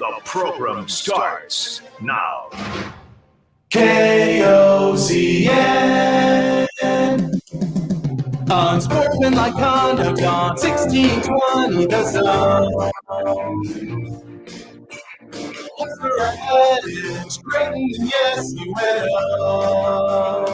The program starts now. KOZN. Unsportsmanlike conduct on 1620 The Zone. Hustler addicts, Creighton, yes, you will.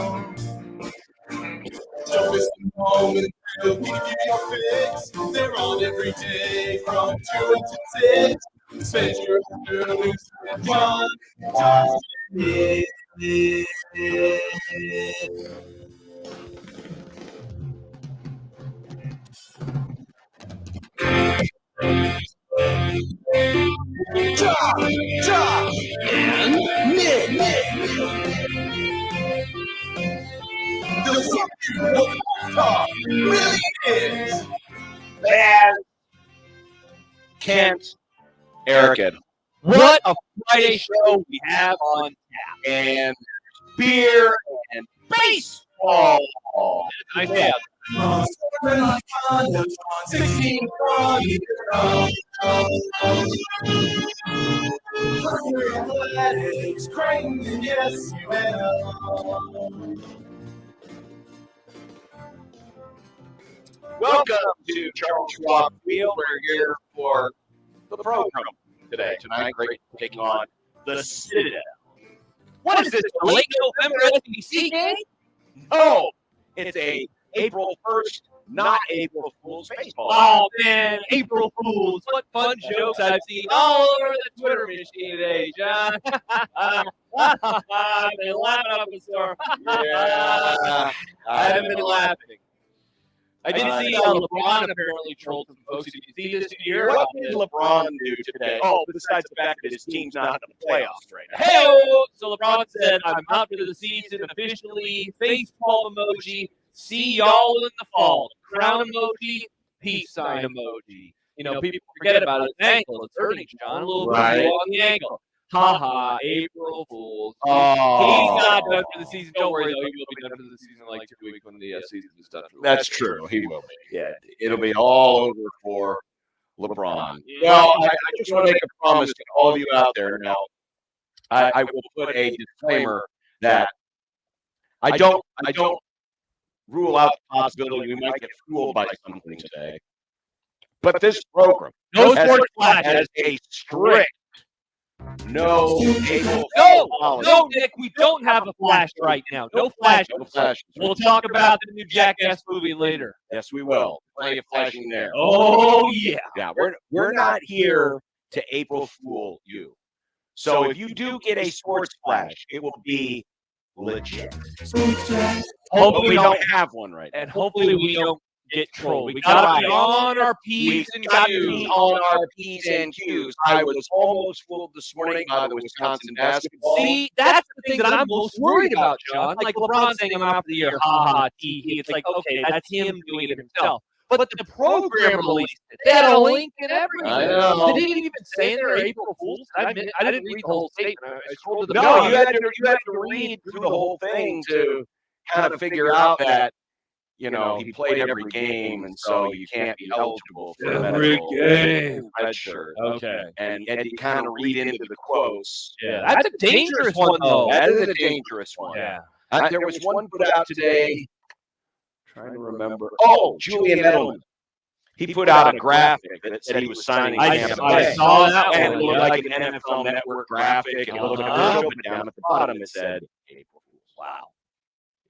Don't miss the moment, they'll give you your fix. They're on every day from 2 to 6. Spend your afternoons with fun. Times it. Josh, and Nick. The future of talk really is. Bad Kent Eric. What a Friday show we have on tap. And beer and baseball. Nice to have. Unsportsmanlike conduct on 1620 Athletics, Creighton, yes, you will. Welcome to Charles Schwab Field. We're here for the program today. Tonight, great taking on the Citadel. What is this, a late November SEC game? No, it's a April 1st, not April Fool's baseball. Oh, man, April Fools. What fun jokes I've seen all over the Twitter machine today, John. I've been laughing up a storm. Yeah, I haven't been laughing. I did see LeBron apparently trolled some folks. Did you see this year? What did LeBron do today? Oh, besides the fact that his team's not in the playoffs right now. Hey, so LeBron said, "I'm out for the season officially." Facepalm emoji. See y'all in the fall. Crown emoji. Peace sign emoji. You know, people forget about his ankle. It's hurting, John. A little bit on the ankle. Ha ha, April Fools. Oh. He's not done for the season. Don't worry, though. He will be done for the season in like 2 weeks when the season is done. That's true. He will be. Yeah, it'll be all over for LeBron. Well, I just want to make a promise to all of you out there now. I will put a disclaimer that I don't rule out the possibility we might get fooled by something today. But this program, No Sports Flash, has a strict No, Nick, we don't have a flash right now. No flash. We'll talk about the new Jackass movie later. Yes, we will. Plenty of flashing there. Oh, yeah. Yeah, we're not here to April Fool you. So if you do get a sports flash, it will be legit. Hopefully we don't have one right now. And hopefully we don't get trolled. We gotta be on our P's and Q's. I was almost fooled this morning by the Wisconsin basketball. See, that's the thing that I'm most worried about, John. Like LeBron saying I'm out for the year, ha, it's like, okay, that's him doing it himself. But the program released it. They had a link and everything. I know. They didn't even say they're April Fools. I didn't read the whole statement. I scrolled to the bottom. You had to read through the whole thing to kind of figure out that, you know, he played every game, and so you can't be eligible for every game. Red shirt. Okay. And you kind of read into the quotes. Yeah, that's a dangerous one, though. That is a dangerous one. Yeah. There was one put out today. Trying to remember. Oh, Julian Edelman. He put out a graphic that said he was signing. I saw that one. And it looked like an NFL Network graphic. And looked up and down at the bottom, it said, April Fools. Wow.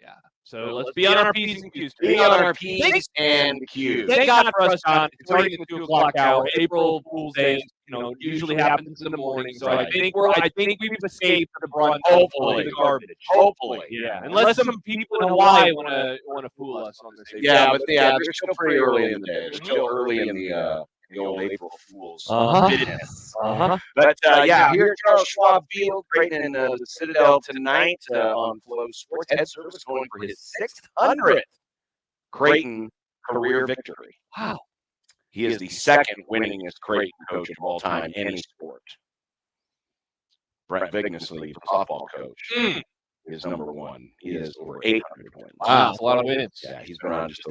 Yeah. So let's be on our P's and Q's. Be on our P's and Q's. Thank God for us, John. It's already the 2 o'clock hour. April Fool's Day, usually happens in the morning. So I think we've escaped the brunt. Hopefully, the garbage. Hopefully, yeah. Unless some people in Hawaii want to fool us on this. Yeah, but they're still pretty early in the day. They're still early in the old April Fools business. But here at Charles Schwab Field, Creighton and the Citadel tonight on Flow Sports. Head service going for his 600th Creighton career victory. Wow. He is the second winningest Creighton coach of all time in any sport. Brett Vignesley, the softball coach, is number one. He has over 800 wins. Wow, that's a lot of wins. Yeah, he's been around just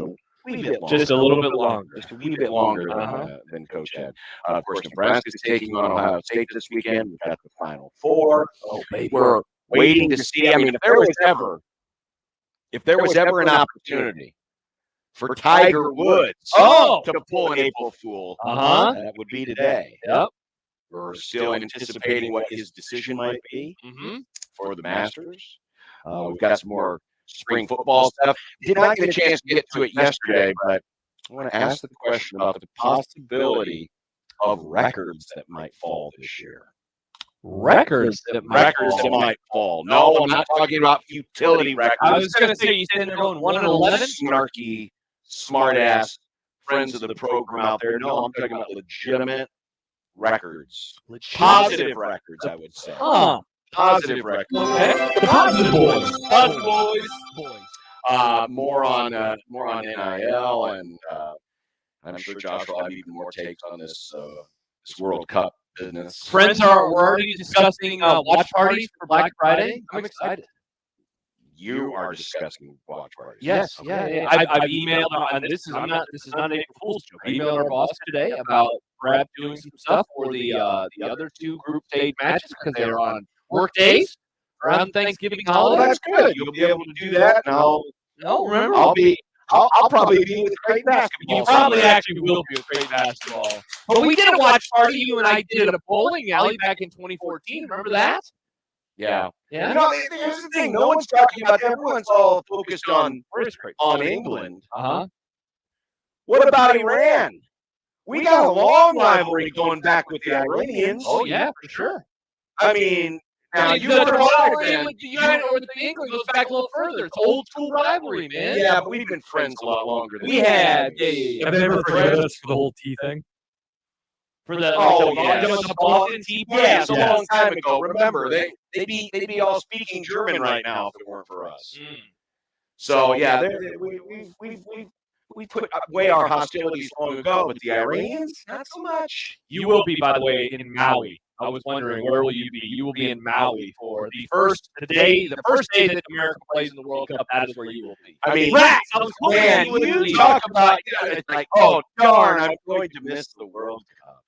wee bit longer. Just a little bit longer. Just a wee bit longer than Coach had. Of course, Nebraska's taking on Ohio State this weekend. We've got the Final Four. Oh, baby. We're waiting to see. I mean, if there was ever an opportunity for Tiger Woods to pull an April Fool, that would be today. Yep. We're still anticipating what his decision might be for the Masters. We've got some more spring football stuff. Did not get a chance to get to it yesterday, but I want to ask the question about the possibility of records that might fall this year. Records that might fall. No, I'm not talking about futility records. I was going to say, you said they're going 1-11? Snarky, smart-ass friends of the program out there. No, I'm talking about legitimate records. Positive records, I would say. Positive records. Okay. Positive boys. Boys. More on NIL, and I'm sure Josh will have even more takes on this World Cup business. Friends we're already discussing watch parties for Black Friday. I'm excited. You are discussing watch parties. Yes, yeah. I've emailed, and this is not an April Fool's joke. I emailed our boss today about Brad doing some stuff for the other two group stage matches because they're on work days around Thanksgiving holiday. Well, that's good. You'll be able to do that. And remember, I'll probably be with great basketball. You probably actually will be with great basketball. But we did a watch party. You and I did at a bowling alley back in 2014. Remember that? Yeah. Yeah. You know, here's the thing. No one's talking about that. Everyone's all focused on England. What about Iran? We got a long rivalry going back with the Iranians. Oh, yeah, for sure. I mean, now the rivalry with the United or with England goes back a little further. It's old school rivalry, man. Yeah, but we've been friends a lot longer than we had. Yeah. Have they ever forgiven us for the whole tea thing? For the the Boston Tea Party? Yeah, a long time ago. Remember, they'd be all speaking German right now if it weren't for us. So yeah, we put away our hostilities long ago, but the Iranians, not so much. You will be, by the way, in Maui. I was wondering, where will you be? You will be in Maui for the first day that America plays in the World Cup. That is where you will be. I mean, Rats, I was hoping man, you would you be. talk about it's like, oh darn, I'm going to miss the World Cup.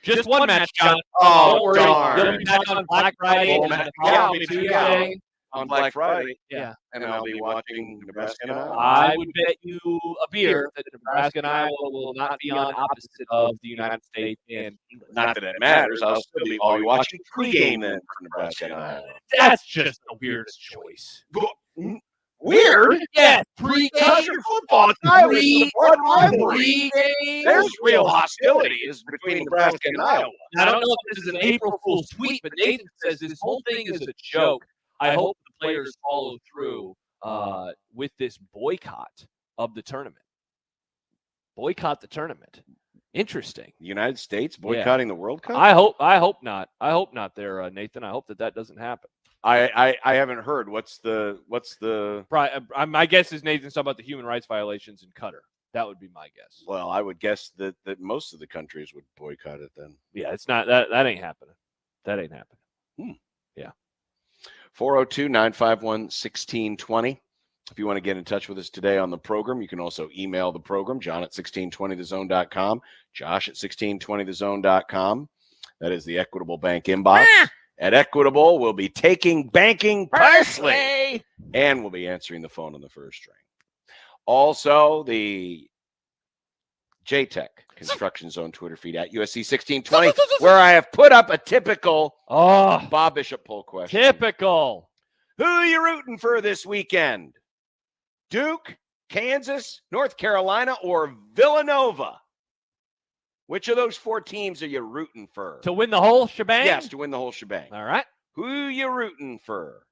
Just one match, John. Oh, don't worry. darn. You'll be back on Black Friday. I'll be be Tuesday. on Black Friday. Yeah. And I'll be watching Nebraska and Iowa. I would bet you a beer that Nebraska and Iowa will not be on opposite of the United States and England. Not that it matters. I'll be watching pregame then for Nebraska and Iowa. That's just the weirdest choice. Weird? Yeah, Country football. There's real hostilities between Nebraska and Iowa. I don't know if this is an April Fool's tweet, but Nathan says this whole thing is a joke. I hope the players follow through with this boycott of the tournament. Boycott the tournament. Interesting. The United States boycotting the World Cup? I hope not. I hope not there, Nathan. I hope that doesn't happen. I haven't heard. What's the my guess is Nathan's talking about the human rights violations in Qatar. That would be my guess. Well, I would guess that most of the countries would boycott it then. Yeah, it's not that ain't happening. That ain't happening. Yeah. 402-951-1620. If you want to get in touch with us today on the program, you can also email the program, John at 1620thezone.com, Josh at 1620thezone.com. That is the Equitable Bank inbox. At Equitable, we'll be taking banking personally, and we'll be answering the phone on the first string. Also, the JTech Construction Zone Twitter feed at USC 1620, where I have put up a typical Bob Bishop poll question. Typical. Who are you rooting for this weekend? Duke, Kansas, North Carolina, or Villanova? Which of those four teams are you rooting for? To win the whole shebang? Yes, to win the whole shebang. All right. Who are you rooting for?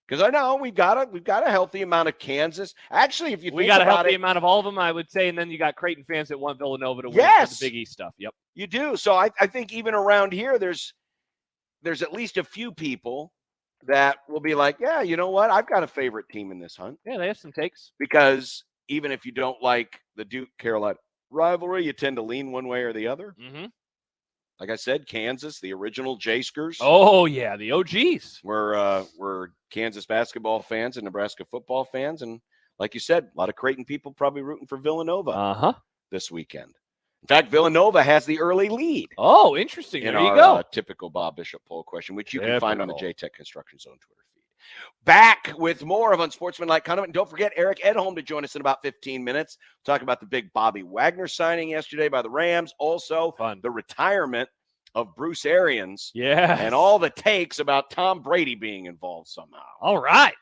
Because I know we've got a healthy amount of Kansas. Actually, if you think about it, we got a healthy amount of all of them, I would say, and then you got Creighton fans that want Villanova to win for the Big East stuff. Yep, you do. So I think even around here, there's at least a few people that will be like, yeah, you know what? I've got a favorite team in this hunt. Yeah, they have some takes. Because even if you don't like the Duke-Carolina rivalry, you tend to lean one way or the other. Mm-hmm. Like I said, Kansas, the original Jayskers. Oh, yeah, the OGs. We're Kansas basketball fans and Nebraska football fans. And like you said, a lot of Creighton people probably rooting for Villanova this weekend. In fact, Villanova has the early lead. Oh, interesting. In there you our go. Typical Bob Bishop poll question, which you can find on the JTech Construction Zone Twitter feed. Back with more of Unsportsmanlike Conduct. And don't forget Eric Edholm to join us in about 15 minutes. Talk about the big Bobby Wagner signing yesterday by the Rams. Also, the retirement of Bruce Arians. Yeah. And all the takes about Tom Brady being involved somehow. All right.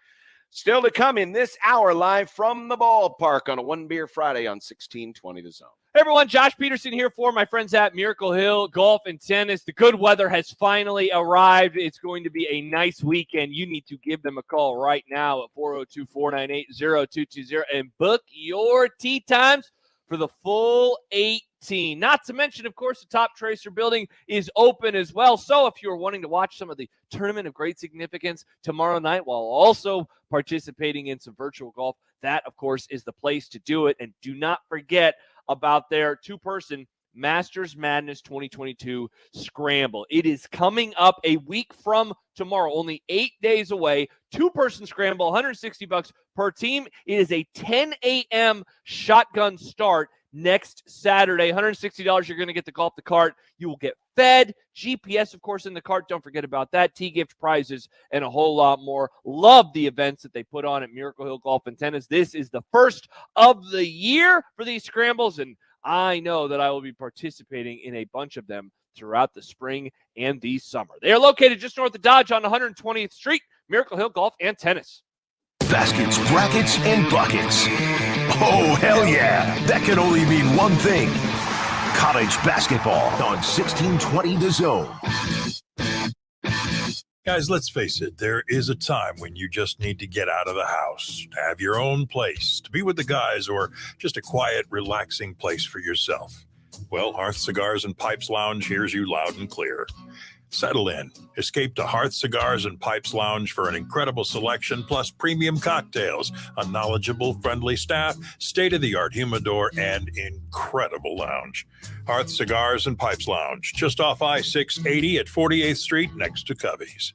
Still to come in this hour, live from the ballpark on a One Beer Friday on 1620 The Zone. Hey everyone, Josh Peterson here for my friends at Miracle Hill Golf and Tennis. The good weather has finally arrived. It's going to be a nice weekend. You need to give them a call right now at 402-498-0220 and book your tee times for the full 18. Not to mention, of course, the Top Tracer building is open as well. So if you're wanting to watch some of the tournament of great significance tomorrow night while also participating in some virtual golf, that, of course, is the place to do it. And do not forget about their two-person Masters Madness 2022 Scramble. It is coming up a week from tomorrow, only 8 days away. Two-person Scramble, $160 per team. It is a 10 a.m. shotgun start next Saturday. $160, you're going to get the golf the cart. You will get fed, GPS, of course, in the cart. Don't forget about that. T-gift prizes and a whole lot more. Love the events that they put on at Miracle Hill Golf and Tennis. This is the first of the year for these scrambles, and I know that I will be participating in a bunch of them throughout the spring and the summer. They are located just north of Dodge on 120th Street, Miracle Hill Golf and Tennis. Baskets, brackets, and buckets. Oh, hell yeah. That can only mean one thing. College basketball on 1620 The Zone. Guys, let's face it, there is a time when you just need to get out of the house, to have your own place, to be with the guys, or just a quiet, relaxing place for yourself. Well, Hearth Cigars and Pipes Lounge hears you loud and clear. Settle in. Escape to Hearth Cigars and Pipes Lounge for an incredible selection plus premium cocktails, a knowledgeable, friendly staff, state-of-the-art humidor, and incredible lounge. Hearth Cigars and Pipes Lounge, just off I-680 at 48th Street next to Cubby's.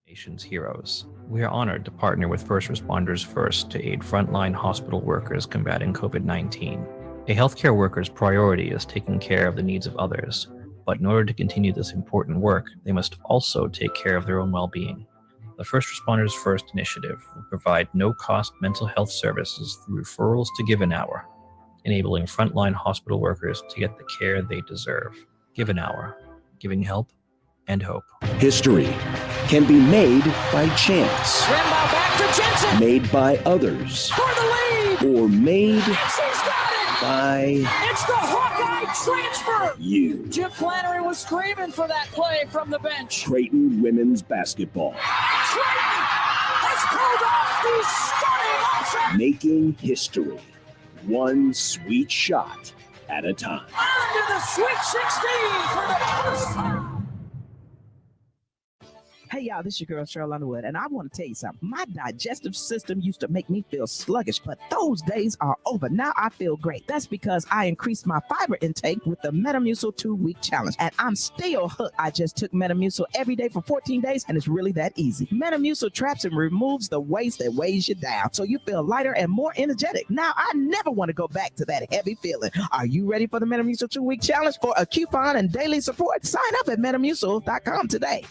Nation's heroes. We are honored to partner with First Responders First to aid frontline hospital workers combating COVID-19. A healthcare worker's priority is taking care of the needs of others, but in order to continue this important work, they must also take care of their own well-being. The First Responders First initiative will provide no-cost mental health services through referrals to Give an Hour, enabling frontline hospital workers to get the care they deserve. Give an Hour, giving help and hope. History can be made by chance, back to Jensen. made by others, For the lead. or made by It's the Hawkeye transfer. you. Jim Flannery was screaming for that play from the bench. Creighton women's basketball. Creighton has pulled off the stunning upset. Making history, one sweet shot at a time. On to the Sweet 16 for the first time. Hey, y'all, this is your girl, Cheryl Underwood, and I want to tell you something. My digestive system used to make me feel sluggish, but those days are over. Now I feel great. That's because I increased my fiber intake with the Metamucil 2-week challenge, and I'm still hooked. I just took Metamucil every day for 14 days, and it's really that easy. Metamucil traps and removes the waste that weighs you down, so you feel lighter and more energetic. Now I never want to go back to that heavy feeling. Are you ready for the Metamucil 2-week challenge? For a coupon and daily support, sign up at Metamucil.com today.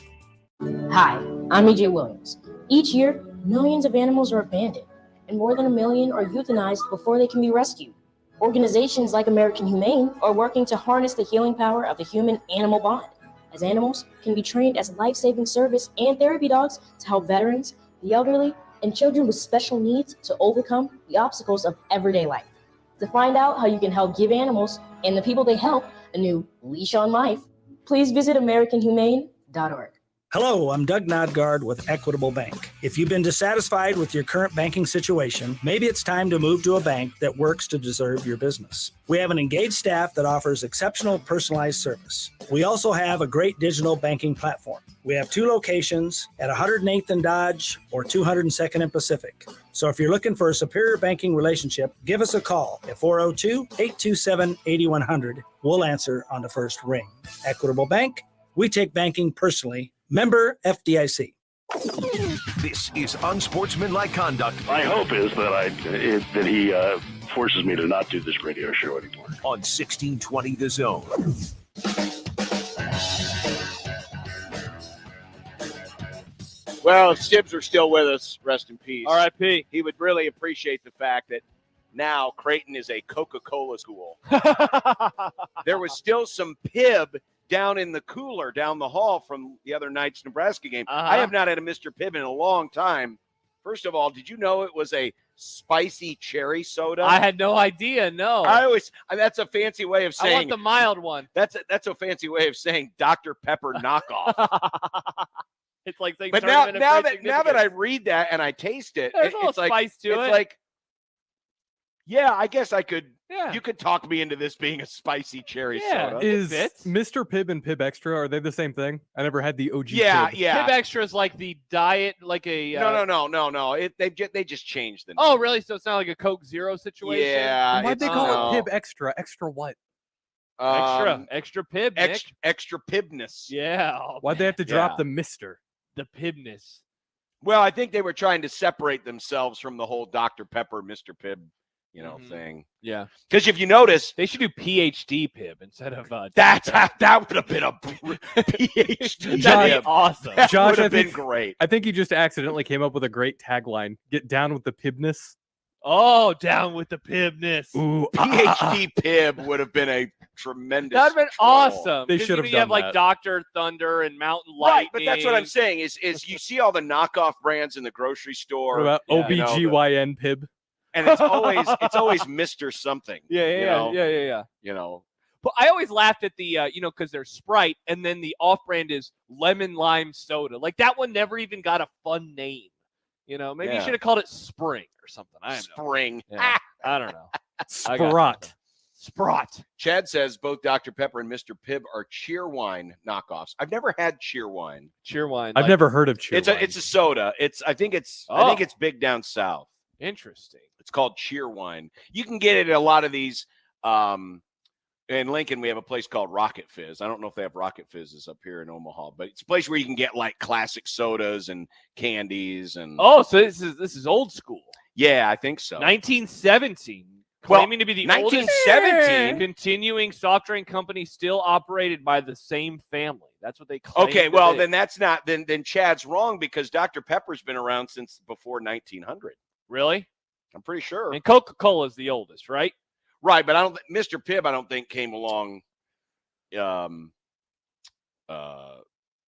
Hi, I'm E.J. Williams. Each year, millions of animals are abandoned, and more than 1 million are euthanized before they can be rescued. Organizations like American Humane are working to harness the healing power of the human-animal bond, as animals can be trained as life-saving service and therapy dogs to help veterans, the elderly, and children with special needs to overcome the obstacles of everyday life. To find out how you can help give animals and the people they help a new leash on life, please visit AmericanHumane.org. Hello, I'm Doug Nodgaard with Equitable Bank. If you've been dissatisfied with your current banking situation, maybe it's time to move to a bank that works to deserve your business. We have an engaged staff that offers exceptional personalized service. We also have a great digital banking platform. We have 2 locations at 108th and Dodge or 202nd and Pacific. So if you're looking for a superior banking relationship, give us a call at 402-827-8100. We'll answer on the first ring. Equitable Bank, we take banking personally. Member FDIC. This is unsportsmanlike conduct. My hope is that he forces me to not do this radio show anymore. On 1620 The Zone. Well, if Stibbs are still with us, rest in peace. R.I.P. He would really appreciate the fact that now Creighton is a Coca-Cola school. There was still some Pibb down in the cooler down the hall from the other night's Nebraska game. I have not had a Mr. Pibb in a long time. First of all, did you know it was a spicy cherry soda? I had no idea. No. That's a fancy way of saying. I want the mild one. That's a fancy way of saying Dr. Pepper knockoff. It's like saying. But now that I read that and I taste it, there's a little spice to it. It's like, yeah, I guess I could. Yeah. You could talk me into this being a spicy cherry soda. Is Mr. Pibb and Pibb Extra, are they the same thing? I never had the OG Yeah, Pibb. yeah. Pibb Extra is like the diet, like a. No. They just changed the name. Oh, really? So it's not like a Coke Zero situation? Yeah. Why'd they call it Pibb Extra? Extra what? Extra Pibb, Nick. Extra Pibbness. Yeah. Why'd they have to drop the Mr.? The Pibbness. Well, I think they were trying to separate themselves from the whole Dr. Pepper, Mr. Pibb, thing. Yeah. Because if you notice, they should do PhD Pibb instead of that would have been a PhD. That'd be awesome. That Josh, would have been great. I think you just accidentally came up with a great tagline. Get down with the Pibbness. Oh, down with the Pibbness. Ooh, PhD Pibb would have been a tremendous. That'd have been awesome. They should have you done have like that. Dr. Thunder and Mountain Lightning. Right, but that's what I'm saying is you see all the knockoff brands in the grocery store. What about OBGYN Pibb? And it's always Mr. something. Yeah. You know. But I always laughed at the because there's Sprite and then the off-brand is lemon lime soda. Like that one never even got a fun name. Maybe you should have called it Spring or something. I don't know. Spring. Yeah. I don't know. Sprott. Chad says both Dr. Pepper and Mr. Pibb are Cheerwine knockoffs. I've never had Cheerwine. Cheerwine. I've never heard of Cheerwine. It's a soda. I think it's big down south. Interesting. It's called Cheerwine. You can get it at a lot of these. In Lincoln, we have a place called Rocket Fizz. I don't know if they have Rocket Fizzes up here in Omaha, but it's a place where you can get like classic sodas and candies and. Oh, so this is old school. Yeah, I think so. 1917. Claiming to be the 1917 oldest continuing soft drink company still operated by the same family. That's what they claim. Okay, well then that's not then Chad's wrong because Dr. Pepper's been around since before 1900. Really? I'm pretty sure. And Coca-Cola is the oldest, right? Right, but Mr. Pibb I don't think came along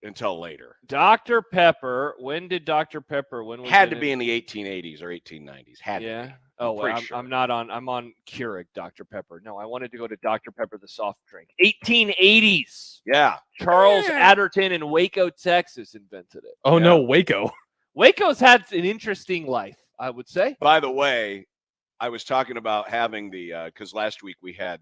until later. Dr. Pepper. When did Dr. Pepper? When was had to be in the 1880s or 1890s? Had to be. Oh, well, I'm not on. I'm on Keurig Dr. Pepper. No, I wanted to go to Dr. Pepper, the soft drink. 1880s. Yeah. Charles Adderton in Waco, Texas, invented it. Oh no, Waco. Waco's had an interesting life, I would say. By the way, I was talking about having because last week we had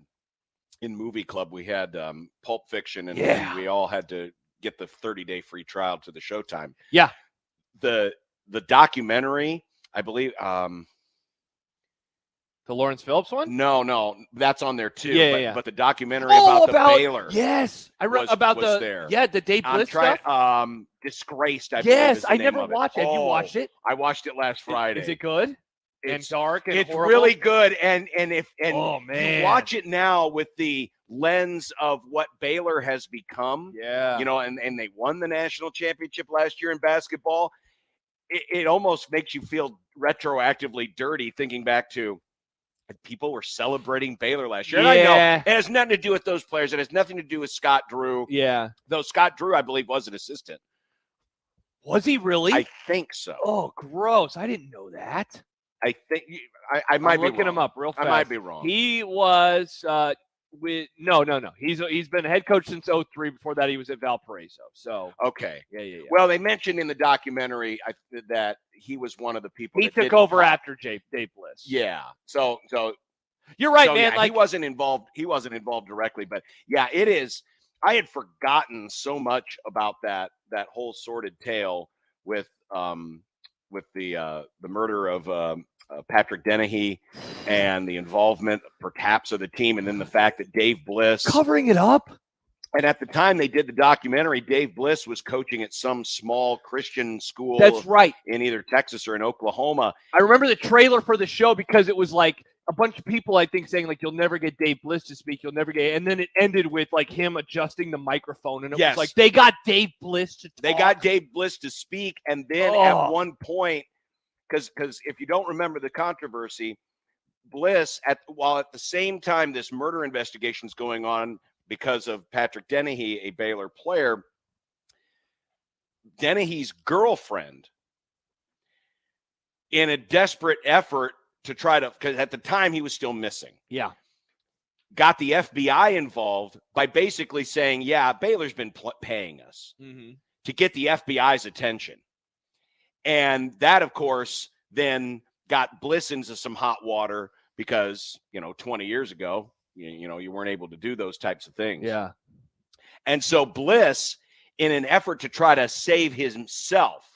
in Movie Club we had Pulp Fiction and we all had to get the 30-day free trial to the Showtime. Yeah. The documentary, I believe. The Lawrence Phillips one? No, that's on there too. Yeah. But the documentary about the Baylor. Yes, I read about the Dave Bliss stuff. Disgraced. I never watched it. You watched it? I watched it last Friday. Is it good? And dark and it's horrible? Really good. And you watch it now with the lens of what Baylor has become. Yeah. And they won the national championship last year in basketball. It almost makes you feel retroactively dirty thinking back to people were celebrating Baylor last year. And I know it has nothing to do with those players. It has nothing to do with Scott Drew. Yeah. Though Scott Drew, I believe, was an assistant. Was he really? I think so. Oh, gross. I didn't know that. I think I might be looking wrong. him up real fast. I might be wrong. He was with no. He's been head coach since 2003. Before that, he was at Valparaiso. So okay, yeah. Well, they mentioned in the documentary that he was one of the people. He took over after Dave Bliss. Yeah. So you're right, man. He wasn't involved. He wasn't involved directly, but yeah, it is. I had forgotten so much about that whole sordid tale with the murder of Patrick Dennehy and the involvement perhaps of the team, and then the fact that Dave Bliss covering it up. And at the time they did the documentary, Dave Bliss was coaching at some small Christian school. That's right. In either Texas or in Oklahoma. I remember the trailer for the show because it was like a bunch of people, I think, saying like, you'll never get Dave Bliss to speak. You'll never get, and then it ended with like him adjusting the microphone. And it was like, they got Dave Bliss to talk. They got Dave Bliss to speak. And then at one point, because if you don't remember the controversy, Bliss, while at the same time this murder investigation is going on because of Patrick Dennehy, a Baylor player, Dennehy's girlfriend, in a desperate effort to try to, because at the time he was still missing. Yeah. Got the FBI involved by basically saying, yeah, Baylor's been paying us to get the FBI's attention. And that, of course, then got Bliss into some hot water because, 20 years ago, you weren't able to do those types of things. Yeah. And so Bliss, in an effort to try to save himself,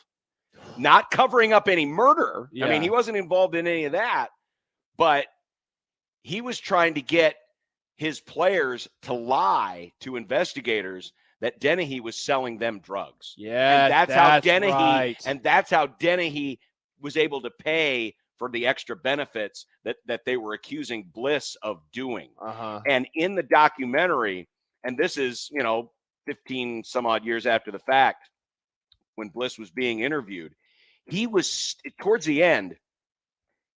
not covering up any murder. Yeah. I mean, he wasn't involved in any of that, but he was trying to get his players to lie to investigators that Dennehy was selling them drugs. Yeah, and that's how Dennehy, right. and that's how Dennehy was able to pay for the extra benefits that they were accusing Bliss of doing. And in the documentary, and this is, 15 some odd years after the fact, when Bliss was being interviewed, he was, towards the end,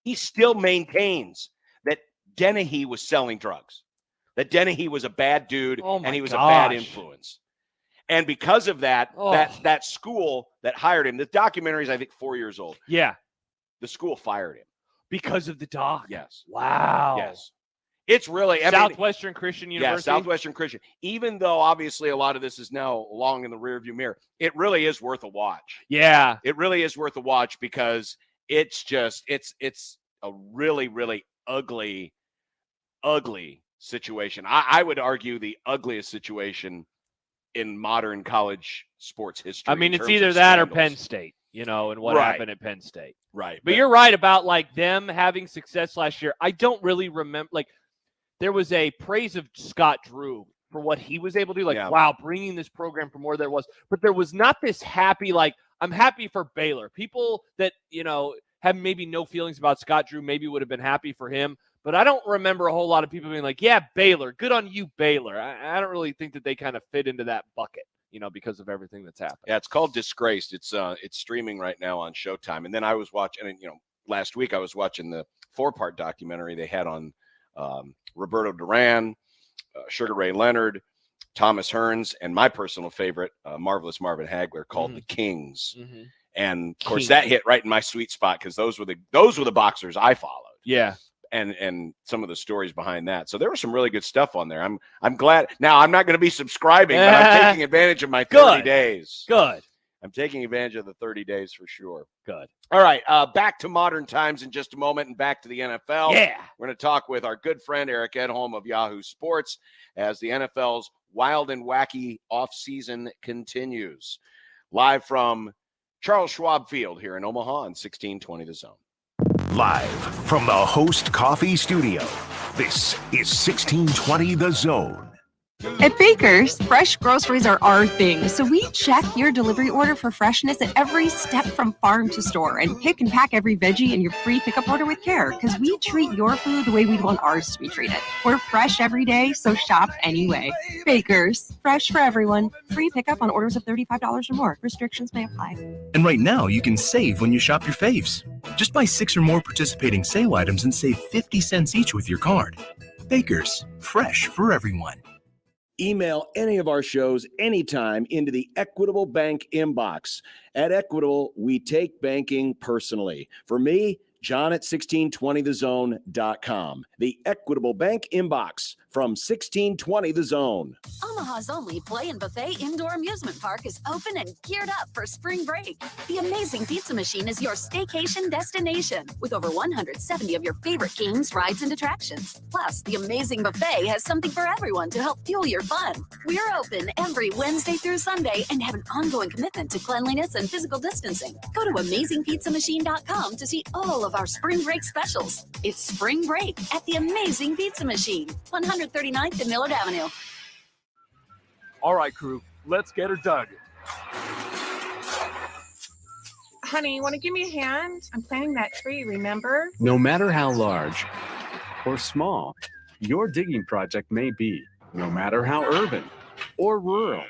he still maintains that Dennehy was selling drugs, that Dennehy was a bad dude and he was a bad influence. And because of that, that school that hired him, the documentary is, I think, 4 years old. Yeah. The school fired him. Because of the doc? Yes. Wow. Yes. It's really Southwestern Christian University. Yeah, Southwestern Christian. Even though obviously a lot of this is now long in the rearview mirror, it really is worth a watch. Yeah. It really is worth a watch because it's just it's a really, really ugly situation. I would argue the ugliest situation in modern college sports history. I mean, it's either that or Penn State, and what happened at Penn State. Right. But you're right about like them having success last year. I don't really remember, like, there was a praise of Scott Drew for what he was able to do. Like, wow, bringing this program from where there was. But there was not this happy, like, I'm happy for Baylor. People that, have maybe no feelings about Scott Drew maybe would have been happy for him. But I don't remember a whole lot of people being like, yeah, Baylor, good on you, Baylor. I don't really think that they kind of fit into that bucket, because of everything that's happened. Yeah, it's called Disgraced. It's streaming right now on Showtime. And then I was watching, last week I was watching the 4-part documentary they had on Roberto Duran, Sugar Ray Leonard, Thomas Hearns, and my personal favorite, Marvelous Marvin Hagler, called The Kings. And of course that hit right in my sweet spot because those were the boxers I followed. Yeah. And some of the stories behind that. So there was some really good stuff on there. I'm glad. Now I'm not going to be subscribing, but I'm taking advantage of my 30 days. Good. I'm taking advantage of the 30 days for sure. Good. All right. Back to modern times in just a moment and back to the NFL. Yeah. We're going to talk with our good friend Eric Edholm of Yahoo Sports as the NFL's wild and wacky offseason continues. Live from Charles Schwab Field here in Omaha on 1620 The Zone. Live from the Host Coffee Studio, this is 1620 The Zone. At Baker's, fresh groceries are our thing, so we check your delivery order for freshness at every step from farm to store and pick and pack every veggie in your free pickup order with care because we treat your food the way we'd want ours to be treated. We're fresh every day, so shop anyway. Baker's, fresh for everyone. Free pickup on orders of $35 or more. Restrictions may apply. And right now, you can save when you shop your faves. Just buy 6 or more participating sale items and save 50 cents each with your card. Baker's, fresh for everyone. Email any of our shows anytime into the Equitable Bank inbox. At Equitable, we take banking personally. For me, John at 1620thezone.com. The Equitable Bank inbox from 1620 The Zone. Omaha's only play and buffet indoor amusement park is open and geared up for spring break. The Amazing Pizza Machine is your staycation destination with over 170 of your favorite games, rides, and attractions. Plus, the Amazing Buffet has something for everyone to help fuel your fun. We're open every Wednesday through Sunday and have an ongoing commitment to cleanliness and physical distancing. Go to AmazingPizzaMachine.com to see all of our spring break specials. It's spring break at the Amazing Pizza Machine, 139th and Millard Avenue. All right, crew, let's get her dug. Honey, want to give me a hand? I'm planting that tree, remember? No matter how large or small your digging project may be, no matter how urban or rural,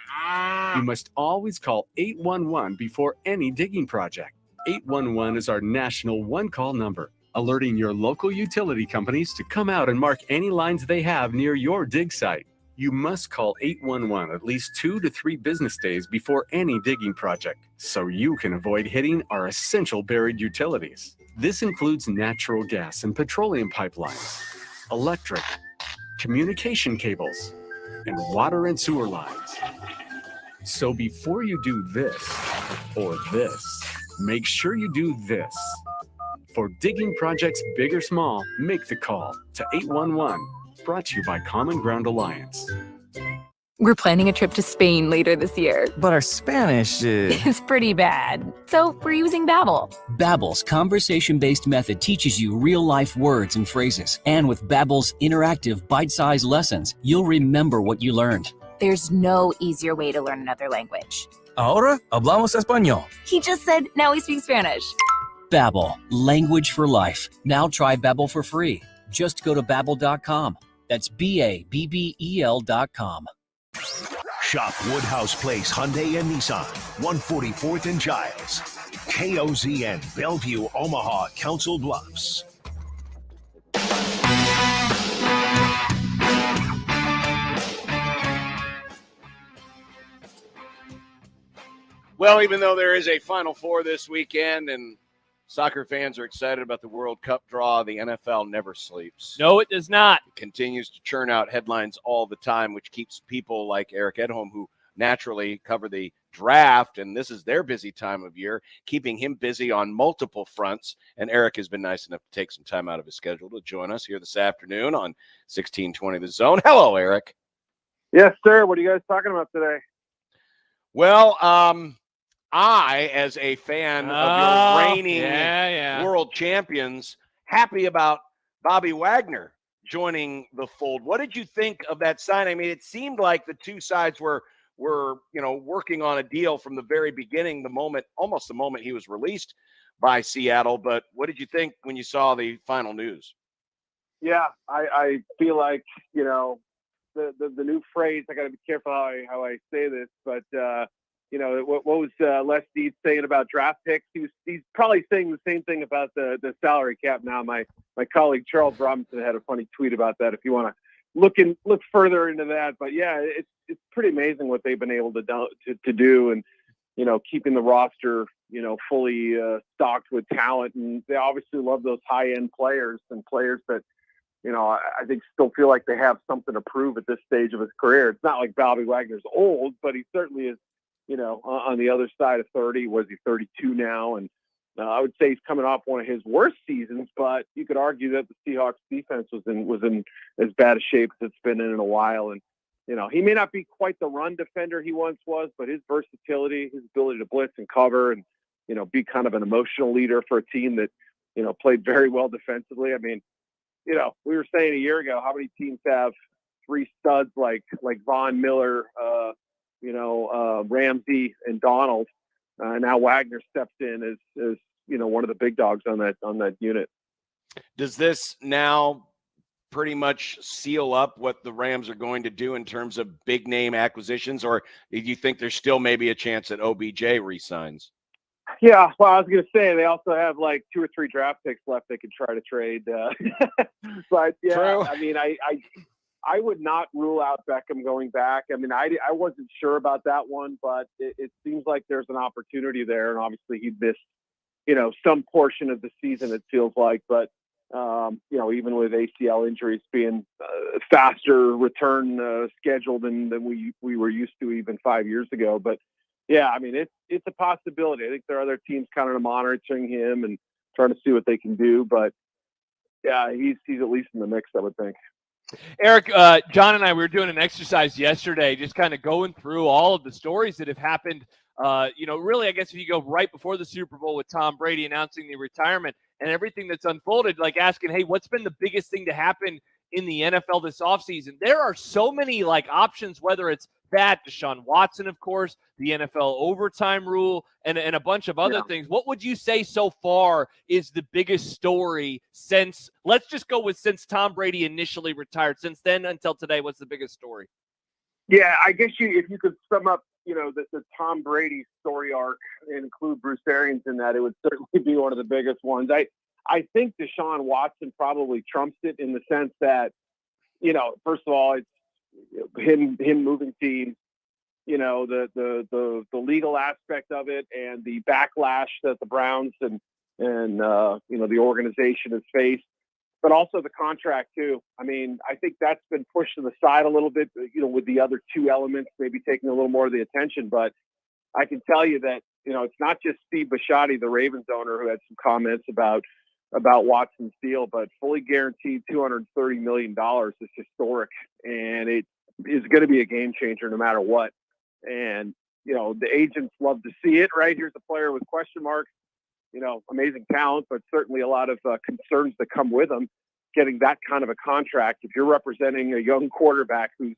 you must always call 811 before any digging project. 811 is our national one-call number, alerting your local utility companies to come out and mark any lines they have near your dig site. You must call 811 at least 2 to 3 business days before any digging project, so you can avoid hitting our essential buried utilities. This includes natural gas and petroleum pipelines, electric, communication cables, and water and sewer lines. So before you do this or this, make sure you do this. For digging projects big or small, make the call to 811. Brought to you by Common Ground Alliance. We're planning a trip to Spain later this year. But our Spanish is pretty bad. So we're using Babbel. Babbel's conversation-based method teaches you real-life words and phrases. And with Babbel's interactive, bite-sized lessons, you'll remember what you learned. There's no easier way to learn another language. Ahora hablamos español. He just said now we speak Spanish. Babbel, language for life. Now try Babbel for free. Just go to Babbel.com. That's Babbel.com. Shop Woodhouse Place Hyundai and Nissan, 144th and Giles. KOZN, Bellevue, Omaha, Council Bluffs. Well, even though there is a Final Four this weekend and soccer fans are excited about the World Cup draw, the NFL never sleeps. No, it does not. It continues to churn out headlines all the time, which keeps people like Eric Edholm, who naturally cover the draft, and this is their busy time of year, keeping him busy on multiple fronts. And Eric has been nice enough to take some time out of his schedule to join us here this afternoon on 1620 The Zone. Hello, Eric. Yes, sir. What are you guys talking about today? Well, I, as a fan of your reigning world champions, happy about Bobby Wagner joining the fold. What did you think of that sign? I mean, it seemed like the two sides were working on a deal from the very beginning, almost the moment he was released by Seattle. But what did you think when you saw the final news? Yeah, I feel like, the new phrase, I got to be careful how I say this, but what was Les Deeds saying about draft picks? He's probably saying the same thing about the salary cap now. My colleague Charles Robinson had a funny tweet about that if you want to look further into that. But yeah, it's pretty amazing what they've been able to do, and keeping the roster fully stocked with talent, and they obviously love those high end players and players that I think still feel like they have something to prove at this stage of his career. It's not like Bobby Wagner's old, but he certainly is on the other side of 30. Was he 32 now? And I would say he's coming off one of his worst seasons, but you could argue that the Seahawks defense was in as bad a shape as it's been in a while. And, he may not be quite the run defender he once was, but his versatility, his ability to blitz and cover and, be kind of an emotional leader for a team that, played very well defensively. I mean, we were saying a year ago, how many teams have three studs like Von Miller, Ramsey and Donald. Now Wagner steps in as one of the big dogs on that unit. Does this now pretty much seal up what the Rams are going to do in terms of big name acquisitions, or do you think there's still maybe a chance that OBJ resigns? Yeah, well, I was going to say they also have like 2 or 3 draft picks left they could try to trade. But yeah, true. I mean, I would not rule out Beckham going back. I mean, I wasn't sure about that one, but it seems like there's an opportunity there, and obviously he missed some portion of the season, it feels like. But even with ACL injuries being faster return schedule than we were used to even 5 years ago. But yeah, I mean, it's a possibility. I think there are other teams kind of monitoring him and trying to see what they can do. But yeah, he's at least in the mix, I would think. Eric, John and I, we were doing an exercise yesterday, just kind of going through all of the stories that have happened. Really, I guess if you go right before the Super Bowl with Tom Brady announcing the retirement and everything that's unfolded, like asking, hey, what's been the biggest thing to happen in the NFL this offseason? There are so many options, whether it's that, Deshaun Watson, of course, the NFL overtime rule, and a bunch of other things. What would you say so far is the biggest story since, let's just go with since Tom Brady initially retired? Since then until today, what's the biggest story? Yeah, I guess if you could sum up, the Tom Brady story arc and include Bruce Arians in that, it would certainly be one of the biggest ones. I think Deshaun Watson probably trumps it in the sense that, first of all, it's him moving teams, the legal aspect of it and the backlash that the Browns and the organization has faced, but also the contract too. I mean, I think that's been pushed to the side a little bit, with the other two elements maybe taking a little more of the attention. But I can tell you that, it's not just Steve Bisciotti, the Ravens owner, who had some comments about Watson's deal, but fully guaranteed $230 million is historic, and it is going to be a game changer no matter what. And, the agents love to see it, right? Here's a player with question marks, amazing talent, but certainly a lot of concerns that come with him getting that kind of a contract. If you're representing a young quarterback who's,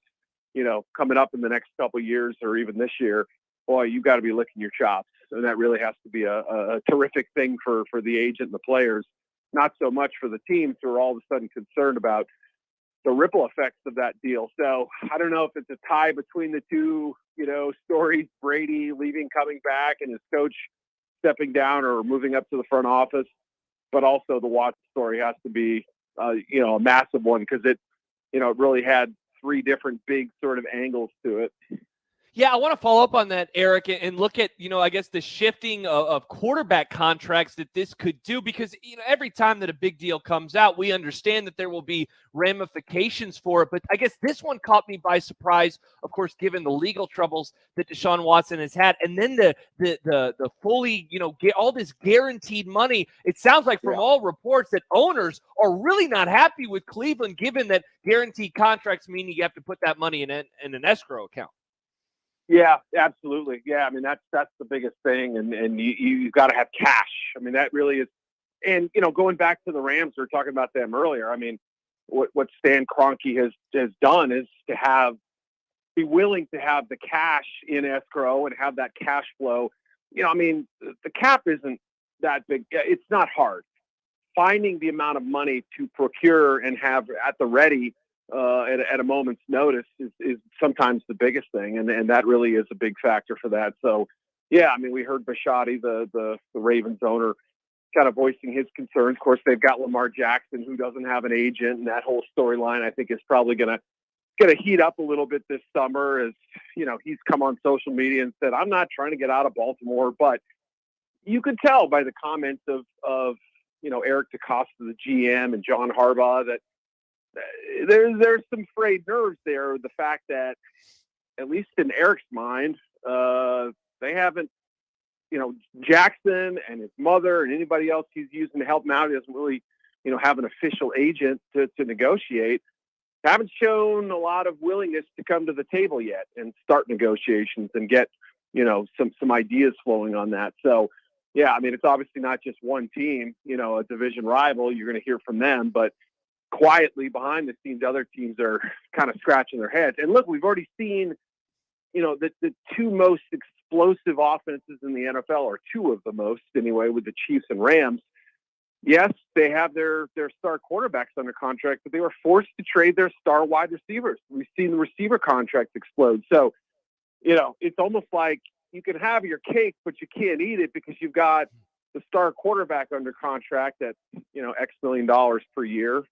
coming up in the next couple of years or even this year, boy, you got to be licking your chops. And that really has to be a terrific thing for the agent and the players, not so much for the teams who are all of a sudden concerned about the ripple effects of that deal. So I don't know if it's a tie between the two, stories, Brady leaving, coming back, and his coach stepping down or moving up to the front office, but also the Watson story has to be, a massive one because it really had three different big sort of angles to it. Yeah, I want to follow up on that, Eric, and look at, I guess the shifting of quarterback contracts that this could do, because, every time that a big deal comes out, we understand that there will be ramifications for it. But I guess this one caught me by surprise, of course, given the legal troubles that Deshaun Watson has had. And then the fully, get all this guaranteed money. It sounds like from all reports that owners are really not happy with Cleveland, given that guaranteed contracts mean you have to put that money in an escrow account. Yeah, absolutely. Yeah, I mean, that's the biggest thing, and you've got to have cash. I mean, that really is. And going back to the Rams, we were talking about them earlier. I mean, what Stan Kroenke has done is to be willing to have the cash in escrow and have that cash flow. I mean, the cap isn't that big. It's not hard. Finding the amount of money to procure and have at the ready at a moment's notice is sometimes the biggest thing, and that really is a big factor for that. So, yeah, I mean, we heard Bisciotti, the Ravens owner, kind of voicing his concerns. Of course, they've got Lamar Jackson, who doesn't have an agent, and that whole storyline, I think, is probably going to heat up a little bit this summer. As he's come on social media and said, "I'm not trying to get out of Baltimore," but you could tell by the comments of Eric DeCosta, the GM, and John Harbaugh that there's some frayed nerves there. The fact that, at least in Eric's mind, they haven't, Jackson and his mother and anybody else he's using to help him out, he doesn't really, have an official agent to negotiate. Haven't shown a lot of willingness to come to the table yet and start negotiations and get, some ideas flowing on that. So, yeah, I mean, it's obviously not just one team, a division rival. You're going to hear from them, but quietly behind the scenes, other teams are kind of scratching their heads. And look, we've already seen, the two most explosive offenses in the NFL, or two of the most anyway, with the Chiefs and Rams. Yes, they have their star quarterbacks under contract, but they were forced to trade their star wide receivers. We've seen the receiver contracts explode. So, it's almost like you can have your cake, but you can't eat it because you've got the star quarterback under contract at, X million dollars per year.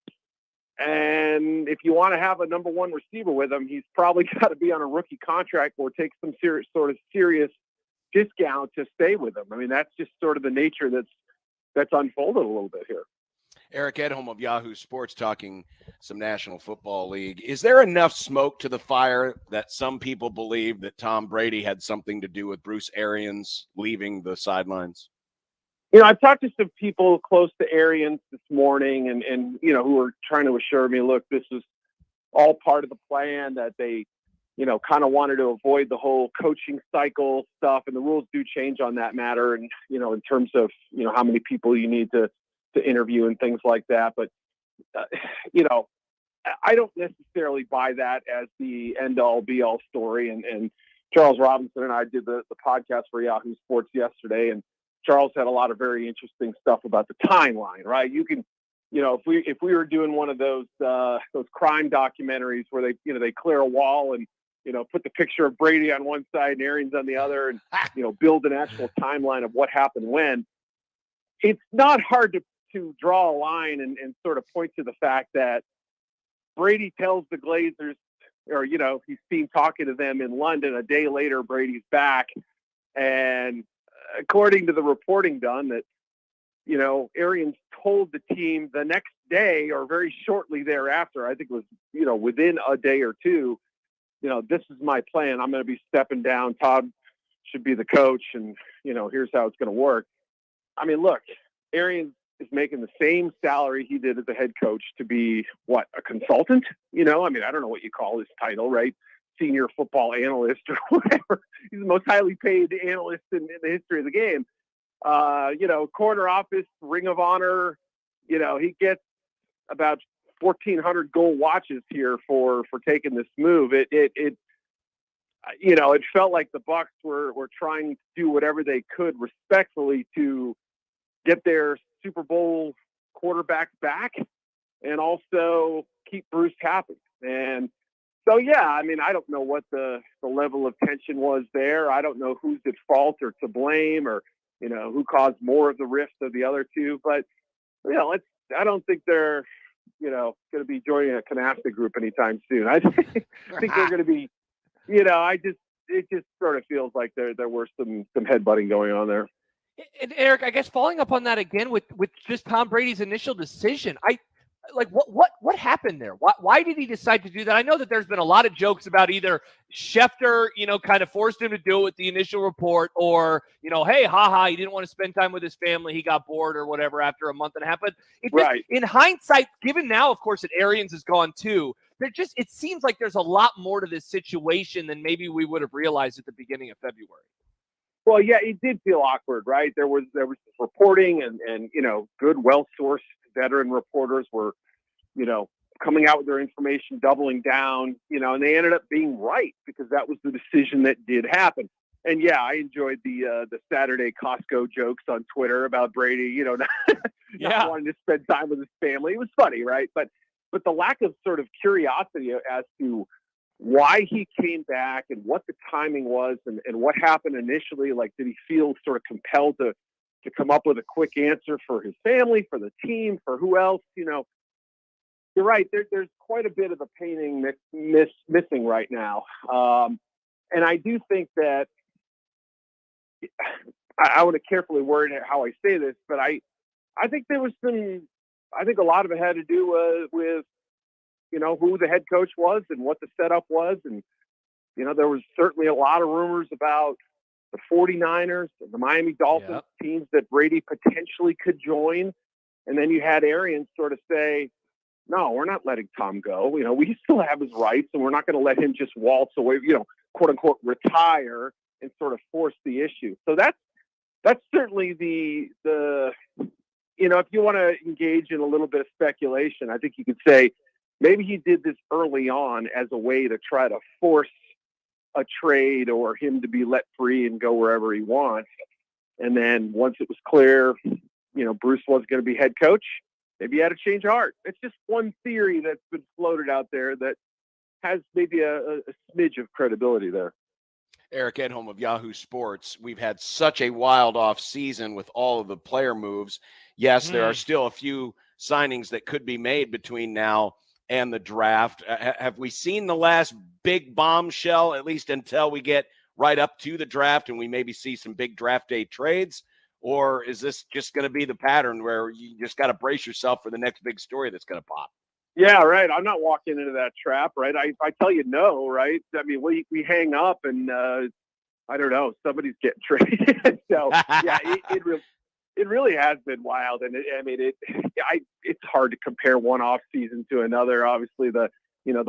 And if you want to have a number one receiver with him, he's probably got to be on a rookie contract or take some serious discount to stay with him. I mean, that's just sort of the nature that's unfolded a little bit here. Eric Edholm of Yahoo Sports talking some National Football League. Is there enough smoke to the fire that some people believe that Tom Brady had something to do with Bruce Arians leaving the sidelines? I've talked to some people close to Arians this morning and who were trying to assure me, look, this is all part of the plan, that they, kind of wanted to avoid the whole coaching cycle stuff. And the rules do change on that matter. And, in terms of, how many people you need to interview and things like that. But, I don't necessarily buy that as the end-all, be-all story. And Charles Robinson and I did the podcast for Yahoo Sports yesterday, and Charles had a lot of very interesting stuff about the timeline, right? You can, if we were doing one of those crime documentaries where they clear a wall and, put the picture of Brady on one side and Arians on the other and, build an actual timeline of what happened when, it's not hard to draw a line and sort of point to the fact that Brady tells the Glazers, or, he's seen talking to them in London. A day later, Brady's back. And according to the reporting done, that, Arians told the team the next day or very shortly thereafter, I think it was, within a day or two, this is my plan. I'm going to be stepping down. Todd should be the coach. And, here's how it's going to work. I mean, look, Arians is making the same salary he did as a head coach to be a consultant? I mean, I don't know what you call his title, right? Senior football analyst or whatever. He's the most highly paid analyst in the history of the game. Corner office, Ring of Honor, he gets about 1,400 gold watches here for taking this move. It felt like the Bucs were trying to do whatever they could respectfully to get their Super Bowl quarterbacks back and also keep Bruce happy. And so, yeah, I mean, I don't know what the level of tension was there. I don't know who's at fault or to blame or, who caused more of the rift of the other two. But, I don't think they're, going to be joining a canasta group anytime soon. I think they're going to be, it just sort of feels like there were some headbutting going on there. And Eric, I guess following up on that again with just Tom Brady's initial decision, what happened there? Why did he decide to do that? I know that there's been a lot of jokes about either Schefter, kind of forced him to do it with the initial report, or hey, haha, he didn't want to spend time with his family, he got bored or whatever after a month and a half. But in hindsight, given now, of course, that Arians is gone too, it seems like there's a lot more to this situation than maybe we would have realized at the beginning of February. Well, yeah, it did feel awkward, right? There was this reporting and good, well-sourced veteran reporters were, coming out with their information, doubling down, and they ended up being right because that was the decision that did happen. And yeah, I enjoyed the Saturday Costco jokes on Twitter about Brady, not wanting to spend time with his family. It was funny, right? But the lack of sort of curiosity as to why he came back and what the timing was and what happened initially. Like, did he feel sort of compelled to come up with a quick answer for his family, for the team, for who else? You're right. There's quite a bit of the painting missing right now. And I do think that I want to carefully word how I say this, but I think there was I think a lot of it had to do with who the head coach was and what the setup was. And, there was certainly a lot of rumors about the 49ers and the Miami Dolphins, teams that Brady potentially could join. And then you had Arians sort of say, no, we're not letting Tom go. We still have his rights and we're not going to let him just waltz away, quote unquote, retire and sort of force the issue. So that's certainly the if you want to engage in a little bit of speculation, I think you could say maybe he did this early on as a way to try to force a trade or him to be let free and go wherever he wants. And then once it was clear, Bruce wasn't going to be head coach, maybe he had a change of heart. It's just one theory that's been floated out there that has maybe a smidge of credibility there. Eric Edholm of Yahoo Sports. We've had such a wild off season with all of the player moves. Yes, there are still a few signings that could be made between now and the draft. Have we seen the last big bombshell, at least until we get right up to the draft and we maybe see some big draft day trades? Or is this just going to be the pattern where you just got to brace yourself for the next big story that's going to pop? Yeah, right. I'm not walking into that trap, right? I tell you no, right? I mean, we hang up and I don't know, somebody's getting traded. So yeah, it really has been wild, and it's hard to compare one off season to another. Obviously, the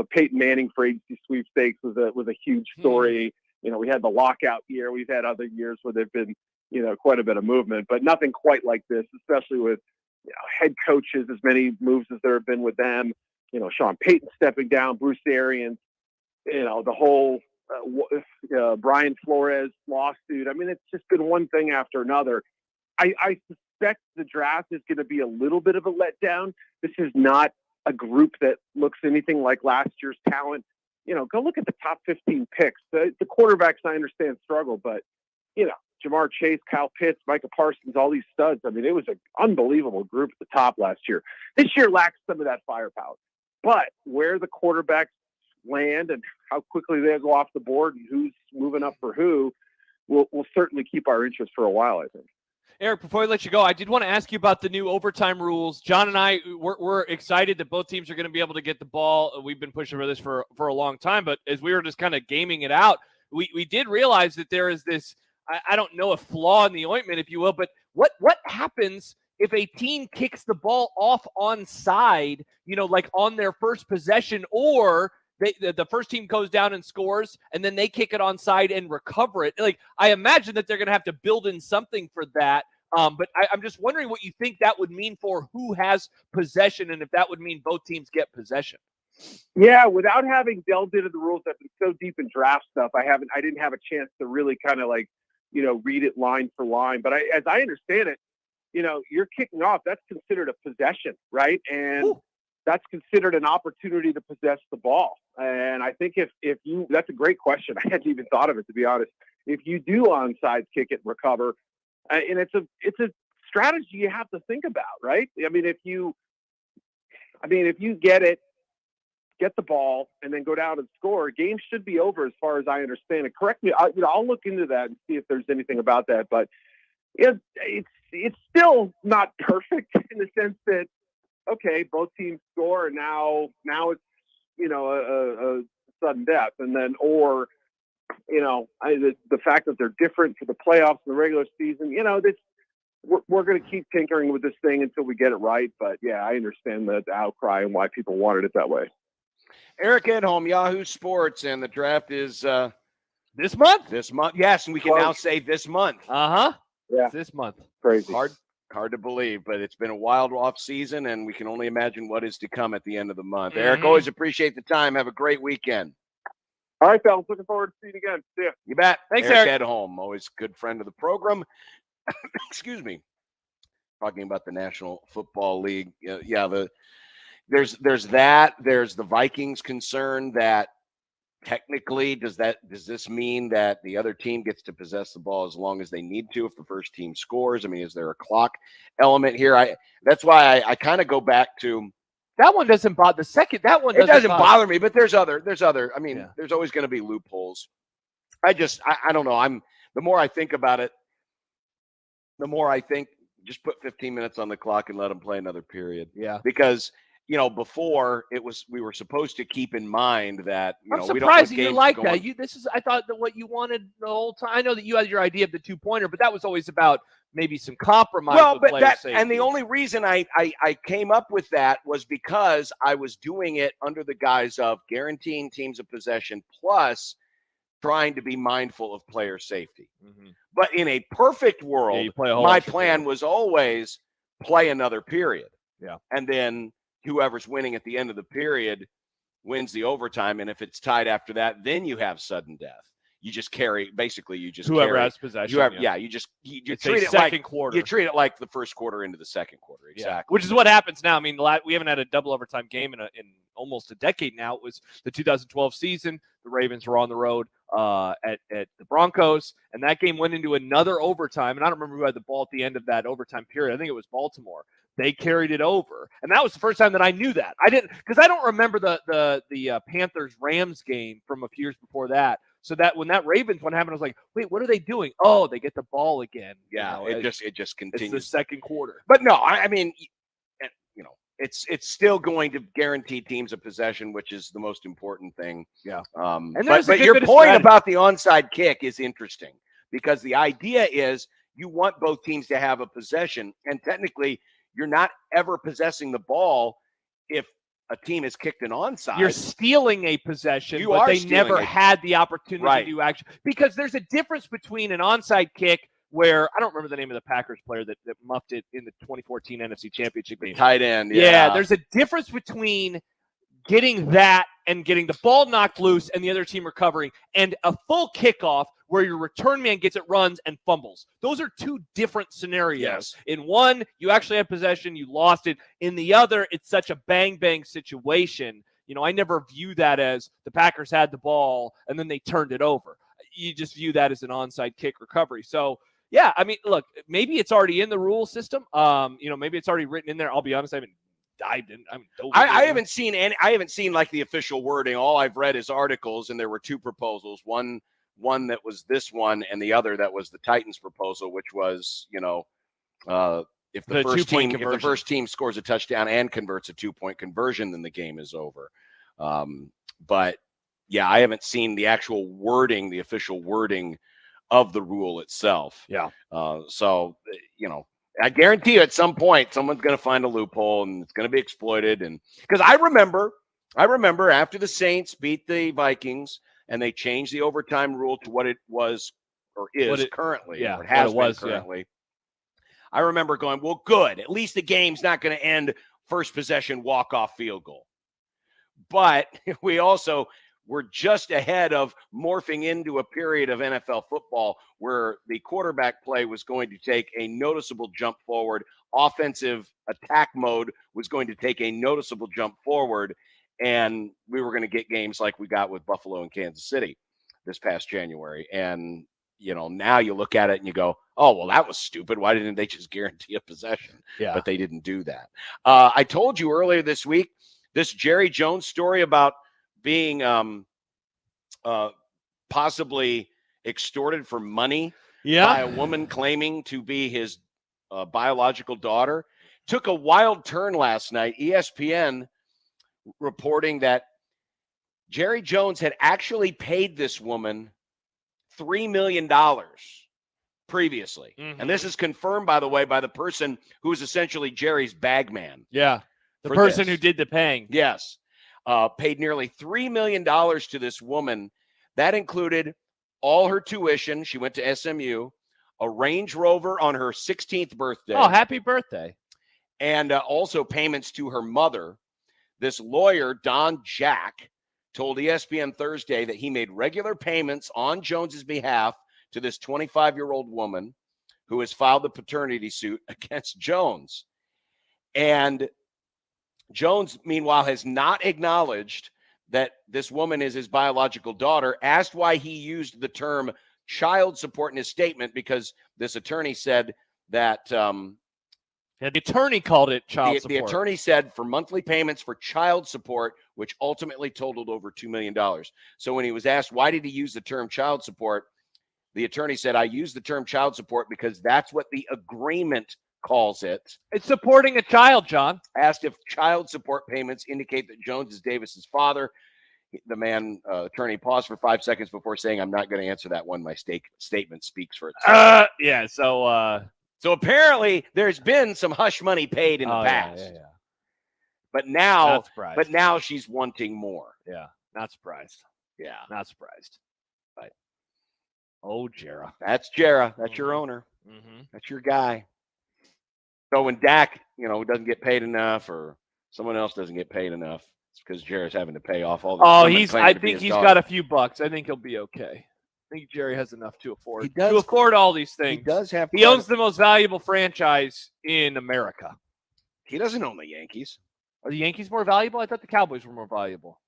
Peyton Manning free agency sweepstakes was a huge story. We had the lockout year. We've had other years where there've been quite a bit of movement, but nothing quite like this, especially with head coaches, as many moves as there have been with them. Sean Payton stepping down, Bruce Arians, the whole Brian Flores lawsuit. I mean, it's just been one thing after another. I suspect the draft is going to be a little bit of a letdown. This is not a group that looks anything like last year's talent. Go look at the top 15 picks. The quarterbacks, I understand, struggle, but, Jamar Chase, Kyle Pitts, Micah Parsons, all these studs. I mean, it was an unbelievable group at the top last year. This year lacks some of that firepower. But where the quarterbacks land and how quickly they go off the board and who's moving up for who will certainly keep our interest for a while, I think. Eric, before I let you go, I did want to ask you about the new overtime rules. John and I, we're excited that both teams are going to be able to get the ball. We've been pushing for this for a long time, but as we were just kind of gaming it out, we did realize that there is this, I don't know, a flaw in the ointment, if you will, but what happens if a team kicks the ball off onside, like on their first possession, or the first team goes down and scores, and then they kick it onside and recover it? Like, I imagine that they're going to have to build in something for that. But I'm just wondering what you think that would mean for who has possession, and if that would mean both teams get possession. Yeah, without having delved into the rules, I've been so deep in draft stuff. I didn't have a chance to really kind of read it line for line. But as I understand it, you're kicking off. That's considered a possession, right? And that's considered an opportunity to possess the ball. And I think if you, that's a great question. I hadn't even thought of it, to be honest. If you do onside kick it and recover, and it's a strategy you have to think about, right? I mean, if you get the ball and then go down and score, game should be over as far as I understand it. Correct me. I'll look into that and see if there's anything about that, but it's still not perfect in the sense that, okay, both teams score and now it's, a sudden death. And then, or, the fact that they're different for the playoffs and the regular season, we're going to keep tinkering with this thing until we get it right. But yeah, I understand the outcry and why people wanted it that way. Eric Edholm, Yahoo Sports, and the draft is this month. This month, yes, and we can now say this month. Yeah, it's this month. Crazy. Hard to believe, but it's been a wild off season, and we can only imagine what is to come at the end of the month. Eric, always appreciate the time. Have a great weekend. All right, fellas. Looking forward to seeing you again. See ya. You bet. Thanks, Eric Edholm, always a good friend of the program. Excuse me. Talking about the National Football League. There's that. There's the Vikings concern that technically, does this mean that the other team gets to possess the ball as long as they need to if the first team scores? I mean, is there a clock element here? That's why I kind of go back to that one. Doesn't bother the second. That one doesn't bother me, but there's other. I mean, there's always going to be loopholes. I don't know. The more I think about it, the more I think just put 15 minutes on the clock and let them play another period. Yeah, because before we were supposed to keep in mind that I'm we don't surprised you like that. I thought that what you wanted the whole time. I know that you had your idea of the 2-pointer, but that was always about maybe some compromise. Well, but the only reason I came up with that was because I was doing it under the guise of guaranteeing teams a possession plus trying to be mindful of player safety. Mm-hmm. But in a perfect world, my plan was always play another period. Yeah, and then whoever's winning at the end of the period wins the overtime. And if it's tied after that, then you have sudden death. You just carry, basically you just whoever carry, has possession. You treat it like quarter. You treat it like the first quarter into the second quarter. Exactly. Yeah. Which is what happens now. I mean, we haven't had a double overtime game in almost a decade now. It was the 2012 season. The Ravens were on the road at the Broncos, and that game went into another overtime. And I don't remember who had the ball at the end of that overtime period. I think it was Baltimore. They carried it over, and that was the first time that I knew that. I didn't, because I don't remember the Panthers-Rams game from a few years before that. So that when that Ravens one happened, I was like, wait, what are they doing? Oh, they get the ball again. Yeah, it just continues. It's the second quarter. But no, I mean, it's still going to guarantee teams a possession, which is the most important thing. Yeah. But your point about the onside kick is interesting because the idea is you want both teams to have a possession, and technically you're not ever possessing the ball if a team is kicked an onside. You're stealing a possession, but they never had the opportunity to do action. Because there's a difference between an onside kick where, I don't remember the name of the Packers player that muffed it in the 2014 NFC Championship game. Tight end, yeah. There's a difference between getting that and getting the ball knocked loose and the other team recovering, and a full kickoff where your return man gets it, runs, and fumbles. Those are two different scenarios. Yes. In one, you actually had possession, you lost it. In the other, it's such a bang-bang situation. I never view that as the Packers had the ball and then they turned it over. You just view that as an onside kick recovery. So, yeah, I mean, look, maybe it's already in the rule system. Maybe it's already written in there. I'll be honest, I haven't dived in. I haven't seen like the official wording. All I've read is articles, and there were two proposals. One that was this one, and the other that was the Titans proposal, which was, if the first team scores a touchdown and converts a 2-point conversion, then the game is over. But yeah, I haven't seen the actual wording, the official wording of the rule itself. Yeah. So, I guarantee you at some point someone's going to find a loophole and it's going to be exploited. And because I remember after the Saints beat the Vikings and they changed the overtime rule to what it was or is currently. Yeah, or it has what it was been currently. Yeah. I remember going, well, good. At least the game's not going to end first possession walk-off field goal. But we also were just ahead of morphing into a period of NFL football where the quarterback play was going to take a noticeable jump forward. Offensive attack mode was going to take a noticeable jump forward. And we were going to get games like we got with Buffalo and Kansas City this past January. And, now you look at it and you go, oh, well, that was stupid. Why didn't they just guarantee a possession? Yeah. But they didn't do that. I told you earlier this week, this Jerry Jones story about being possibly extorted for money by a woman claiming to be his biological daughter took a wild turn last night. ESPN reporting that Jerry Jones had actually paid this woman $3 million previously. Mm-hmm. And this is confirmed, by the way, by the person who is essentially Jerry's bag man. Yeah. The person who did the paying. Yes. Paid nearly $3 million to this woman. That included all her tuition. She went to SMU, a Range Rover on her 16th birthday. Oh, happy birthday. And also payments to her mother. This lawyer, Don Jack, told ESPN Thursday that he made regular payments on Jones's behalf to this 25-year-old woman who has filed the paternity suit against Jones. And Jones, meanwhile, has not acknowledged that this woman is his biological daughter, asked why he used the term child support in his statement, because this attorney said that the attorney called it child support. The attorney said for monthly payments for child support, which ultimately totaled over $2 million. So when he was asked why did he use the term child support, the attorney said, I use the term child support because that's what the agreement calls it. It's supporting a child, John. Asked if child support payments indicate that Jones is Davis's father. The attorney paused for 5 seconds before saying, I'm not going to answer that one. My statement speaks for itself. So apparently there's been some hush money paid in the past. Yeah. But now she's wanting more. Yeah. Not surprised. Yeah. Not surprised. But Jera. That's Jera. That's your owner. Mm-hmm. That's your guy. So when Dak, doesn't get paid enough or someone else doesn't get paid enough, it's because Jerry's having to pay off all the I think he's got a few bucks. I think he'll be okay. I think Jerry has enough to afford all these things. He does have. He owns the most valuable franchise in America. He doesn't own the Yankees. Are the Yankees more valuable? I thought the Cowboys were more valuable.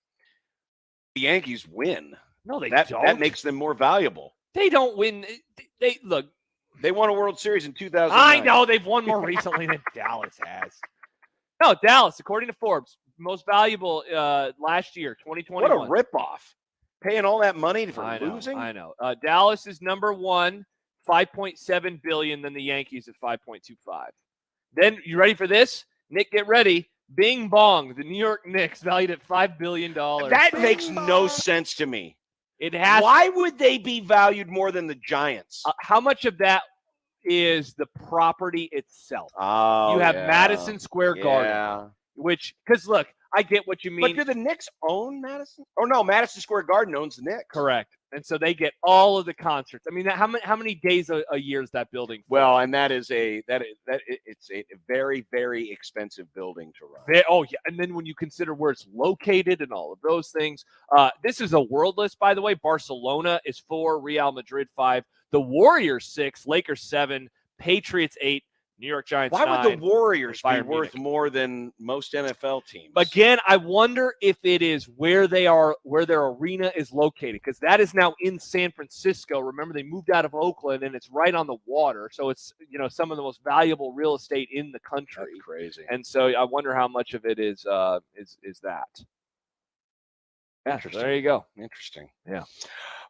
The Yankees win. No, they don't. That makes them more valuable. They don't win. They won a World Series in 2009. I know they've won more recently than Dallas has. No, Dallas, according to Forbes, most valuable last year, 2021. What a ripoff. Paying all that money for losing? I know. Dallas is number one, $5.7 billion, then the Yankees at $5.25. Then, you ready for this? Nick, get ready. Bing bong, the New York Knicks valued at $5 billion. That makes no sense to me. It has. Why would they be valued more than the Giants? How much of that is the property itself? Oh, you have Madison Square Garden, because look, I get what you mean. But do the Knicks own Madison? Oh no, Madison Square Garden owns the Knicks. Correct. And so they get all of the concerts. I mean, how many days a year is that building for? Well, and it's a very, very expensive building to run. Oh, yeah. And then when you consider where it's located and all of those things, this is a world list, by the way. Barcelona is 4, Real Madrid 5, the Warriors 6, Lakers 7, Patriots 8, New York Giants 9. Why would the Warriors be Bayern worth Munich more than most NFL teams? Again, I wonder if it is where their arena is located, because that is now in San Francisco. Remember, they moved out of Oakland, and it's right on the water. So it's some of the most valuable real estate in the country. That's crazy. And so I wonder how much of it is that. Interesting. There you go. Interesting. Yeah.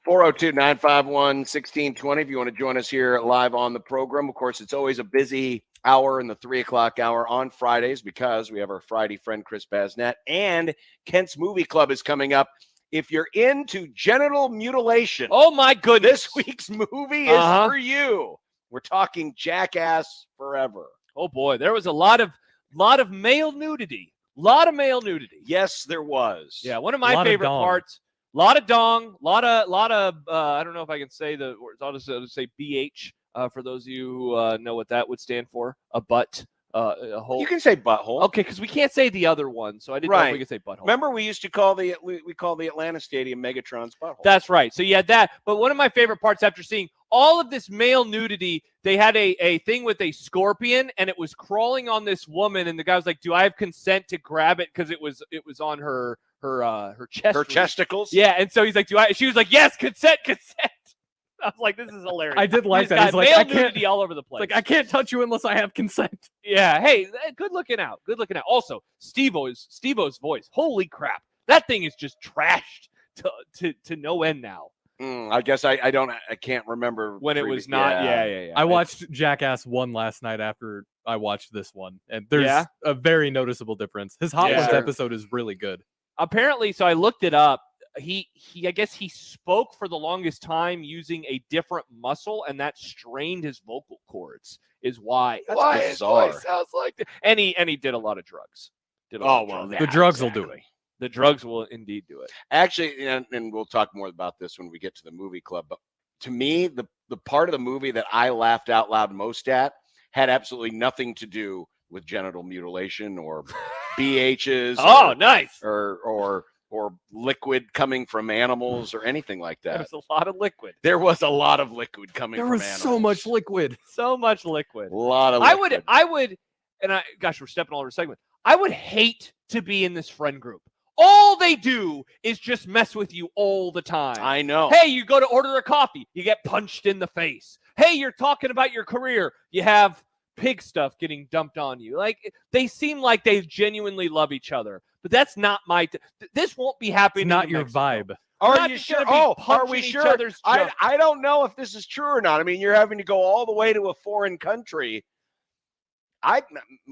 402-951-1620 if you want to join us here live on the program. Of course, it's always a busy hour in the 3 o'clock hour on Fridays because we have our Friday friend Chris Basnett, and Kent's Movie Club is coming up. If you're into genital mutilation, oh my goodness, this week's movie is for you. We're talking Jackass Forever. Oh boy, there was a lot of male nudity. Yes, there was. Yeah, one of my favorite parts. A lot of dong, a lot of. I don't know if I can say the words. I'll just say BH for those of you who know what that would stand for. A butt, a hole. You can say butthole. Okay, because we can't say the other one, so I didn't know if we could say butthole. Remember, we used to call the Atlanta Stadium Megatron's butthole. That's right. So you had that. But one of my favorite parts after seeing all of this male nudity, they had a thing with a scorpion, and it was crawling on this woman, and the guy was like, "Do I have consent to grab it?" Because it was on her chest. Her chesticles? Yeah, and so he's like, she was like, "Yes, consent." I was like, this is hilarious. I did like that. He's He's like, male I can't nudity all over the place. Like, I can't touch you unless I have consent. Yeah, hey, good looking out. Also, Steve-O's voice. Holy crap. That thing is just trashed to no end now. I guess I can't remember when it was not. Yeah. I watched Jackass 1 last night after I watched this one, and there's a very noticeable difference. His Hot Ones episode is really good. Apparently, so I looked it up. I guess he spoke for the longest time using a different muscle, and that strained his vocal cords. Is why his voice sounds like that. And he did a lot of drugs. The drugs will do it. The drugs will indeed do it. Actually, and we'll talk more about this when we get to the movie club. But to me, the part of the movie that I laughed out loud most at had absolutely nothing to do with genital mutilation or BHs. Oh, nice. Or liquid coming from animals or anything like that. There was a lot of liquid. There was a lot of liquid coming from animals. There was so much liquid. So much liquid. A lot of liquid. I would, gosh, we're stepping all over segment. I would hate to be in this friend group. All they do is just mess with you all the time. I know. Hey, you go to order a coffee, you get punched in the face. Hey, you're talking about your career, you have pig stuff getting dumped on you. Like, they seem like they genuinely love each other, but that's not this won't be happening. It's not your vibe. Are you sure? Are we sure? I don't know if this is true or not. I mean, you're having to go all the way to a foreign country.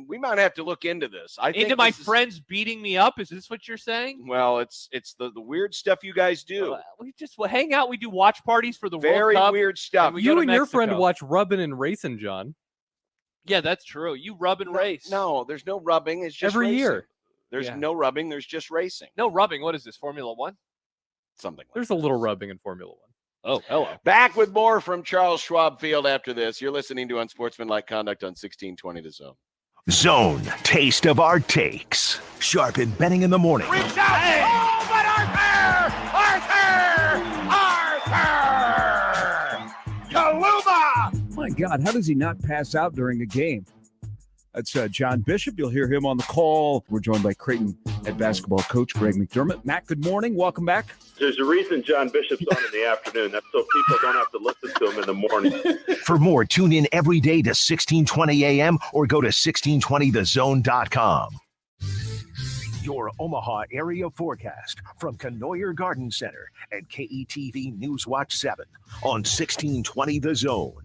We might have to look into this. Into my friends beating me up? Is this what you're saying? Well, it's the weird stuff you guys do. We just hang out. We do watch parties for the Very World Cup. Weird stuff. You and your friend watch Rubbin' and Racing, John. Yeah, that's true. You rub and race. No, there's no rubbing. It's just every racing. Year. There's no rubbing. There's just racing. No rubbing. What is this? Formula One? Something. There's a little rubbing in Formula One. Oh, hello. Back with more from Charles Schwab Field after this. You're listening to Unsportsmanlike Conduct on 1620 The Zone. Zone, taste of our takes. Sharp and Benning in the morning. Reach out! Hey. Oh, but Arthur! Kaluma! My God, how does he not pass out during a game? That's John Bishop. You'll hear him on the call. We're joined by Creighton head basketball coach Greg McDermott. Matt, good morning. Welcome back. There's a reason John Bishop's on in the afternoon. That's so people don't have to listen to him in the morning. For more, tune in every day to 1620 a.m. or go to 1620thezone.com. Your Omaha area forecast from Canoyer Garden Center and KETV Newswatch 7 on 1620 The Zone.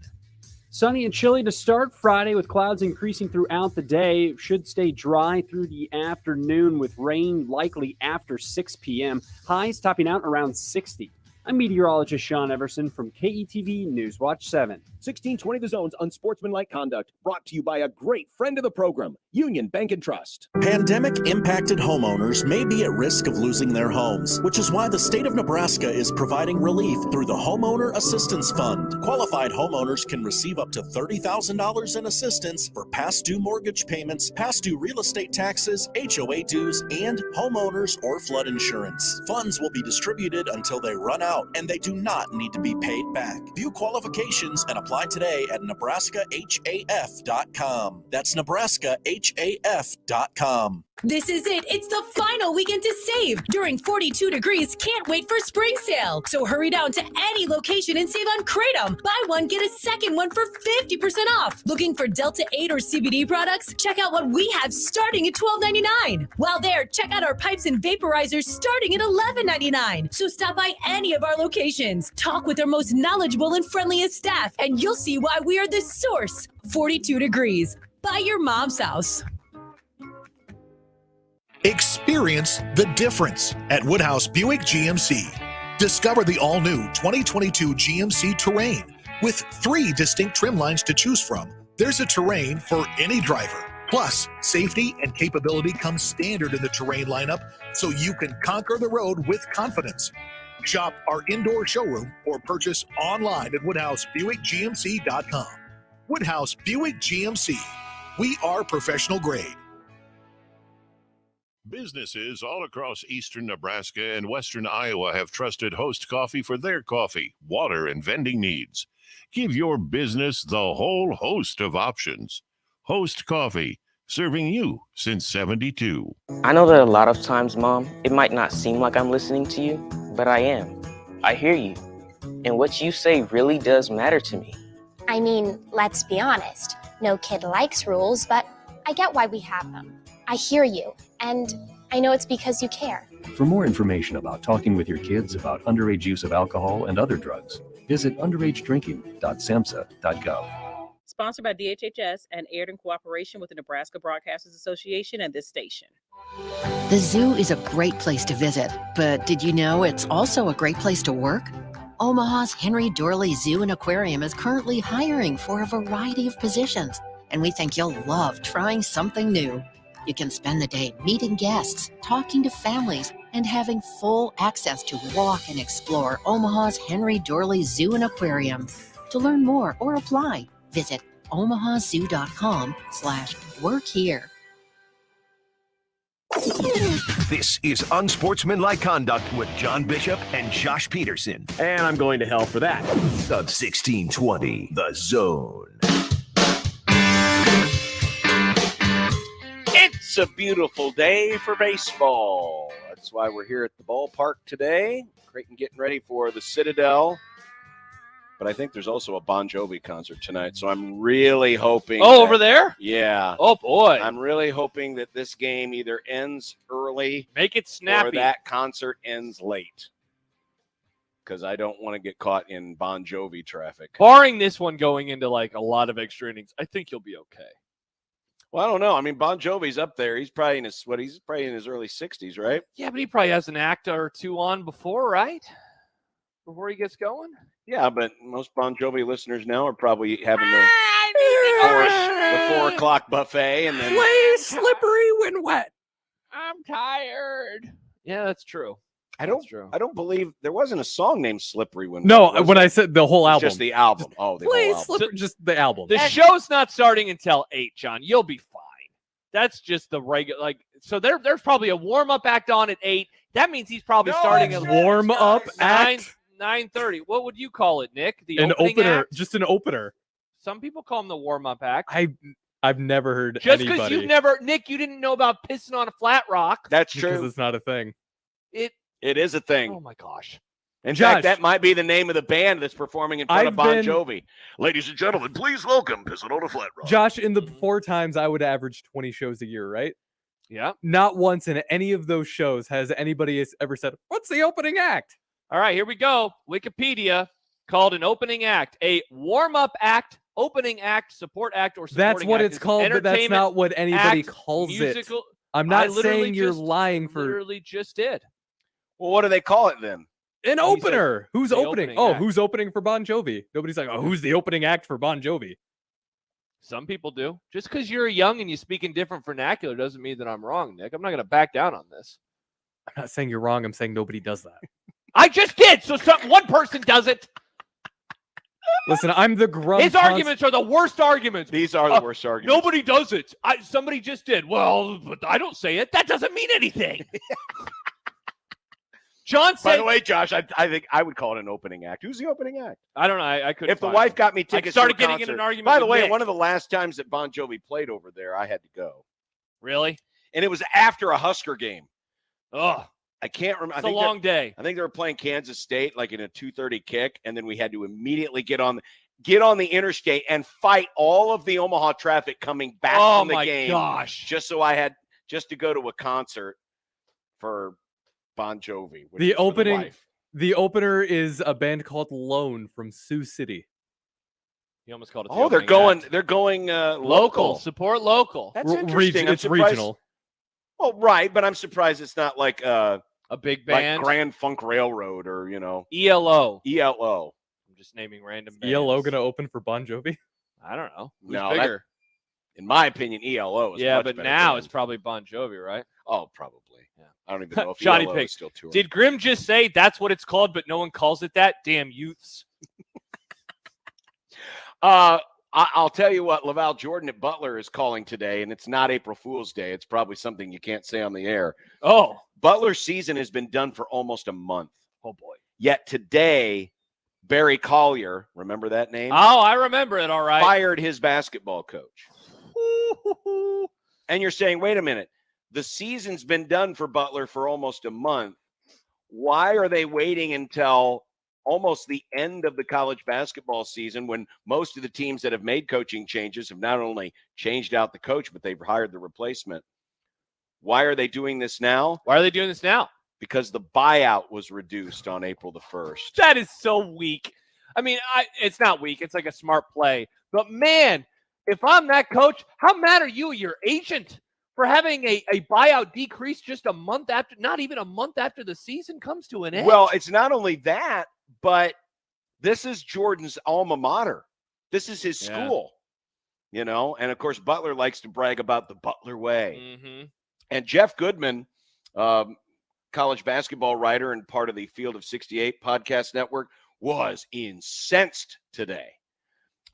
Sunny and chilly to start Friday with clouds increasing throughout the day. It should stay dry through the afternoon with rain likely after 6 p.m. Highs topping out around 60. I'm meteorologist Sean Everson from KETV Newswatch 7. 1620 The Zone's Unsportsmanlike Conduct, brought to you by a great friend of the program, Union Bank and Trust. Pandemic-impacted homeowners may be at risk of losing their homes, which is why the state of Nebraska is providing relief through the Homeowner Assistance Fund. Qualified homeowners can receive up to $30,000 in assistance for past due mortgage payments, past due real estate taxes, HOA dues, and homeowners or flood insurance. Funds will be distributed until they run out, and they do not need to be paid back. View qualifications and apply today at NebraskaHAF.com. That's NebraskaHAF.com. This is it. It's the final weekend to save. During 42 Degrees Can't Wait for Spring Sale. So hurry down to any location and save on Kratom. Buy one, get a second one for 50% off. Looking for Delta 8 or CBD products? Check out what we have starting at $12.99. While there, check out our pipes and vaporizers starting at $11.99. So stop by any of our locations. Talk with our most knowledgeable and friendliest staff, and you'll see why we are the source. 42 Degrees. Buy your mom's house. Experience the difference at Woodhouse Buick GMC. Discover the all-new 2022 GMC Terrain. With 3 distinct trim lines to choose from, there's a Terrain for any driver. Plus, safety and capability come standard in the Terrain lineup, so you can conquer the road with confidence. Shop our indoor showroom or purchase online at WoodhouseBuickGMC.com. Woodhouse Buick GMC. We are professional grade. Businesses all across eastern Nebraska and western Iowa have trusted Host Coffee for their coffee, water, and vending needs. Give your business the whole host of options. Host Coffee, serving you since 72. I know that a lot of times, Mom, it might not seem like I'm listening to you, but I am. I hear you. And what you say really does matter to me. I mean, let's be honest. No kid likes rules, but I get why we have them. I hear you, and I know it's because you care. For more information about talking with your kids about underage use of alcohol and other drugs, visit underagedrinking.samhsa.gov. Sponsored by DHHS and aired in cooperation with the Nebraska Broadcasters Association and this station. The zoo is a great place to visit, but did you know it's also a great place to work? Omaha's Henry Dorley Zoo and Aquarium is currently hiring for a variety of positions, and we think you'll love trying something new. You can spend the day meeting guests, talking to families, and having full access to walk and explore Omaha's Henry Dorley Zoo and Aquarium. To learn more or apply, visit omahazoo.com/work here. This is Unsportsmanlike Conduct with John Bishop and Josh Peterson. And I'm going to hell for that. On 1620, The Zone. It's a beautiful day for baseball. That's why we're here at the ballpark today. Creighton getting ready for the Citadel. But I think there's also a Bon Jovi concert tonight, so I'm really hoping. Over there? Yeah. Oh, boy. I'm really hoping that this game either ends early. Make it snappy. Or that concert ends late. Because I don't want to get caught in Bon Jovi traffic. Barring this one going into like a lot of extra innings, I think you'll be okay. Well, I don't know. I mean, Bon Jovi's up there. He's probably in his early 60s, right? Yeah, but he probably has an act or two on before, right? Before he gets going? Yeah, but most Bon Jovi listeners now are probably having the 4 o'clock buffet and then play Slippery When Wet. I'm tired. Yeah, that's true. I don't believe there wasn't a song named Slippery When No, Wet, when I said the whole album. just the album. Oh, the Play whole album. Slippery, just the album. The show's not starting until 8, John. You'll be fine. That's just the regular, so there's probably a warm-up act on at 8. That means he's probably starting at warm-up act? 9:30. What would you call it, Nick? An opener, act? just an opener. Some people call him the warm-up act. I've never heard just anybody. because you've never, Nick, you didn't know about pissing on a flat rock. That's Because true. it's not a thing. It is a thing. Oh my gosh. In Josh, fact, that might be the name of the band that's performing in front of Bon Jovi. Ladies and gentlemen, please welcome Pissing on a Flat Rock. Josh, in the 4 times I would average 20 shows a year, right? Yeah. Not once in any of those shows has anybody ever said, "What's the opening act?" All right, here we go. Wikipedia called an opening act a warm-up act, opening act, support act, or supporting That's what act. it's called, but that's not what anybody act, calls musical, it. I'm not I literally saying you're just- lying for Literally just did. Well, what do they call it then? an opener. Who's the opening? opening Oh, act. who's opening for Bon Jovi? Nobody's like, "Oh, who's the opening act for Bon Jovi?" Some people do. Just because you're young and you speak in different vernacular doesn't mean that I'm wrong, Nick. I'm not going to back down on this. I'm not saying you're wrong. I'm saying nobody does that. I just did. So one person does it. Listen, I'm the grunt. His arguments are the worst arguments. These are the worst arguments. Nobody does it. Somebody just did. Well, but I don't say it. That doesn't mean anything. John said. By the way, Josh, I think I would call it an opening act. Who's the opening act? I don't know. I couldn't. If the wife got me tickets, I started to a getting concert. in an argument. By the with way, Nick. one of the last times that Bon Jovi played over there, I had to go. Really? And it was after a Husker game. Oh, I can't remember. It's a long day. I think they were playing Kansas State, like in a 2:30 kick, and then we had to immediately get on the interstate and fight all of the Omaha traffic coming back from the game. Oh my gosh! Just to go to a concert for Bon Jovi. The opener is a band called Lone from Sioux City. You almost called it. They're going local. Support local. That's interesting. It's regional. Well, right, but I'm surprised it's not like a big band, like Grand Funk Railroad or ELO. I'm just naming random bands. ELO going to open for Bon Jovi? I don't know. Who's No, bigger? In my opinion, ELO is much but better now band. it's probably Bon Jovi, right? Oh, probably. Yeah. I don't even know if Johnny ELO Pig. is still touring. Did Grimm just say that's what it's called, but no one calls it that? Damn youths. I'll tell you what, Laval Jordan at Butler is calling today, and it's not April Fool's Day. It's probably something you can't say on the air. Oh. Butler's season has been done for almost a month. Oh, boy. Yet today, Barry Collier, remember that name? Oh, I remember it, all right. Fired his basketball coach. And you're saying, wait a minute, the season's been done for Butler for almost a month. Why are they waiting until almost the end of the college basketball season when most of the teams that have made coaching changes have not only changed out the coach, but they've hired the replacement? Why are they doing this now? Why are they doing this now? Because the buyout was reduced on April the 1st. That is so weak. I mean, it's not weak. It's like a smart play. But, man, if I'm that coach, how mad are you, your agent, for having a buyout decrease just a month after, not even a month after the season comes to an end? Well, it's not only that, but this is Jordan's alma mater. This is his school, and of course, Butler likes to brag about the Butler way. Mm-hmm. And Jeff Goodman, college basketball writer and part of the Field of 68 podcast network, was incensed today,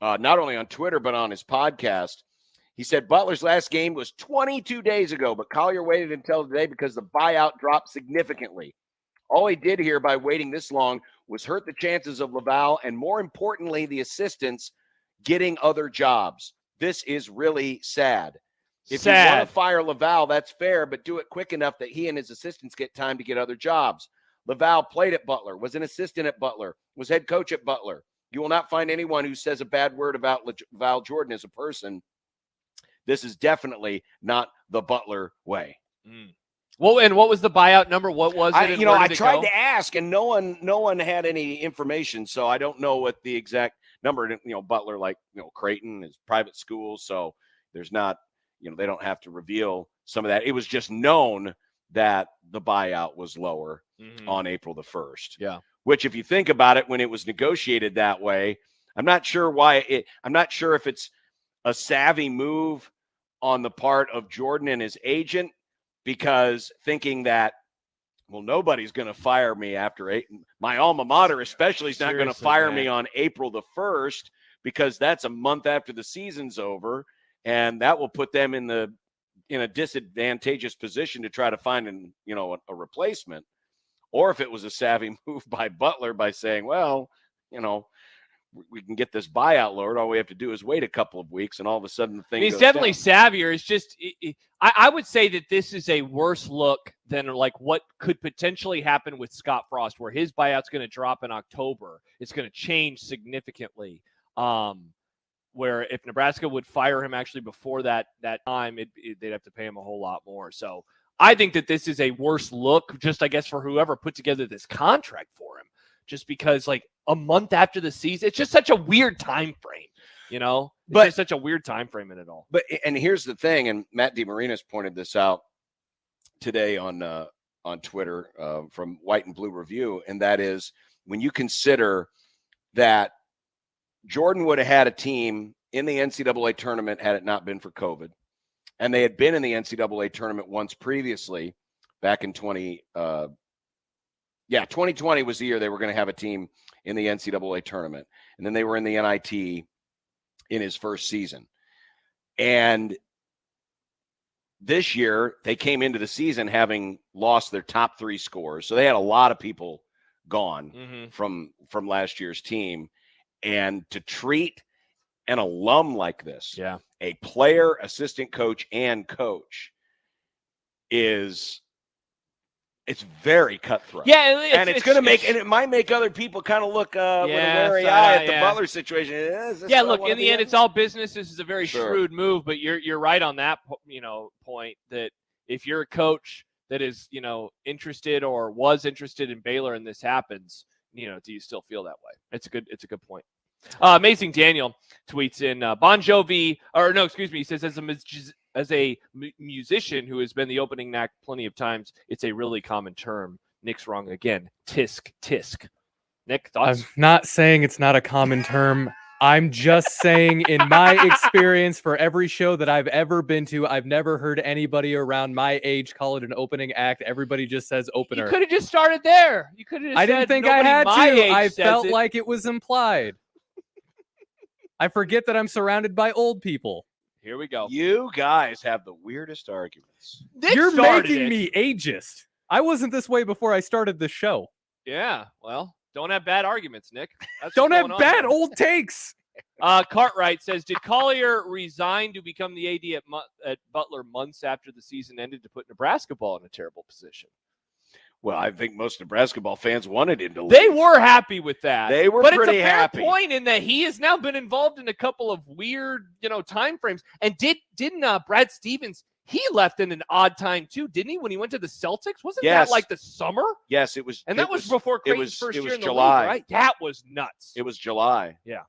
not only on Twitter, but on his podcast. He said Butler's last game was 22 days ago, but Collier waited until today because the buyout dropped significantly. All he did here by waiting this long was hurt the chances of Laval and, more importantly, the assistants getting other jobs. This is really sad. If you want to fire Laval, that's fair, but do it quick enough that he and his assistants get time to get other jobs. Laval played at Butler, was an assistant at Butler, was head coach at Butler. You will not find anyone who says a bad word about Laval Jordan as a person. This is definitely not the Butler way. Mm. Well, and what was the buyout number? What was it? I tried to ask, and no one had any information, so I don't know what the exact number. Butler, like Creighton, is private school, so there's not, they don't have to reveal some of that. It was just known that the buyout was lower on April the 1st. Yeah. Which, if you think about it, when it was negotiated that way, I'm not sure if it's a savvy move on the part of Jordan and his agent, because thinking that, well, nobody's going to fire me after my alma mater especially is not going to fire me on April the 1st, because that's a month after the season's over, and that will put them in a disadvantageous position to try to find a replacement. Or if it was a savvy move by Butler by saying, well, we can get this buyout lowered. All we have to do is wait a couple of weeks, and all of a sudden the thing he's goes definitely down. savvier. It's just I would say that this is a worse look than like what could potentially happen with Scott Frost, where his buyout's going to drop in October. It's going to change significantly. Where if Nebraska would fire him actually before that time, they'd have to pay him a whole lot more. So I think that this is a worse look, just I guess for whoever put together this contract for him, just because like a month after the season, it's just such a weird time frame, But it's such a weird time frame in it all. But and here's the thing, and Matt DeMarinis pointed this out today on Twitter from White and Blue Review, and that is when you consider that Jordan would have had a team in the NCAA tournament had it not been for COVID. And they had been in the NCAA tournament once previously back in 2020 was the year they were going to have a team in the NCAA tournament. And then they were in the NIT in his first season. And this year, they came into the season having lost their top 3 scorers. So they had a lot of people gone from last year's team. And to treat an alum like this, a player, assistant coach, and coach, it's very cutthroat. Yeah, it's going to make, and it might make other people kind of look with a wary eye at the Butler situation. Look, in the end, it's all business. This is a very shrewd move, but you're right on that, point that if you're a coach that is, interested or was interested in Baylor and this happens, do you still feel that way? It's a good point. Amazing Daniel tweets in Bon Jovi, he says as a musician who has been the opening act plenty of times, it's a really common term. Nick's wrong again. Tisk. Nick, thoughts? I'm not saying it's not a common term. I'm just saying in my experience for every show that I've ever been to, I've never heard anybody around my age call it an opening act. Everybody just says opener. You could have just started there. You could have I didn't think I had to. I felt like it was implied. I forget that I'm surrounded by old people. Here we go. You guys have the weirdest arguments. You're making me ageist. I wasn't this way before I started the show. Yeah, well, don't have bad arguments, Nick. Don't have bad old takes. Cartwright says, did Collier resign to become the AD at Butler months after the season ended to put Nebraska ball in a terrible position? Well, I think most Nebraska ball fans wanted him to leave. They were happy with that. They were pretty happy. But it's a fair point in that he has now been involved in a couple of weird, time frames. And didn't Brad Stevens, he left in an odd time too, didn't he? When he went to the Celtics, wasn't that like the summer? Yes, it was. And that was before Creighton's first year in the July. league, right? That was nuts. It was July. Yeah.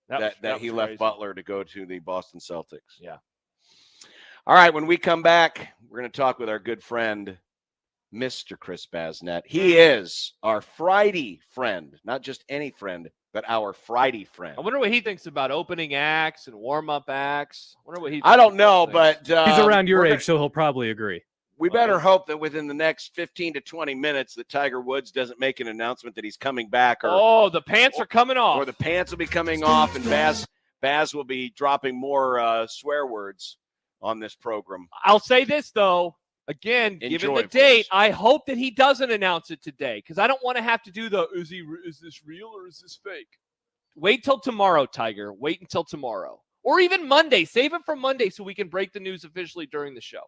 That he left Butler to go to the Boston Celtics. Yeah. All right, when we come back, we're going to talk with our good friend, Mr. Chris Basnett. He is our Friday friend, not just any friend, but our Friday friend. I wonder what he thinks about opening acts and warm-up acts. I wonder what I don't know, but he's around your age, so he'll probably agree. We better hope that within the next 15 to 20 minutes that Tiger Woods doesn't make an announcement that he's coming back. The pants are coming off. Or the pants will be coming off, and Baz will be dropping more swear words on this program. I'll say this, though. Again, given the date, I hope that he doesn't announce it today because I don't want to have to do is this real or is this fake? Wait till tomorrow, Tiger. Wait until tomorrow. Or even Monday. Save it for Monday so we can break the news officially during the show.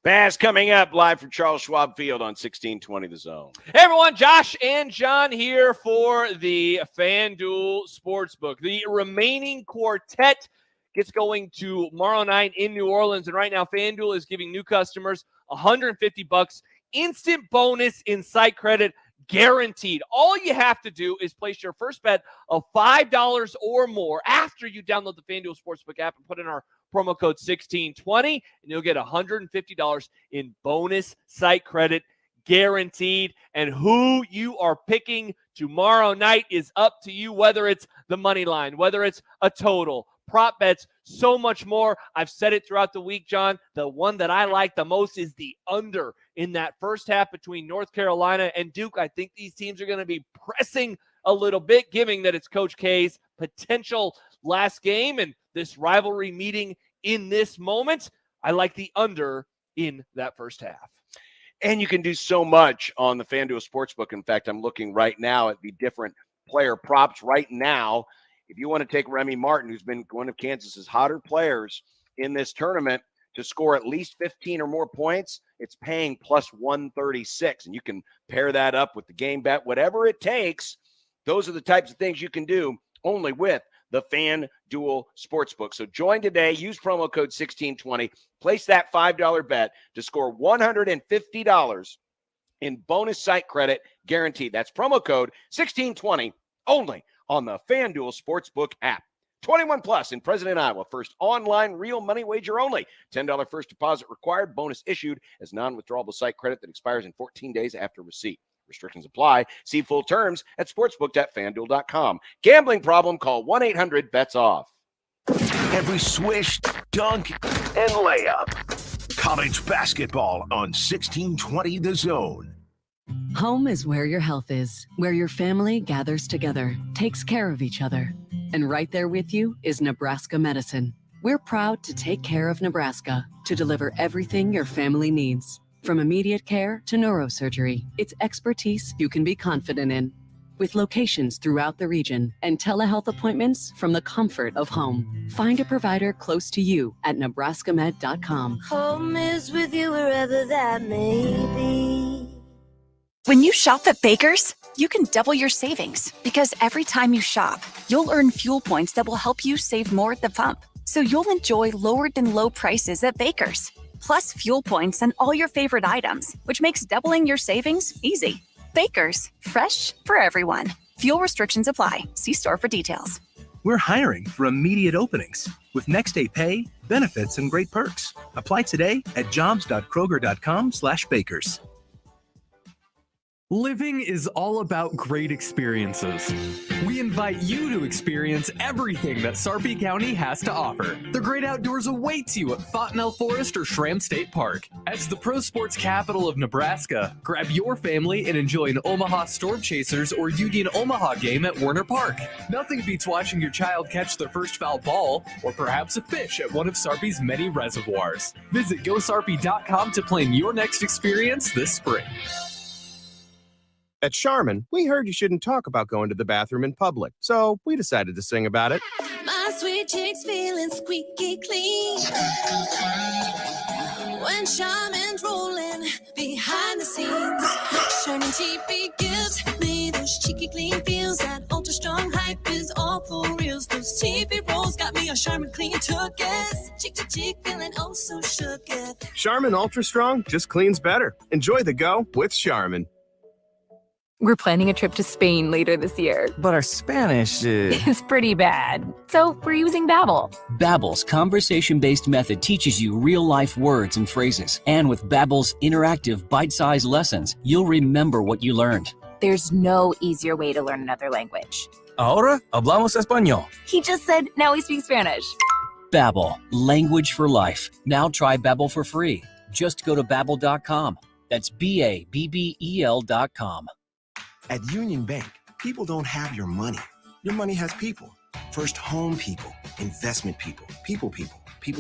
Baz coming up live from Charles Schwab Field on 1620 The Zone. Hey, everyone. Josh and John here for the FanDuel Sportsbook. The remaining quartet gets going tomorrow night in New Orleans. And right now, FanDuel is giving new customers $150 instant bonus in site credit guaranteed. All you have to do is place your first bet of $5 or more after you download the FanDuel Sportsbook app and put in our promo code 1620, and you'll get $150 in bonus site credit guaranteed. And who you are picking tomorrow night is up to you, whether it's the money line, whether it's a total, prop bets, so much more. I've said it throughout the week, John. The one that I like the most is the under in that first half between North Carolina and Duke. I think these teams are going to be pressing a little bit, given that it's Coach K's potential last game and this rivalry meeting in this moment. I like the under in that first half. And you can do so much on the FanDuel Sportsbook. In fact, I'm looking right now at the different player props right now. If you want to take Remy Martin, who's been one of Kansas's hotter players in this tournament, to score at least 15 or more points, it's paying plus 136. And you can pair that up with the game bet, whatever it takes. Those are the types of things you can do only with the FanDuel Sportsbook. So join today. Use promo code 1620. Place that $5 bet to score $150 in bonus site credit guaranteed. That's promo code 1620 only on the FanDuel Sportsbook app. 21 plus in President, Iowa. First online real money wager only. $10 first deposit required. Bonus issued as non-withdrawable site credit that expires in 14 days after receipt. Restrictions apply. See full terms at sportsbook.fanduel.com. Gambling problem? Call 1-800-BETS-OFF. every swish, dunk, and layup. College basketball on 1620 The Zone. Home is where your health is, where your family gathers together, takes care of each other. And right there with you is Nebraska Medicine. We're proud to take care of Nebraska, to deliver everything your family needs. From immediate care to neurosurgery, it's expertise you can be confident in. With locations throughout the region and telehealth appointments from the comfort of home. Find a provider close to you at nebraskamed.com. Home is with you wherever that may be. When you shop at Baker's, you can double your savings because every time you shop, you'll earn fuel points that will help you save more at the pump. So you'll enjoy lower than low prices at Baker's, plus fuel points on all your favorite items, which makes doubling your savings easy. Baker's, fresh for everyone. Fuel restrictions apply. See store for details. We're hiring for immediate openings with next day pay, benefits, and great perks. Apply today at jobs.kroger.com/bakers. Living is all about great experiences. We invite you to experience everything that Sarpy County has to offer. The great outdoors awaits you at Fontenelle Forest or Schramm State Park. As the pro sports capital of Nebraska, grab your family and enjoy an Omaha Storm Chasers or Union Omaha game at Werner Park. Nothing beats watching your child catch their first foul ball or perhaps a fish at one of Sarpy's many reservoirs. Visit GoSarpy.com to plan your next experience this spring. At Charmin, we heard you shouldn't talk about going to the bathroom in public, so we decided to sing about it. My sweet cheeks feeling squeaky clean. When Charmin's rolling behind the scenes. Charmin TP gives me those cheeky clean feels. That ultra strong hype is all for reals. Those TP rolls got me a Charmin clean tuckus. Cheek to cheek feeling oh so shooketh. Charmin Ultra Strong just cleans better. Enjoy the go with Charmin. We're planning a trip to Spain later this year. But our Spanish is pretty bad. So we're using Babbel. Babbel's conversation-based method teaches you real-life words and phrases. And with Babbel's interactive, bite-sized lessons, you'll remember what you learned. There's no easier way to learn another language. Ahora hablamos español. He just said, now we speak Spanish. Babbel, language for life. Now try Babbel for free. Just go to Babbel.com. That's BABBEL.com. At Union Bank, people don't have your money. Your money has people. First home people, investment people, people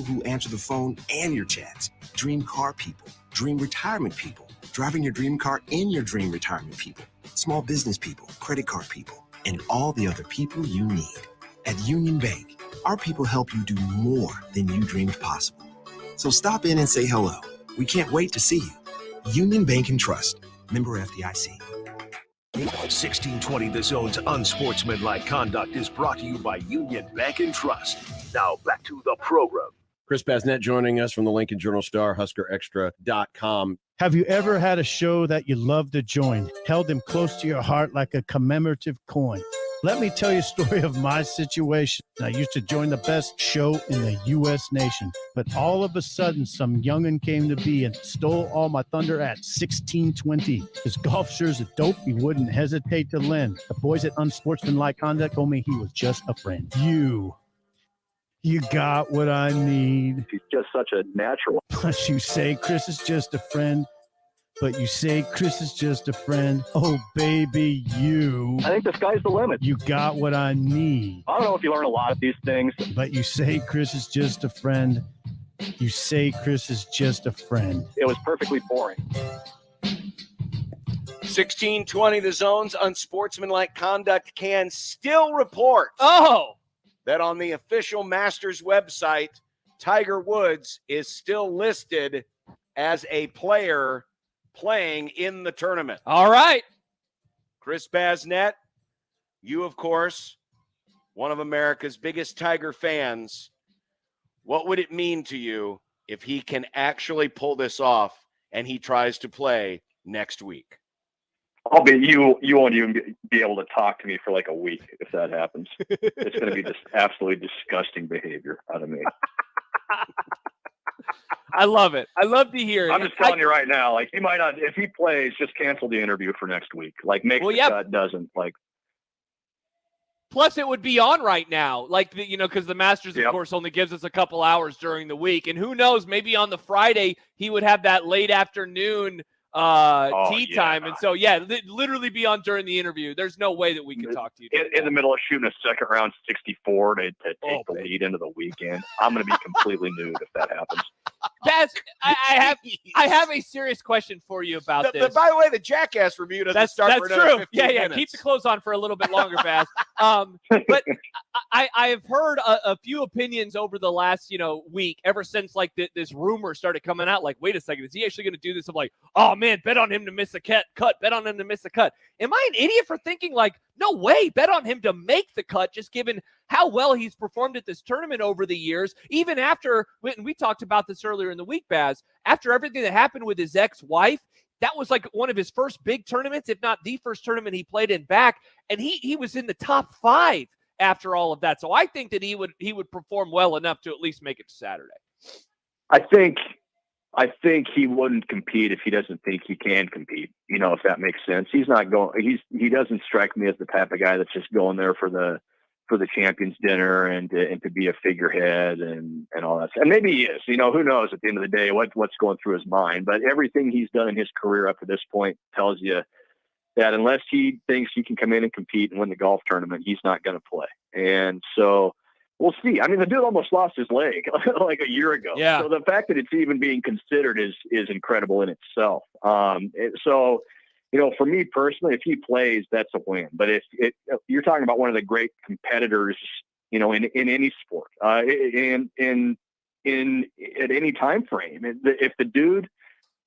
who answer the phone and your chats. Dream car people, dream retirement people, driving your dream car in your dream retirement people. Small business people, credit card people, and all the other people you need. At Union Bank, our people help you do more than you dreamed possible. So stop in and say hello. We can't wait to see you. Union Bank and Trust. Member FDIC. 1620 The Zone's Unsportsmanlike Conduct is brought to you by Union Bank and Trust. Now back to the program. Chris Basnett joining us from the Lincoln Journal-Star, HuskerExtra.com. Have you ever had a show that you loved to join, held them close to your heart like a commemorative coin? Let me tell you a story of my situation. I used to join the best show in the U.S. nation, but all of a sudden, some young'un came to be and stole all my thunder at 1620. His golf sure is a dope he wouldn't hesitate to lend. The boys at Unsportsmanlike Conduct told me he was just a friend. You got what I need. He's just such a natural. But you say Chris is just a friend. But you say Chris is just a friend. Oh, baby, you. I think the sky's the limit. You got what I need. I don't know if you learn a lot of these things. But you say Chris is just a friend. You say Chris is just a friend. It was perfectly boring. 1620 The Zone's Unsportsmanlike Conduct can still report that on the official Masters website, Tiger Woods is still listed as a player playing in the tournament. All right. Chris Basnett, you, of course, one of America's biggest Tiger fans. What would it mean to you if he can actually pull this off and he tries to play next week? You won't even be able to talk to me for like a week if that happens. It's going to be just absolutely disgusting behavior out of me. I love it. I love to hear it. I'm just telling you right now, like he might not, if he plays, just cancel the interview for next week. Like make the cut, doesn't like. Plus, it would be on right now, because the Masters, of course, only gives us a couple hours during the week. And who knows, maybe on the Friday, he would have that late afternoon tea time. And so, literally be on during the interview. There's no way that we could talk to you. In the middle of shooting a second round 64 to take the lead into the weekend. I'm going to be completely nude if that happens. Baz, I have a serious question for you about this. By the way, the Jackass review doesn't start for another 15 minutes. Keep the clothes on for a little bit longer, Baz. But I've heard a few opinions over the last week, ever since this rumor started coming out. Like, wait a second, is he actually going to do this? I'm like, oh man, bet on him to miss a cut. Bet on him to miss a cut. Am I an idiot for thinking no way, bet on him to make the cut, just given how well he's performed at this tournament over the years, even after, and we talked about this earlier in the week, Baz, after everything that happened with his ex-wife, that was one of his first big tournaments, if not the first tournament he played in back, and he was in the top 5 after all of that. So I think that he would perform well enough to at least make it to Saturday. I think he wouldn't compete if he doesn't think he can compete. If that makes sense. He's not going. He doesn't strike me as the type of guy that's just going there for the champions dinner and to be a figurehead and all that. And maybe he is. Who knows at the end of the day what's going through his mind. But everything he's done in his career up to this point tells you that unless he thinks he can come in and compete and win the golf tournament, he's not going to play. And so we'll see. I mean, the dude almost lost his leg like a year ago. Yeah. So the fact that it's even being considered is incredible in itself. So, for me personally, if he plays, that's a win. But if you're talking about one of the great competitors, in any sport, in at any time frame, if the dude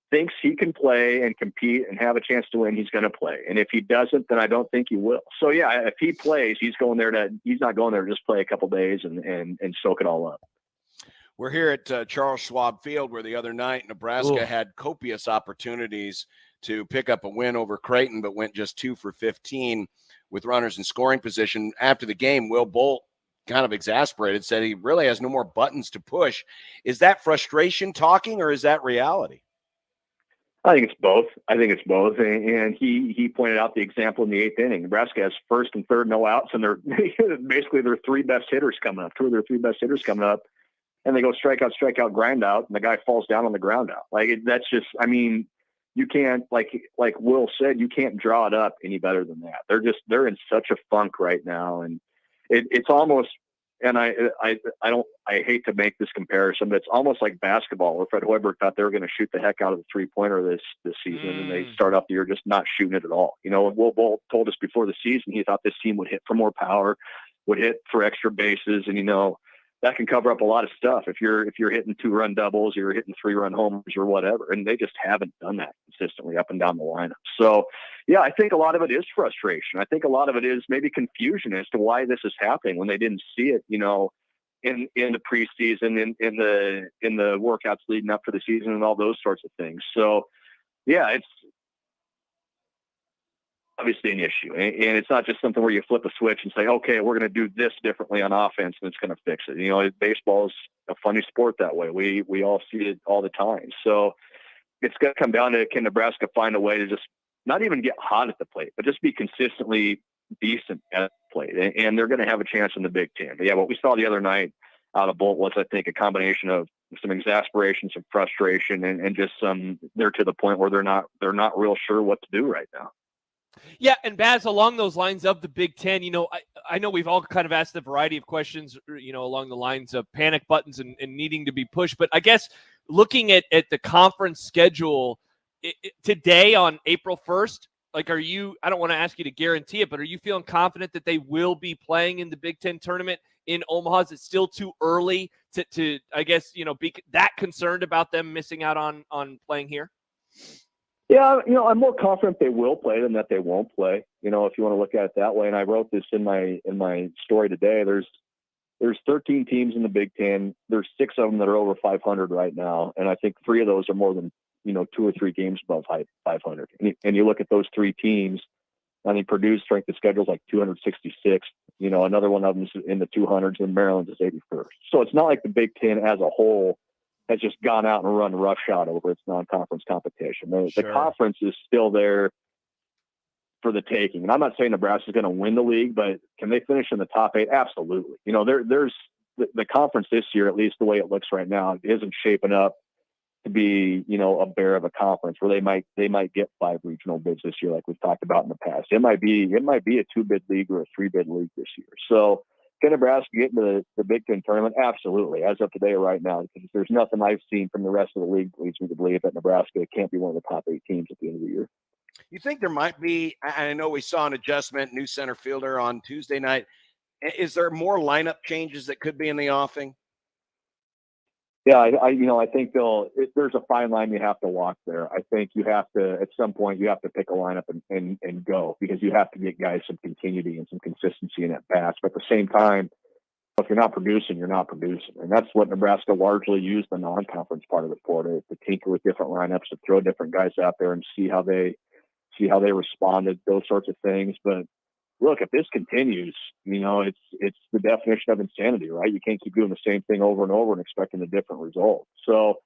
thinks he can play and compete and have a chance to win, he's going to play. And if he doesn't, then I don't think he will. So yeah, if he plays, he's not going there to just play a couple days and soak it all up. We're here at Charles Schwab Field, where the other night Nebraska had copious opportunities to pick up a win over Creighton, but went just 2 for 15 with runners in scoring position. After the game, Will Bolt, kind of exasperated, said he really has no more buttons to push. Is that frustration talking, or is that reality? I think it's both. And he pointed out the example in the 8th inning. Nebraska has first and third no outs, and they're basically their 3 best hitters coming up, 2 of their 3 best hitters coming up, and they go strikeout, grind out, and the guy falls down on the ground out. That's just, I mean, you can't, like Will said, you can't draw it up any better than that. They're in such a funk right now, and it's almost. And I hate to make this comparison, but it's almost like basketball, where Fred Hoiberg thought they were going to shoot the heck out of the 3-pointer this season, and they start off the year just not shooting it at all. Will Bolt told us before the season he thought this team would hit for more power, would hit for extra bases, and that can cover up a lot of stuff if you're hitting 2-run doubles, you're hitting 3-run homers or whatever, and they just haven't done that consistently up and down the lineup. So, yeah, I think a lot of it is frustration. I think a lot of it is maybe confusion as to why this is happening when they didn't see it, in the preseason, in the workouts leading up to the season, and all those sorts of things. So, yeah, it's obviously an issue, and it's not just something where you flip a switch and say, okay, we're going to do this differently on offense and it's going to fix it. Baseball is a funny sport that way. We all see it all the time. So it's going to come down to, can Nebraska find a way to just not even get hot at the plate, but just be consistently decent at the plate, and they're going to have a chance in the Big Ten. But yeah, what we saw the other night out of Bolt was, I think, a combination of some exasperation, some frustration, and just they're to the point where they're not real sure what to do right now. Yeah, and Baz, along those lines of the Big Ten, I know we've all kind of asked a variety of questions, along the lines of panic buttons and needing to be pushed. But I guess looking at the conference schedule today on April 1st, I don't want to ask you to guarantee it, but are you feeling confident that they will be playing in the Big Ten tournament in Omaha? Is it still too early to I guess, be that concerned about them missing out on playing here? Yeah, I'm more confident they will play than that they won't play. If you want to look at it that way. And I wrote this in my story today. There's 13 teams in the Big Ten. There's 6 of them that are over 500 right now, and I think 3 of those are more than 2 or 3 games above 500. And you look at those 3 teams. I think Purdue's strength of schedule is like 266. Another one of them is in the 200s, and Maryland's is 81st. So it's not like the Big Ten as a whole has just gone out and run roughshod over its non-conference competition. The conference is still there for the taking. And I'm not saying Nebraska's going to win the league, but can they finish in the top 8? Absolutely. You know, there's the conference this year, at least the way it looks right now, isn't shaping up to be, you know, a bear of a conference where they might get 5 regional bids this year, like we've talked about in the past. It might be a 2-bid league or a 3-bid league this year. So can Nebraska get into the Big Ten tournament? Absolutely. As of today, right now, because there's nothing I've seen from the rest of the league that leads me to believe that Nebraska can't be one of the top 8 teams at the end of the year. You think there might be, I know we saw an adjustment, new center fielder on Tuesday night. Is there more lineup changes that could be in the offing? Yeah, I think there's a fine line you have to walk there. I think you have to, at some point, you have to pick a lineup and go, because you have to get guys some continuity and some consistency in that pass. But at the same time, if you're not producing, you're not producing. And that's what Nebraska largely used the non-conference part of it for, to tinker with different lineups, to throw different guys out there and see how they responded, those sorts of things. But look, if this continues, you know, it's the definition of insanity, right? You can't keep doing the same thing over and over and expecting a different result. So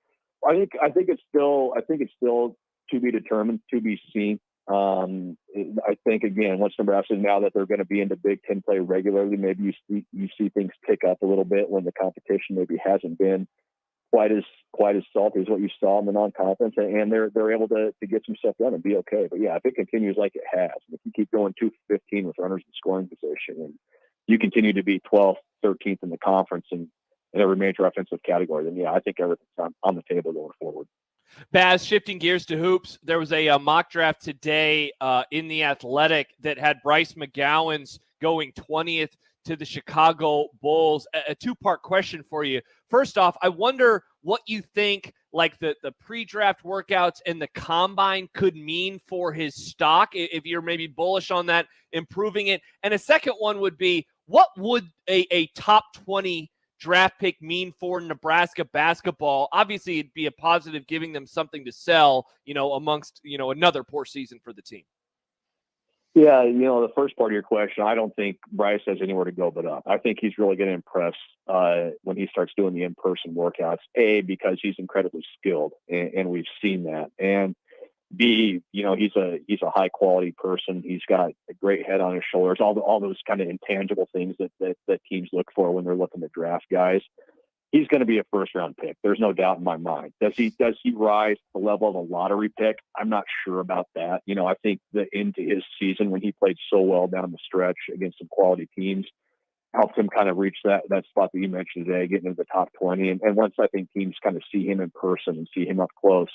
I think it's still to be determined, to be seen. I think, again, once Nebraska, now that they're going to be into Big Ten play regularly, maybe you see things pick up a little bit when the competition maybe hasn't been quite as salty as what you saw in the non-conference, and they're able to get some stuff done and be okay. But yeah, if it continues like it has, if you keep going 2-15 with runners in scoring position, and you continue to be 12th, 13th in the conference and in every major offensive category, then yeah, I think everything's on the table going forward. Baz, shifting gears to hoops, there was a mock draft today in The Athletic that had Bryce McGowan's going 20th to the Chicago Bulls. A two-part question for you. First off, I wonder what you think like the pre-draft workouts and the combine could mean for his stock, if you're maybe bullish on that, improving it. And a second one would be, what would a top 20 draft pick mean for Nebraska basketball? Obviously, it'd be a positive, giving them something to sell, you know, amongst, you know, another poor season for the team. Yeah, you know, the first part of your question, I don't think Bryce has anywhere to go but up. I think he's really going to impress when he starts doing the in-person workouts, A, because he's incredibly skilled, and we've seen that, and B, you know, he's a high-quality person. He's got a great head on his shoulders, all those kind of intangible things that teams look for when they're looking to draft guys. He's going to be a first-round pick. There's no doubt in my mind. Does he rise to the level of a lottery pick? I'm not sure about that. You know, I think the end to his season, when he played so well down the stretch against some quality teams, helped him kind of reach that spot that you mentioned today, getting into the top 20. And once I think teams kind of see him in person and see him up close,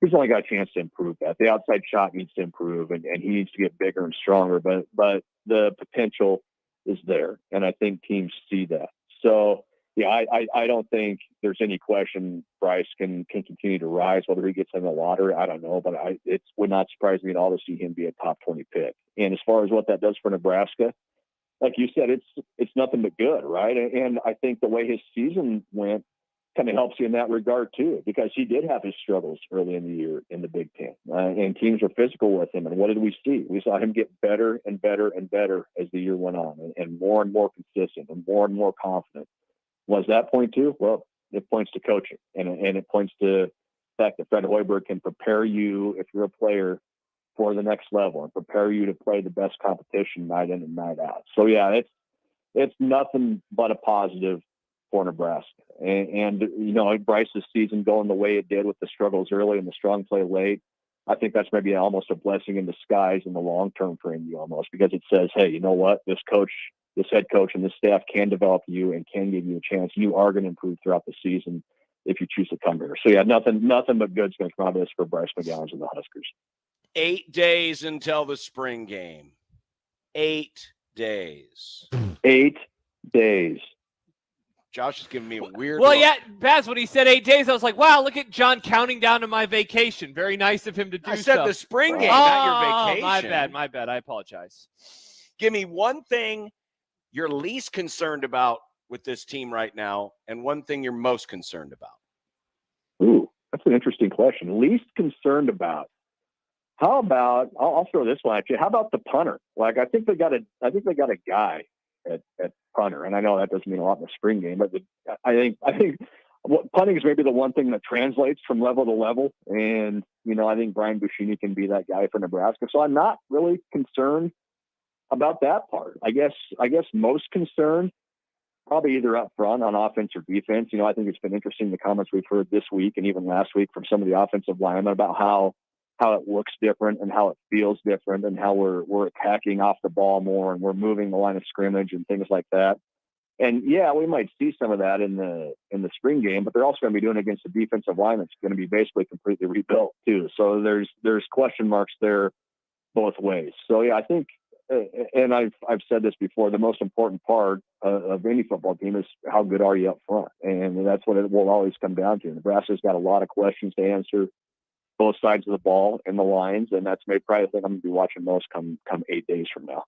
he's only got a chance to improve that. The outside shot needs to improve, and he needs to get bigger and stronger. But the potential is there, and I think teams see that. So, yeah, I don't think there's any question Bryce can continue to rise. Whether he gets in the lottery, I don't know, but it would not surprise me at all to see him be a top 20 pick. And as far as what that does for Nebraska, like you said, it's nothing but good, right? And I think the way his season went kind of helps you in that regard too, because he did have his struggles early in the year in the Big Ten, and teams were physical with him. And what did we see? We saw him get better and better and better as the year went on, and more consistent and more confident. Was that point to? Well, it points to coaching, and it points to the fact that Fred Hoiberg can prepare you, if you're a player, for the next level and prepare you to play the best competition night in and night out. So yeah, it's nothing but a positive for Nebraska. And you know, Bryce's season going the way it did with the struggles early and the strong play late, I think that's maybe almost a blessing in disguise in the long term for Indy, almost, because it says, hey, you know what, this head coach and this staff can develop you and can give you a chance. You are going to improve throughout the season if you choose to come here. So yeah, nothing but good's going to come out of this for Bryce McGowan and the Huskers. 8 days until the spring game. 8 days. 8 days. Josh is giving me a weird Well, look. yeah, Baz, when he said 8 days, I was like, wow, look at John counting down to my vacation. Very nice of him to do so. I said the spring game, not your vacation. My bad. I apologize. Give me one thing you're least concerned about with this team right now, and one thing you're most concerned about. Ooh, that's an interesting question. Least concerned about. How about, I'll throw this one at you. How about the punter? Like, I think they got a guy at punter, and I know that doesn't mean a lot in the spring game, but I think punting is maybe the one thing that translates from level to level. And, I think Brian Buschini can be that guy for Nebraska. So I'm not really concerned about that part. I guess most concerned probably either up front on offense or defense. I think it's been interesting, the comments we've heard this week and even last week from some of the offensive linemen about how it looks different and how it feels different and how we're attacking off the ball more and we're moving the line of scrimmage and things like that. And yeah, we might see some of that in the spring game, but they're also going to be doing it against a defensive line that's going to be basically completely rebuilt too. So there's question marks there both ways. So yeah, I think, and I've said this before, the most important part of any football team is how good are you up front, and that's what it will always come down to. Nebraska's got a lot of questions to answer, both sides of the ball and the lines, and that's maybe probably the thing I'm going to be watching most come 8 days from now.